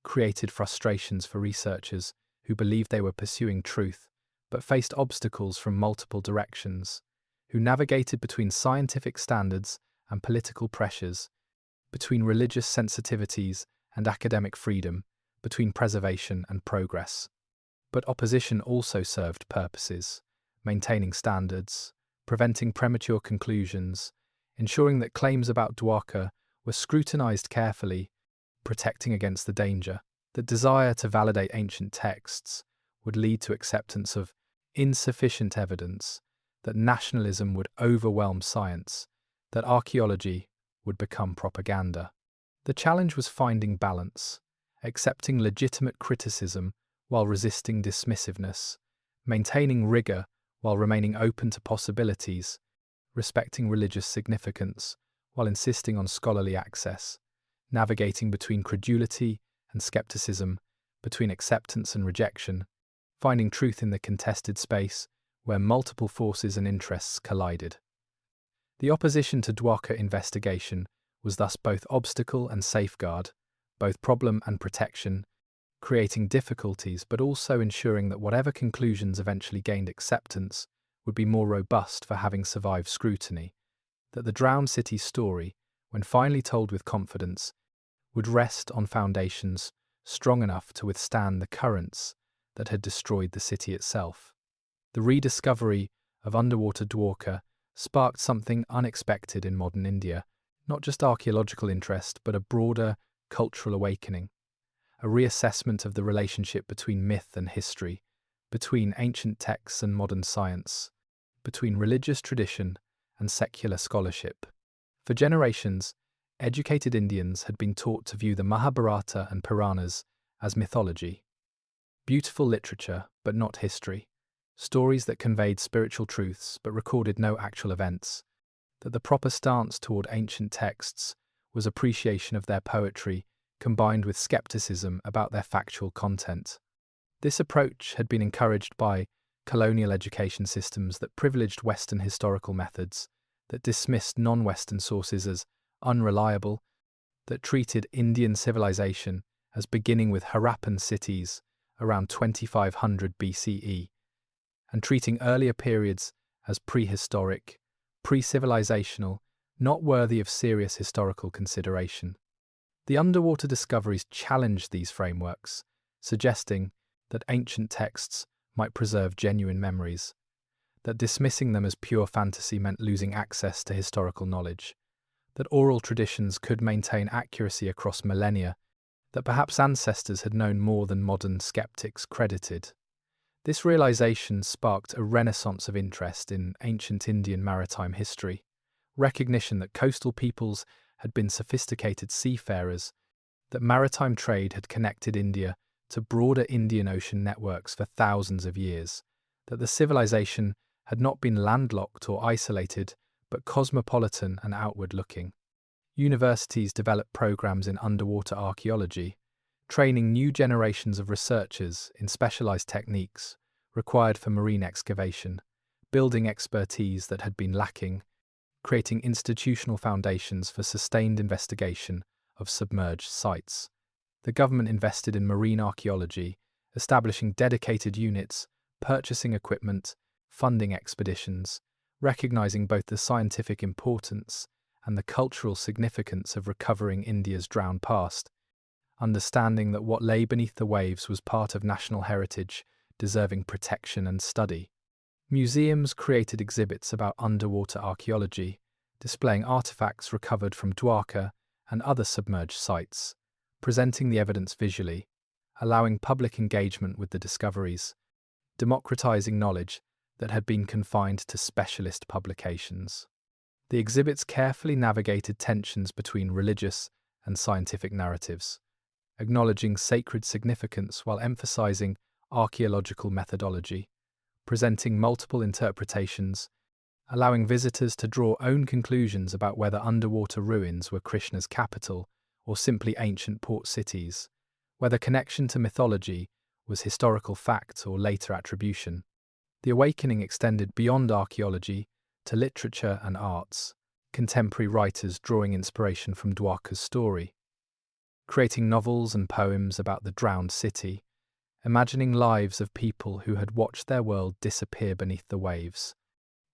created frustrations for researchers who believed they were pursuing truth but faced obstacles from multiple directions, who navigated between scientific standards and political pressures, between religious sensitivities and academic freedom, between preservation and progress. But opposition also served purposes: maintaining standards, preventing premature conclusions, ensuring that claims about Dwarka were scrutinized carefully, protecting against the danger that desire to validate ancient texts would lead to acceptance of insufficient evidence, that nationalism would overwhelm science, that archaeology would become propaganda. The challenge was finding balance, accepting legitimate criticism while resisting dismissiveness, maintaining rigor while remaining open to possibilities, respecting religious significance while insisting on scholarly access, navigating between credulity and skepticism, between acceptance and rejection, finding truth in the contested space where multiple forces and interests collided. The opposition to Dwarka investigation was thus both obstacle and safeguard, both problem and protection, creating difficulties but also ensuring that whatever conclusions eventually gained acceptance would be more robust for having survived scrutiny, that the drowned city's story, when finally told with confidence, would rest on foundations strong enough to withstand the currents that had destroyed the city itself. The rediscovery of underwater Dwarka sparked something unexpected in modern India, not just archaeological interest but a broader cultural awakening, a reassessment of the relationship between myth and history, between ancient texts and modern science, between religious tradition and secular scholarship. For generations, educated Indians had been taught to view the Mahabharata and Puranas as mythology, beautiful literature but not history, stories that conveyed spiritual truths but recorded no actual events, that the proper stance toward ancient texts was appreciation of their poetry combined with skepticism about their factual content. This approach had been encouraged by colonial education systems that privileged Western historical methods, that dismissed non-Western sources as unreliable, that treated Indian civilization as beginning with Harappan cities around 2500 BCE, and treating earlier periods as prehistoric, pre-civilizational, not worthy of serious historical consideration. The underwater discoveries challenged these frameworks, suggesting that ancient texts might preserve genuine memories, that dismissing them as pure fantasy meant losing access to historical knowledge, that oral traditions could maintain accuracy across millennia, that perhaps ancestors had known more than modern skeptics credited. This realization sparked a renaissance of interest in ancient Indian maritime history, recognition that coastal peoples had been sophisticated seafarers, that maritime trade had connected India to broader Indian Ocean networks for thousands of years, that the civilization had not been landlocked or isolated, but cosmopolitan and outward-looking. Universities developed programs in underwater archaeology, training new generations of researchers in specialized techniques required for marine excavation, building expertise that had been lacking, creating institutional foundations for sustained investigation of submerged sites. The government invested in marine archaeology, establishing dedicated units, purchasing equipment, funding expeditions, recognizing both the scientific importance and the cultural significance of recovering India's drowned past, understanding that what lay beneath the waves was part of national heritage, deserving protection and study. Museums created exhibits about underwater archaeology, displaying artifacts recovered from Dwarka and other submerged sites, presenting the evidence visually, allowing public engagement with the discoveries, democratizing knowledge that had been confined to specialist publications. The exhibits carefully navigated tensions between religious and scientific narratives, acknowledging sacred significance while emphasizing archaeological methodology, presenting multiple interpretations, allowing visitors to draw own conclusions about whether underwater ruins were Krishna's capital or simply ancient port cities, whether connection to mythology was historical fact or later attribution. The awakening extended beyond archaeology to literature and arts, contemporary writers drawing inspiration from Dwarka's story, creating novels and poems about the drowned city, imagining lives of people who had watched their world disappear beneath the waves,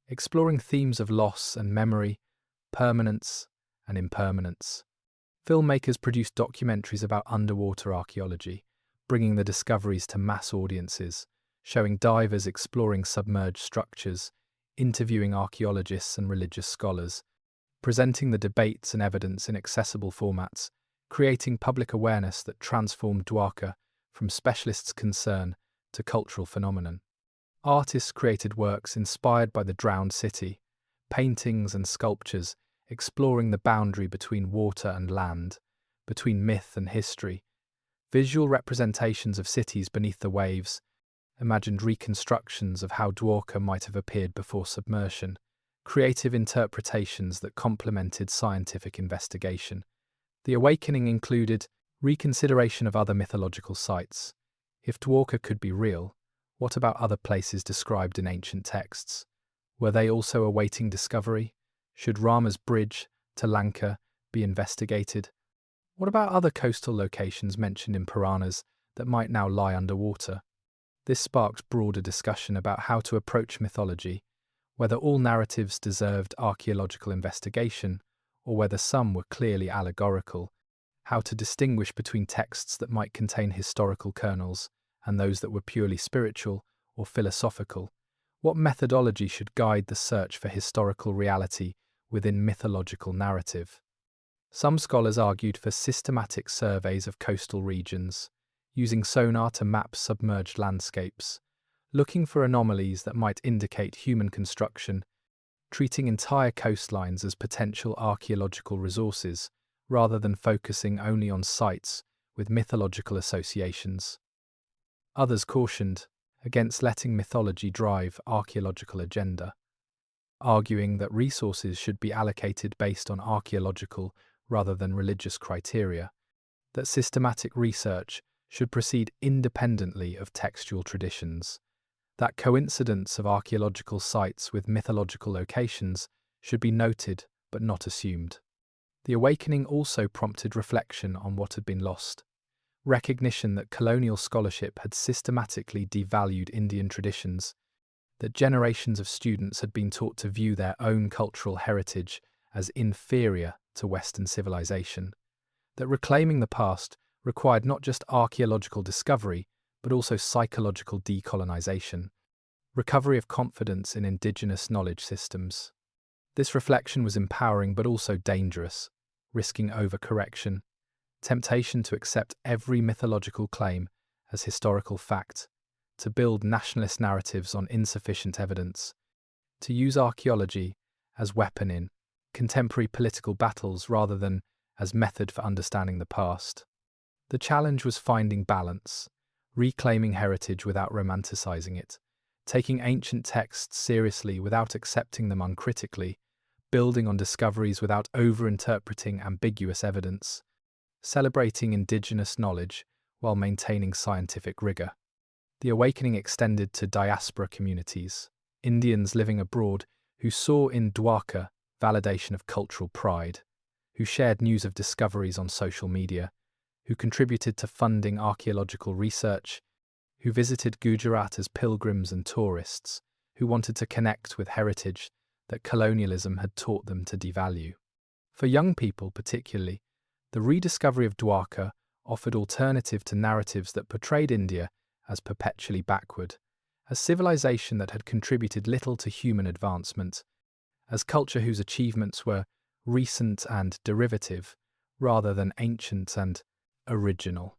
exploring themes of loss and memory, permanence and impermanence. Filmmakers produced documentaries about underwater archaeology, bringing the discoveries to mass audiences, showing divers exploring submerged structures, interviewing archaeologists and religious scholars, presenting the debates and evidence in accessible formats, creating public awareness that transformed Dwarka from specialists' concern to cultural phenomenon. Artists created works inspired by the drowned city, paintings and sculptures exploring the boundary between water and land, between myth and history. Visual representations of cities beneath the waves imagined reconstructions of how Dwarka might have appeared before submersion, creative interpretations that complemented scientific investigation. The awakening included reconsideration of other mythological sites. If Dwarka could be real, what about other places described in ancient texts? Were they also awaiting discovery? Should Rama's bridge to Lanka be investigated? What about other coastal locations mentioned in Puranas that might now lie underwater? This sparked broader discussion about how to approach mythology, whether all narratives deserved archaeological investigation or whether some were clearly allegorical, how to distinguish between texts that might contain historical kernels and those that were purely spiritual or philosophical, what methodology should guide the search for historical reality within mythological narrative. Some scholars argued for systematic surveys of coastal regions, using sonar to map submerged landscapes, looking for anomalies that might indicate human construction, treating entire coastlines as potential archaeological resources rather than focusing only on sites with mythological associations. Others cautioned against letting mythology drive archaeological agenda, arguing that resources should be allocated based on archaeological rather than religious criteria, that systematic research should proceed independently of textual traditions, That coincidence of archaeological sites with mythological locations should be noted but not assumed. The awakening also prompted reflection on what had been lost, recognition that colonial scholarship had systematically devalued Indian traditions, that generations of students had been taught to view their own cultural heritage as inferior to Western civilization, that reclaiming the past required not just archaeological discovery, but also psychological decolonization, recovery of confidence in indigenous knowledge systems. This reflection was empowering but also dangerous, risking overcorrection, temptation to accept every mythological claim as historical fact, to build nationalist narratives on insufficient evidence, to use archaeology as weapon in contemporary political battles rather than as method for understanding the past. The challenge was finding balance, reclaiming heritage without romanticizing it, taking ancient texts seriously without accepting them uncritically, building on discoveries without over-interpreting ambiguous evidence, celebrating indigenous knowledge while maintaining scientific rigor. The awakening extended to diaspora communities, Indians living abroad who saw in Dwarka validation of cultural pride, who shared news of discoveries on social media, who contributed to funding archaeological research, who visited Gujarat as pilgrims and tourists, who wanted to connect with heritage that colonialism had taught them to devalue. For young people particularly, the rediscovery of Dwarka offered alternative to narratives that portrayed India as perpetually backward, a civilization that had contributed little to human advancement, as culture whose achievements were recent and derivative, rather than ancient and original.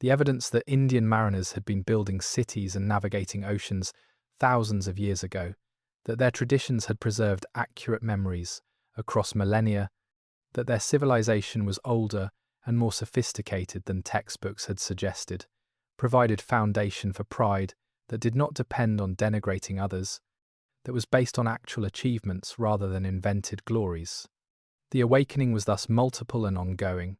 The evidence that Indian mariners had been building cities and navigating oceans thousands of years ago, that their traditions had preserved accurate memories across millennia, that their civilization was older and more sophisticated than textbooks had suggested, provided foundation for pride that did not depend on denigrating others, that was based on actual achievements rather than invented glories. The awakening was thus multiple and ongoing,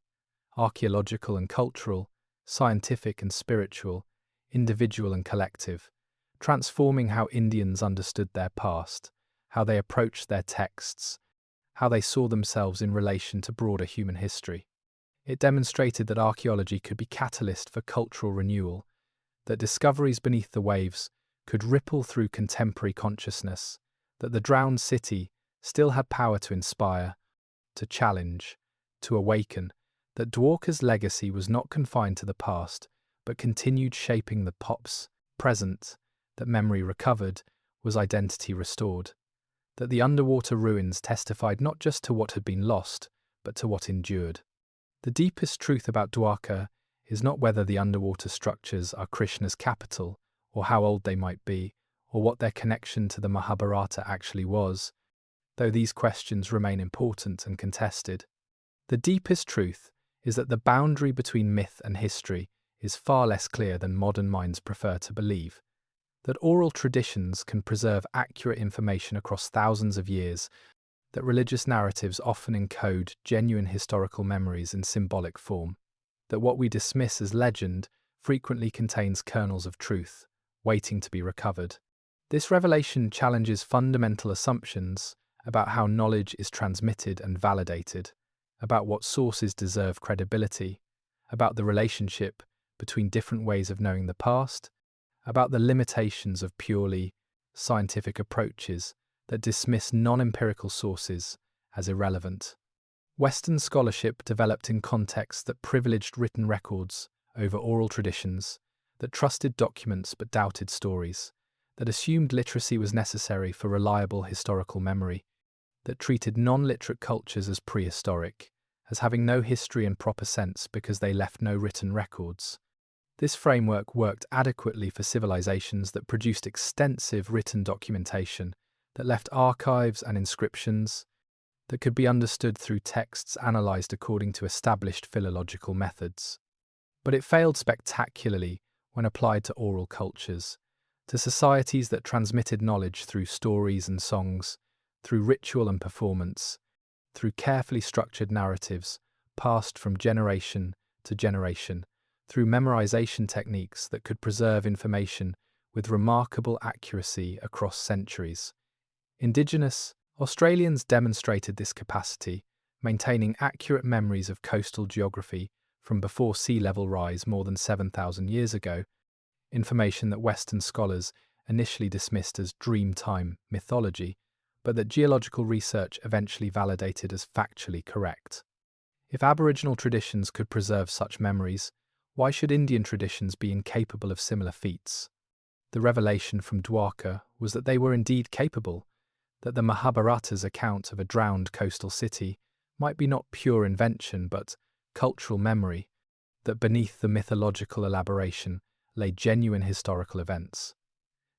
archaeological and cultural, scientific and spiritual, individual and collective, transforming how Indians understood their past, how they approached their texts, how they saw themselves in relation to broader human history. It demonstrated that archaeology could be catalyst for cultural renewal, that discoveries beneath the waves could ripple through contemporary consciousness, that the drowned city still had power to inspire, to challenge, to awaken, that Dwarka's legacy was not confined to the past, but continued shaping the pop's present, that memory recovered, was identity restored, that the underwater ruins testified not just to what had been lost, but to what endured. The deepest truth about Dwarka is not whether the underwater structures are Krishna's capital, or how old they might be, or what their connection to the Mahabharata actually was, though these questions remain important and contested. The deepest truth is that the boundary between myth and history is far less clear than modern minds prefer to believe, that oral traditions can preserve accurate information across thousands of years, that religious narratives often encode genuine historical memories in symbolic form, that what we dismiss as legend frequently contains kernels of truth, waiting to be recovered. This revelation challenges fundamental assumptions about how knowledge is transmitted and validated, about what sources deserve credibility, about the relationship between different ways of knowing the past, about the limitations of purely scientific approaches that dismiss non-empirical sources as irrelevant. Western scholarship developed in contexts that privileged written records over oral traditions, that trusted documents but doubted stories, that assumed literacy was necessary for reliable historical memory, that treated non-literate cultures as prehistoric, as having no history in proper sense because they left no written records. This framework worked adequately for civilizations that produced extensive written documentation, that left archives and inscriptions, that could be understood through texts analyzed according to established philological methods. But it failed spectacularly when applied to oral cultures, to societies that transmitted knowledge through stories and songs, through ritual and performance, through carefully structured narratives passed from generation to generation, through memorization techniques that could preserve information with remarkable accuracy across centuries. Indigenous Australians demonstrated this capacity, maintaining accurate memories of coastal geography from before sea level rise more than 7,000 years ago, information that Western scholars initially dismissed as dreamtime mythology, but that geological research eventually validated as factually correct. If Aboriginal traditions could preserve such memories, why should Indian traditions be incapable of similar feats? The revelation from Dwarka was that they were indeed capable, that the Mahabharata's account of a drowned coastal city might be not pure invention but cultural memory, that beneath the mythological elaboration lay genuine historical events.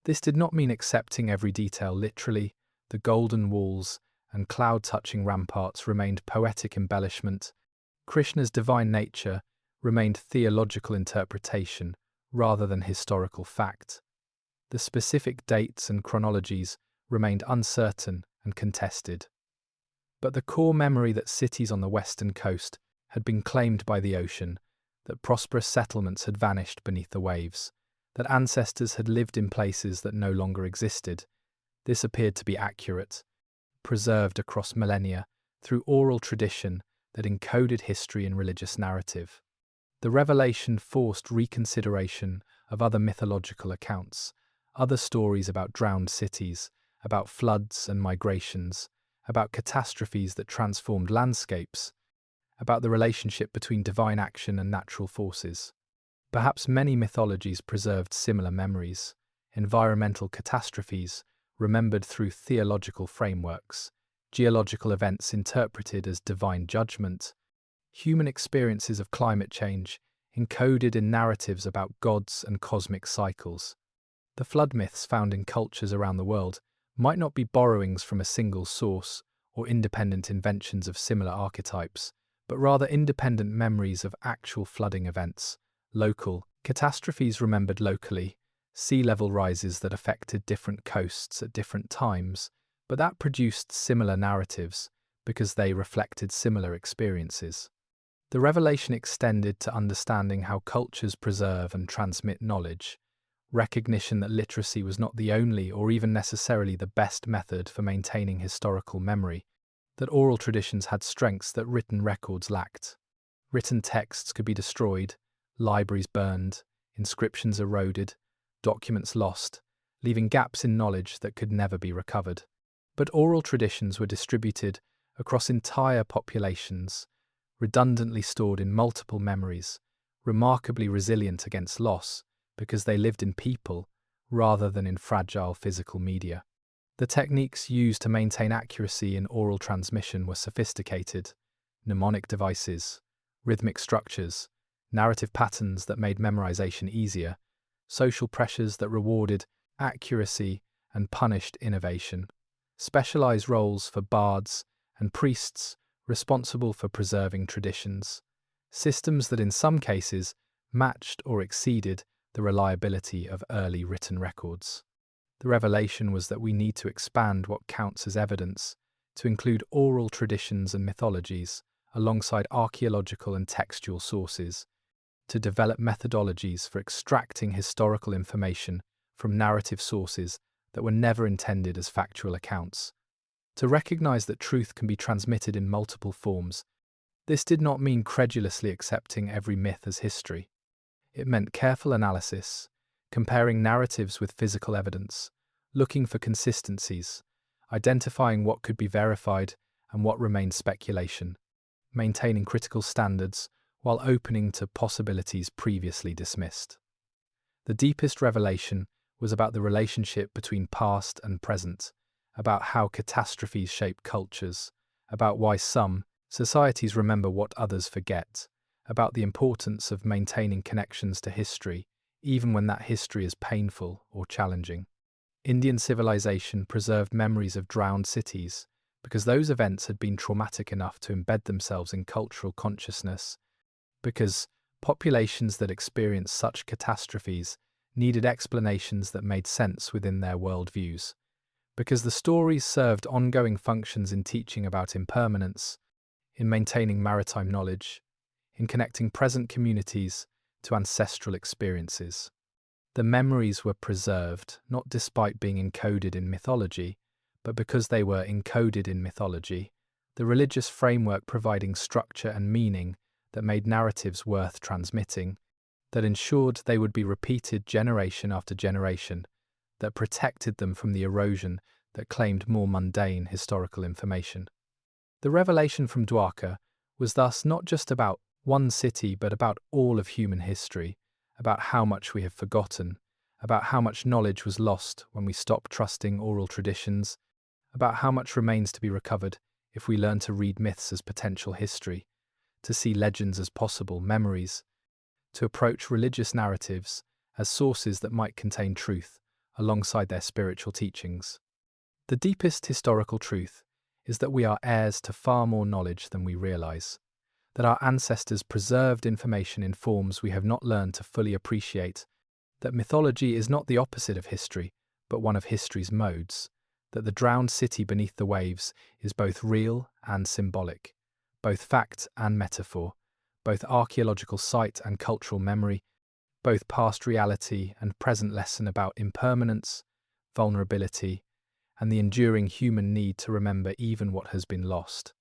This did not mean accepting every detail literally. The golden walls and cloud-touching ramparts remained poetic embellishment. Krishna's divine nature remained theological interpretation rather than historical fact. The specific dates and chronologies remained uncertain and contested. But the core memory that cities on the western coast had been claimed by the ocean, that prosperous settlements had vanished beneath the waves, that ancestors had lived in places that no longer existed, this appeared to be accurate, preserved across millennia through oral tradition that encoded history and religious narrative. The revelation forced reconsideration of other mythological accounts, other stories about drowned cities, about floods and migrations, about catastrophes that transformed landscapes, about the relationship between divine action and natural forces. Perhaps many mythologies preserved similar memories, environmental catastrophes remembered through theological frameworks, geological events interpreted as divine judgment, human experiences of climate change encoded in narratives about gods and cosmic cycles. The flood myths found in cultures around the world might not be borrowings from a single source or independent inventions of similar archetypes, but rather independent memories of actual flooding events, local catastrophes remembered locally, sea level rises that affected different coasts at different times, but that produced similar narratives because they reflected similar experiences. The revelation extended to understanding how cultures preserve and transmit knowledge, recognition that literacy was not the only or even necessarily the best method for maintaining historical memory, that oral traditions had strengths that written records lacked. Written texts could be destroyed, libraries burned, inscriptions eroded, documents lost, leaving gaps in knowledge that could never be recovered. But oral traditions were distributed across entire populations, redundantly stored in multiple memories, remarkably resilient against loss because they lived in people rather than in fragile physical media. The techniques used to maintain accuracy in oral transmission were sophisticated: mnemonic devices, rhythmic structures, narrative patterns that made memorization easier, social pressures that rewarded accuracy and punished innovation, specialized roles for bards and priests responsible for preserving traditions, systems that in some cases matched or exceeded the reliability of early written records. The revelation was that we need to expand what counts as evidence to include oral traditions and mythologies alongside archaeological and textual sources, to develop methodologies for extracting historical information from narrative sources that were never intended as factual accounts, to recognize that truth can be transmitted in multiple forms. This did not mean credulously accepting every myth as history. It meant careful analysis, comparing narratives with physical evidence, looking for consistencies, identifying what could be verified and what remained speculation, maintaining critical standards while opening to possibilities previously dismissed. The deepest revelation was about the relationship between past and present, about how catastrophes shape cultures, about why some societies remember what others forget, about the importance of maintaining connections to history, even when that history is painful or challenging. Indian civilization preserved memories of drowned cities because those events had been traumatic enough to embed themselves in cultural consciousness, because populations that experienced such catastrophes needed explanations that made sense within their worldviews, because the stories served ongoing functions in teaching about impermanence, in maintaining maritime knowledge, in connecting present communities to ancestral experiences. The memories were preserved, not despite being encoded in mythology, but because they were encoded in mythology, the religious framework providing structure and meaning that made narratives worth transmitting, that ensured they would be repeated generation after generation, that protected them from the erosion that claimed more mundane historical information. The revelation from Dwarka was thus not just about one city, but about all of human history, about how much we have forgotten, about how much knowledge was lost when we stopped trusting oral traditions, about how much remains to be recovered if we learn to read myths as potential history, to see legends as possible memories, to approach religious narratives as sources that might contain truth alongside their spiritual teachings. The deepest historical truth is that we are heirs to far more knowledge than we realize, that our ancestors preserved information in forms we have not learned to fully appreciate, that mythology is not the opposite of history, but one of history's modes, that the drowned city beneath the waves is both real and symbolic, both fact and metaphor, both archaeological site and cultural memory, both past reality and present lesson about impermanence, vulnerability, and the enduring human need to remember even what has been lost.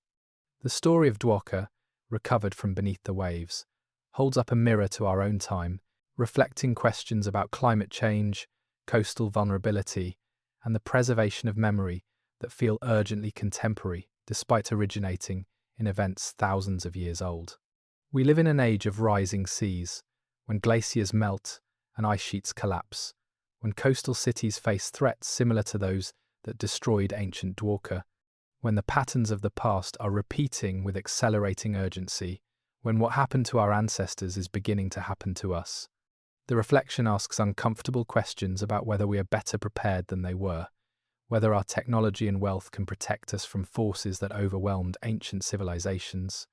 The story of Dwarka, recovered from beneath the waves, holds up a mirror to our own time, reflecting questions about climate change, coastal vulnerability, and the preservation of memory that feel urgently contemporary despite originating in events thousands of years old. We live in an age of rising seas, when glaciers melt and ice sheets collapse, when coastal cities face threats similar to those that destroyed ancient Dwarka, when the patterns of the past are repeating with accelerating urgency, when what happened to our ancestors is beginning to happen to us. The reflection asks uncomfortable questions about whether we are better prepared than they were, whether our technology and wealth can protect us from forces that overwhelmed ancient civilizations,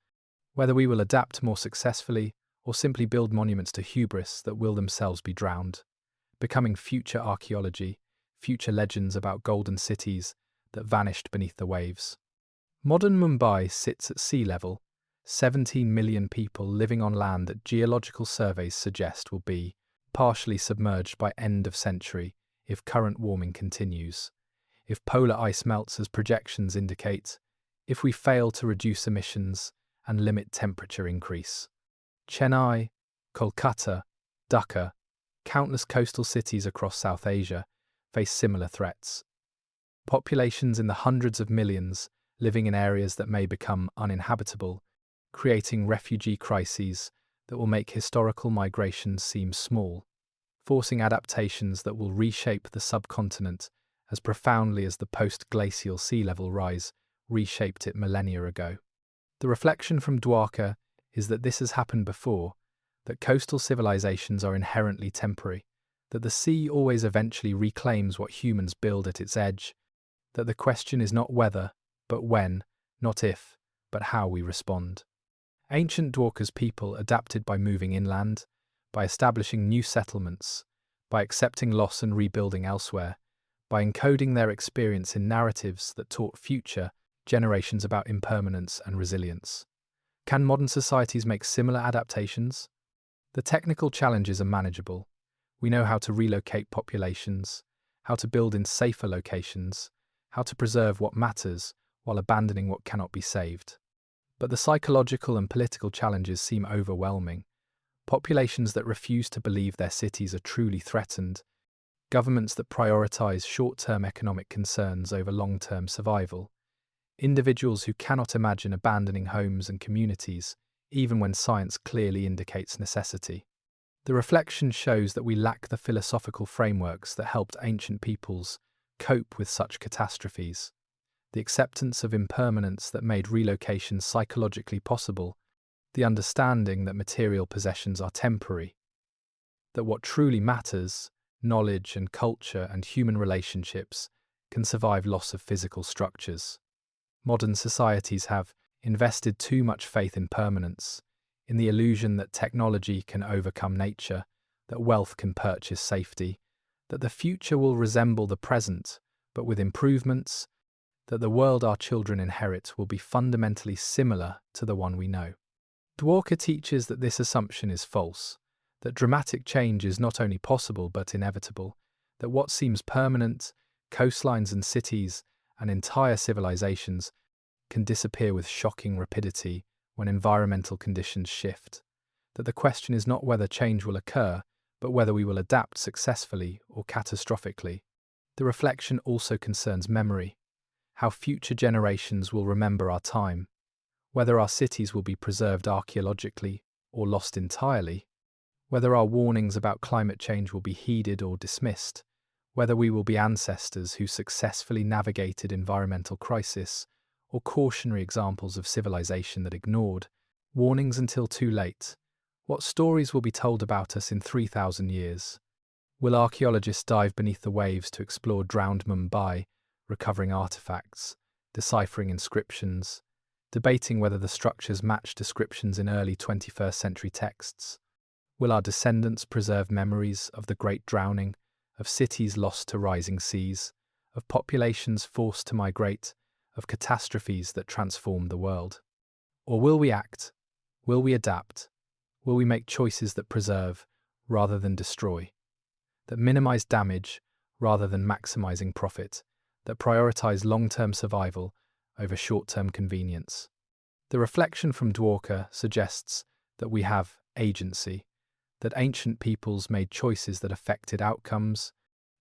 whether we will adapt more successfully or simply build monuments to hubris that will themselves be drowned, becoming future archaeology, future legends about golden cities that vanished beneath the waves. Modern Mumbai sits at sea level, 17 million people living on land that geological surveys suggest will be partially submerged by end of century if current warming continues, if polar ice melts as projections indicate, if we fail to reduce emissions and limit temperature increase. Chennai, Kolkata, Dhaka, countless coastal cities across South Asia face similar threats. Populations in the hundreds of millions living in areas that may become uninhabitable, creating refugee crises that will make historical migrations seem small, forcing adaptations that will reshape the subcontinent as profoundly as the post-glacial sea level rise reshaped it millennia ago. The reflection from Dwarka is that this has happened before, that coastal civilizations are inherently temporary, that the sea always eventually reclaims what humans build at its edge, that the question is not whether, but when, not if, but how we respond. Ancient Dwarka's people adapted by moving inland, by establishing new settlements, by accepting loss and rebuilding elsewhere, by encoding their experience in narratives that taught future generations about impermanence and resilience. Can modern societies make similar adaptations? The technical challenges are manageable. We know how to relocate populations, how to build in safer locations, how to preserve what matters while abandoning what cannot be saved. But the psychological and political challenges seem overwhelming. Populations that refuse to believe their cities are truly threatened, governments that prioritize short-term economic concerns over long-term survival, individuals who cannot imagine abandoning homes and communities, even when science clearly indicates necessity. The reflection shows that we lack the philosophical frameworks that helped ancient peoples cope with such catastrophes, the acceptance of impermanence that made relocation psychologically possible, the understanding that material possessions are temporary, that what truly matters, knowledge and culture and human relationships, can survive loss of physical structures. Modern societies have invested too much faith in permanence, in the illusion that technology can overcome nature, that wealth can purchase safety, that the future will resemble the present, but with improvements, that the world our children inherit will be fundamentally similar to the one we know. Dwarka teaches that this assumption is false, that dramatic change is not only possible but inevitable, that what seems permanent, coastlines and cities and entire civilizations, can disappear with shocking rapidity when environmental conditions shift, that the question is not whether change will occur, but whether we will adapt successfully or catastrophically. The reflection also concerns memory, how future generations will remember our time, whether our cities will be preserved archaeologically or lost entirely, whether our warnings about climate change will be heeded or dismissed, whether we will be ancestors who successfully navigated environmental crisis or cautionary examples of civilization that ignored warnings until too late. What stories will be told about us in 3,000 years? Will archaeologists dive beneath the waves to explore drowned Mumbai, recovering artifacts, deciphering inscriptions, debating whether the structures match descriptions in early 21st century texts? Will our descendants preserve memories of the Great Drowning, of cities lost to rising seas, of populations forced to migrate, of catastrophes that transformed the world? Or will we act? Will we adapt? Will we make choices that preserve rather than destroy, that minimize damage rather than maximizing profit, that prioritize long-term survival over short-term convenience? The reflection from Dwarka suggests that we have agency, that ancient peoples made choices that affected outcomes,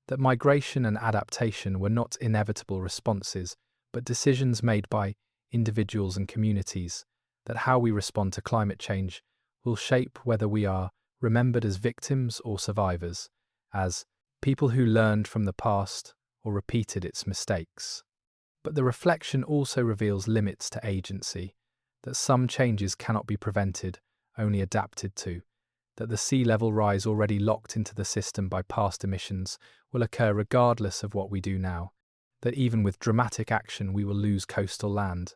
that migration and adaptation were not inevitable responses, but decisions made by individuals and communities, that how we respond to climate change will shape whether we are remembered as victims or survivors, as people who learned from the past or repeated its mistakes. But the reflection also reveals limits to agency, that some changes cannot be prevented, only adapted to, that the sea level rise already locked into the system by past emissions will occur regardless of what we do now, that even with dramatic action we will lose coastal land,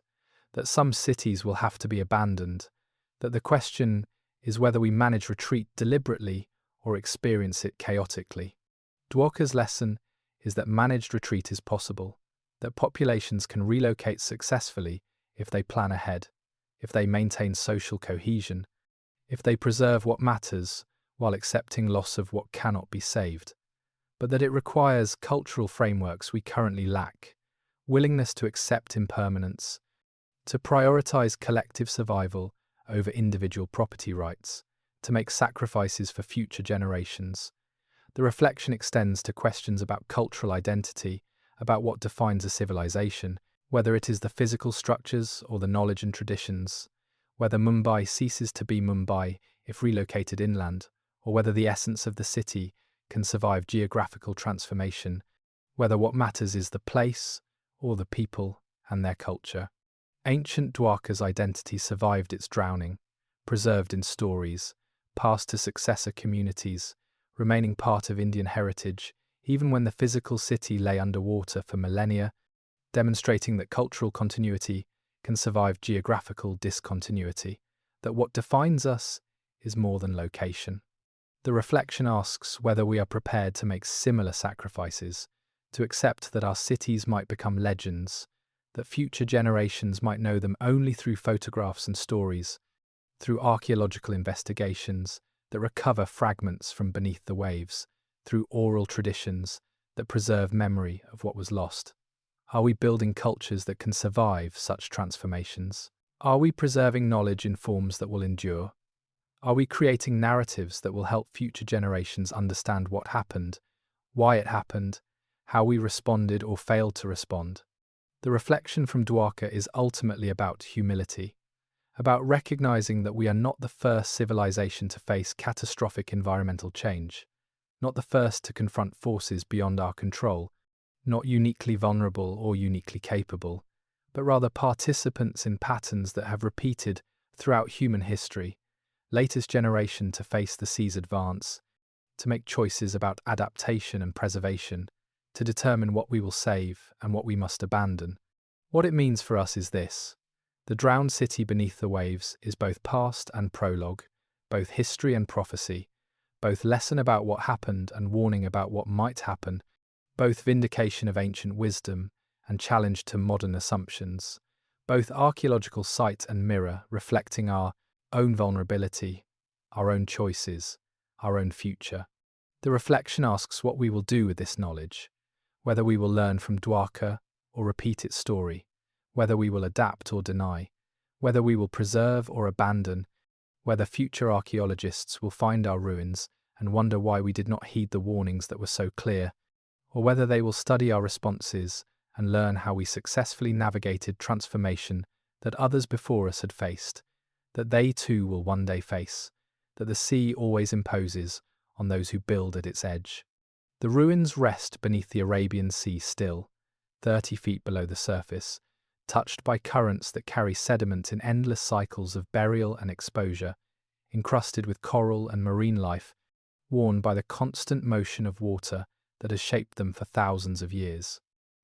that some cities will have to be abandoned, that the question is whether we manage retreat deliberately or experience it chaotically. Dwarka's lesson is that managed retreat is possible, that populations can relocate successfully if they plan ahead, if they maintain social cohesion, if they preserve what matters while accepting loss of what cannot be saved, but that it requires cultural frameworks we currently lack, willingness to accept impermanence, to prioritize collective survival over individual property rights, to make sacrifices for future generations. The reflection extends to questions about cultural identity, about what defines a civilization, whether it is the physical structures or the knowledge and traditions, whether Mumbai ceases to be Mumbai if relocated inland, or whether the essence of the city can survive geographical transformation, whether what matters is the place or the people and their culture. Ancient Dwarka's identity survived its drowning, preserved in stories, passed to successor communities, remaining part of Indian heritage, even when the physical city lay underwater for millennia, demonstrating that cultural continuity can survive geographical discontinuity, that what defines us is more than location. The reflection asks whether we are prepared to make similar sacrifices, to accept that our cities might become legends, that future generations might know them only through photographs and stories, through archaeological investigations that recover fragments from beneath the waves, through oral traditions that preserve memory of what was lost. Are we building cultures that can survive such transformations? Are we preserving knowledge in forms that will endure? Are we creating narratives that will help future generations understand what happened, why it happened, how we responded or failed to respond? The reflection from Dwarka is ultimately about humility, about recognizing that we are not the first civilization to face catastrophic environmental change, not the first to confront forces beyond our control, not uniquely vulnerable or uniquely capable, but rather participants in patterns that have repeated throughout human history, latest generation to face the sea's advance, to make choices about adaptation and preservation, to determine what we will save and what we must abandon. What it means for us is this: the drowned city beneath the waves is both past and prologue, both history and prophecy, both lesson about what happened and warning about what might happen, both vindication of ancient wisdom and challenge to modern assumptions, both archaeological site and mirror reflecting our own vulnerability, our own choices, our own future. The reflection asks what we will do with this knowledge, whether we will learn from Dwarka or repeat its story, whether we will adapt or deny, whether we will preserve or abandon, whether future archaeologists will find our ruins and wonder why we did not heed the warnings that were so clear, or whether they will study our responses and learn how we successfully navigated transformation that others before us had faced, that they too will one day face, that the sea always imposes on those who build at its edge. The ruins rest beneath the Arabian Sea still, 30 feet below the surface, touched by currents that carry sediment in endless cycles of burial and exposure, encrusted with coral and marine life, worn by the constant motion of water that has shaped them for thousands of years.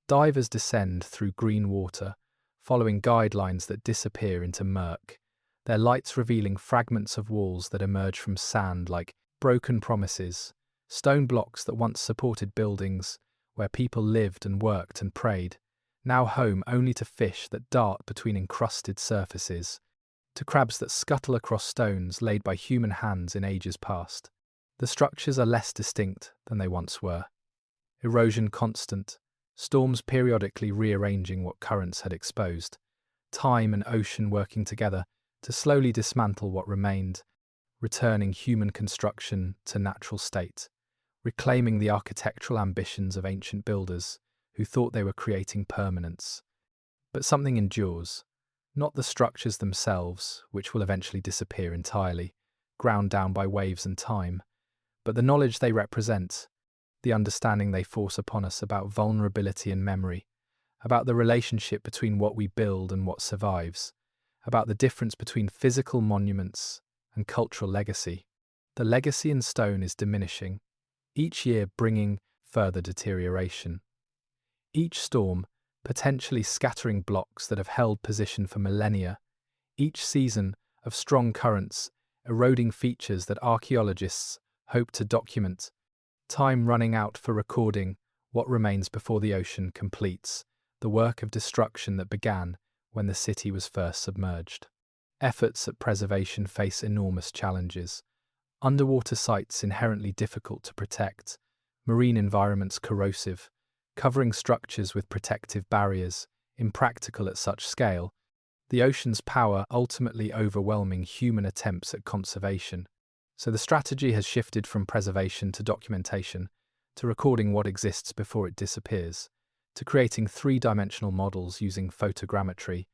Divers descend through green water, following guidelines that disappear into murk, their lights revealing fragments of walls that emerge from sand like broken promises, stone blocks that once supported buildings where people lived and worked and prayed, now home only to fish that dart between encrusted surfaces, to crabs that scuttle across stones laid by human hands in ages past. The structures are less distinct than they once were. Erosion constant, storms periodically rearranging what currents had exposed, time and ocean working together to slowly dismantle what remained, returning human construction to natural state, reclaiming the architectural ambitions of ancient builders who thought they were creating permanence. But something endures, not the structures themselves, which will eventually disappear entirely, ground down by waves and time, but the knowledge they represent, the understanding they force upon us about vulnerability and memory, about the relationship between what we build and what survives, about the difference between physical monuments and cultural legacy. The legacy in stone is diminishing, each year bringing further deterioration. Each storm potentially scattering blocks that have held position for millennia, each season of strong currents eroding features that archaeologists hope to document, time running out for recording what remains before the ocean completes the work of destruction that began when the city was first submerged. Efforts at preservation face enormous challenges. Underwater sites inherently difficult to protect, marine environments corrosive, covering structures with protective barriers, impractical at such scale, the ocean's power ultimately overwhelming human attempts at conservation. So the strategy has shifted from preservation to documentation, to recording what exists before it disappears, to creating three-dimensional models using photogrammetry,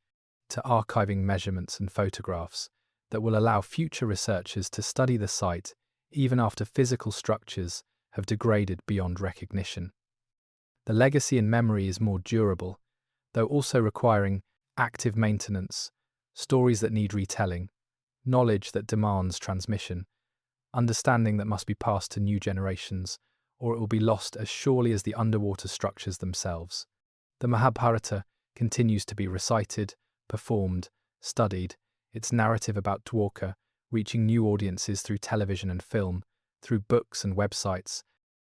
to archiving measurements and photographs that will allow future researchers to study the site even after physical structures have degraded beyond recognition. The legacy and memory is more durable, though also requiring active maintenance, stories that need retelling, knowledge that demands transmission, understanding that must be passed to new generations, or it will be lost as surely as the underwater structures themselves. The Mahabharata continues to be recited, performed, studied, its narrative about Dwarka reaching new audiences through television and film, through books and websites,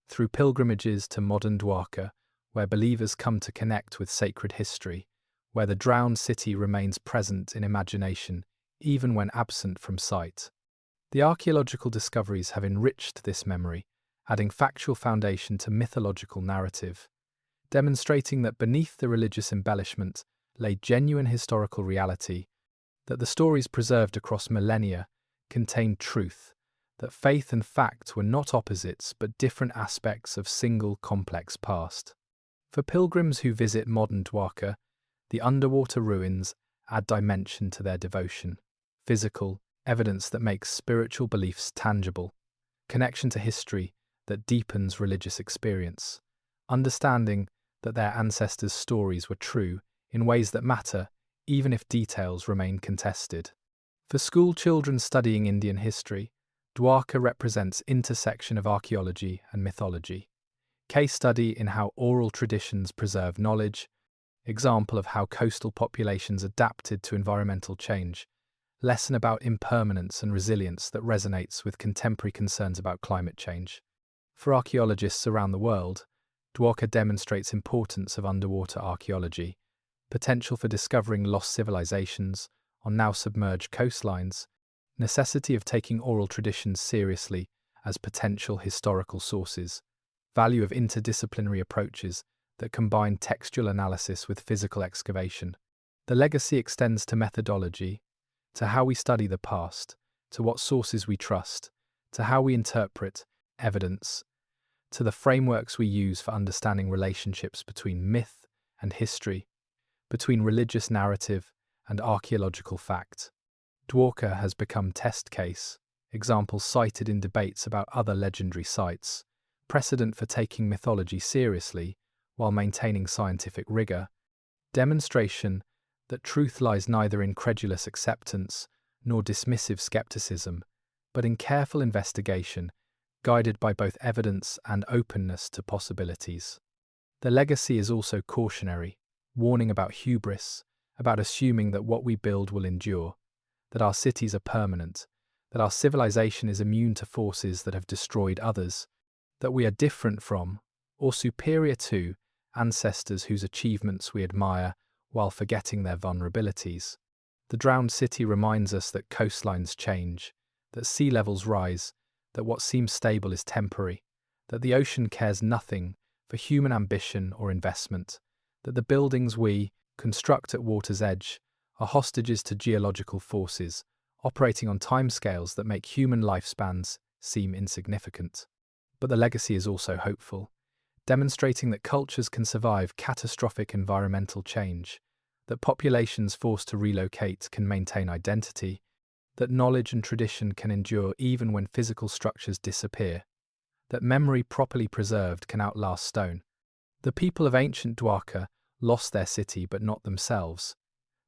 through pilgrimages to modern Dwarka, where believers come to connect with sacred history, where the drowned city remains present in imagination, even when absent from sight. The archaeological discoveries have enriched this memory, adding factual foundation to mythological narrative, demonstrating that beneath the religious embellishment lay genuine historical reality, that the stories preserved across millennia contained truth, that faith and fact were not opposites but different aspects of single complex past. For pilgrims who visit modern Dwarka, the underwater ruins add dimension to their devotion, physical evidence that makes spiritual beliefs tangible, connection to history that deepens religious experience, understanding that their ancestors' stories were true in ways that matter, even if details remain contested. For school children studying Indian history, Dwarka represents intersection of archaeology and mythology. Case study in how oral traditions preserve knowledge, example of how coastal populations adapted to environmental change, lesson about impermanence and resilience that resonates with contemporary concerns about climate change. For archaeologists around the world, Dwarka demonstrates importance of underwater archaeology, potential for discovering lost civilizations on now submerged coastlines, necessity of taking oral traditions seriously as potential historical sources, value of interdisciplinary approaches that combine textual analysis with physical excavation. The legacy extends to methodology, to how we study the past, to what sources we trust, to how we interpret evidence, to the frameworks we use for understanding relationships between myth and history, between religious narrative and archaeological fact. Dwarka has become test case, examples cited in debates about other legendary sites, precedent for taking mythology seriously while maintaining scientific rigor, demonstration that truth lies neither in credulous acceptance nor dismissive skepticism, but in careful investigation, guided by both evidence and openness to possibilities. The legacy is also cautionary, warning about hubris, about assuming that what we build will endure, that our cities are permanent, that our civilization is immune to forces that have destroyed others, that we are different from, or superior to, ancestors whose achievements we admire while forgetting their vulnerabilities. The drowned city reminds us that coastlines change, that sea levels rise, that what seems stable is temporary, that the ocean cares nothing for human ambition or investment, that the buildings we construct at water's edge are hostages to geological forces, operating on timescales that make human lifespans seem insignificant. But the legacy is also hopeful, demonstrating that cultures can survive catastrophic environmental change, that populations forced to relocate can maintain identity, that knowledge and tradition can endure even when physical structures disappear, that memory properly preserved can outlast stone. The people of ancient Dwarka lost their city but not themselves.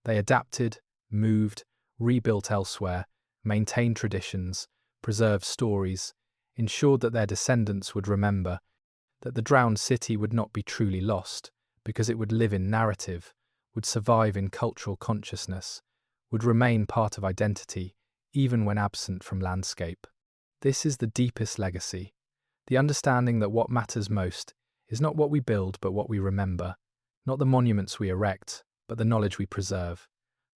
They adapted, moved, rebuilt elsewhere, maintained traditions, preserved stories, ensured that their descendants would remember, that the drowned city would not be truly lost, because it would live in narrative, would survive in cultural consciousness, would remain part of identity, even when absent from landscape. This is the deepest legacy, the understanding that what matters most is not what we build but what we remember, not the monuments we erect, but the knowledge we preserve,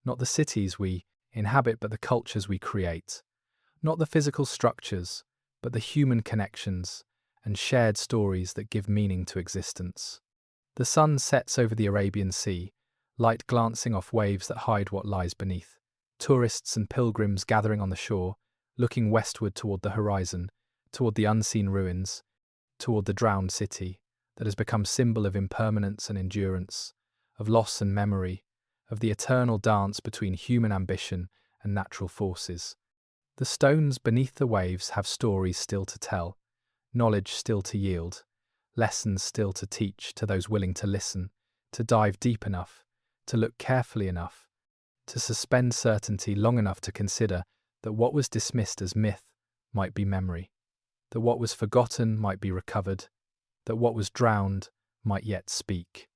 not the cities we inhabit but the cultures we create, not the physical structures, but the human connections and shared stories that give meaning to existence. The sun sets over the Arabian Sea, light glancing off waves that hide what lies beneath. Tourists and pilgrims gathering on the shore, looking westward toward the horizon, toward the unseen ruins, toward the drowned city that has become symbol of impermanence and endurance, of loss and memory, of the eternal dance between human ambition and natural forces. The stones beneath the waves have stories still to tell, knowledge still to yield, lessons still to teach to those willing to listen, to dive deep enough, to look carefully enough, to suspend certainty long enough to consider that what was dismissed as myth might be memory, that what was forgotten might be recovered, that what was drowned might yet speak.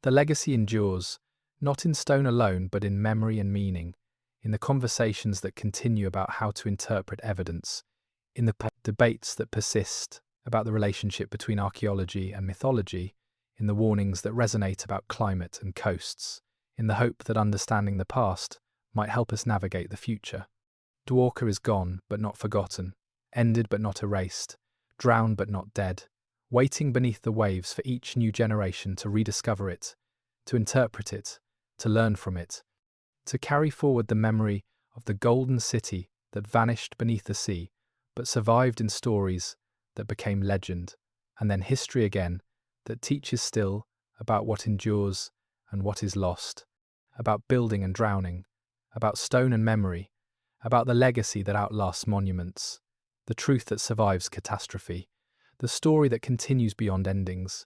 The legacy endures, not in stone alone but in memory and meaning, in the conversations that continue about how to interpret evidence, in the debates that persist about the relationship between archaeology and mythology, in the warnings that resonate about climate and coasts, in the hope that understanding the past might help us navigate the future. Dwarka is gone but not forgotten, ended but not erased, drowned but not dead, waiting beneath the waves for each new generation to rediscover it, to interpret it, to learn from it, to carry forward the memory of the golden city that vanished beneath the sea, but survived in stories that became legend, and then history again, that teaches still about what endures and what is lost, about building and drowning, about stone and memory, about the legacy that outlasts monuments, the truth that survives catastrophe, the story that continues beyond endings,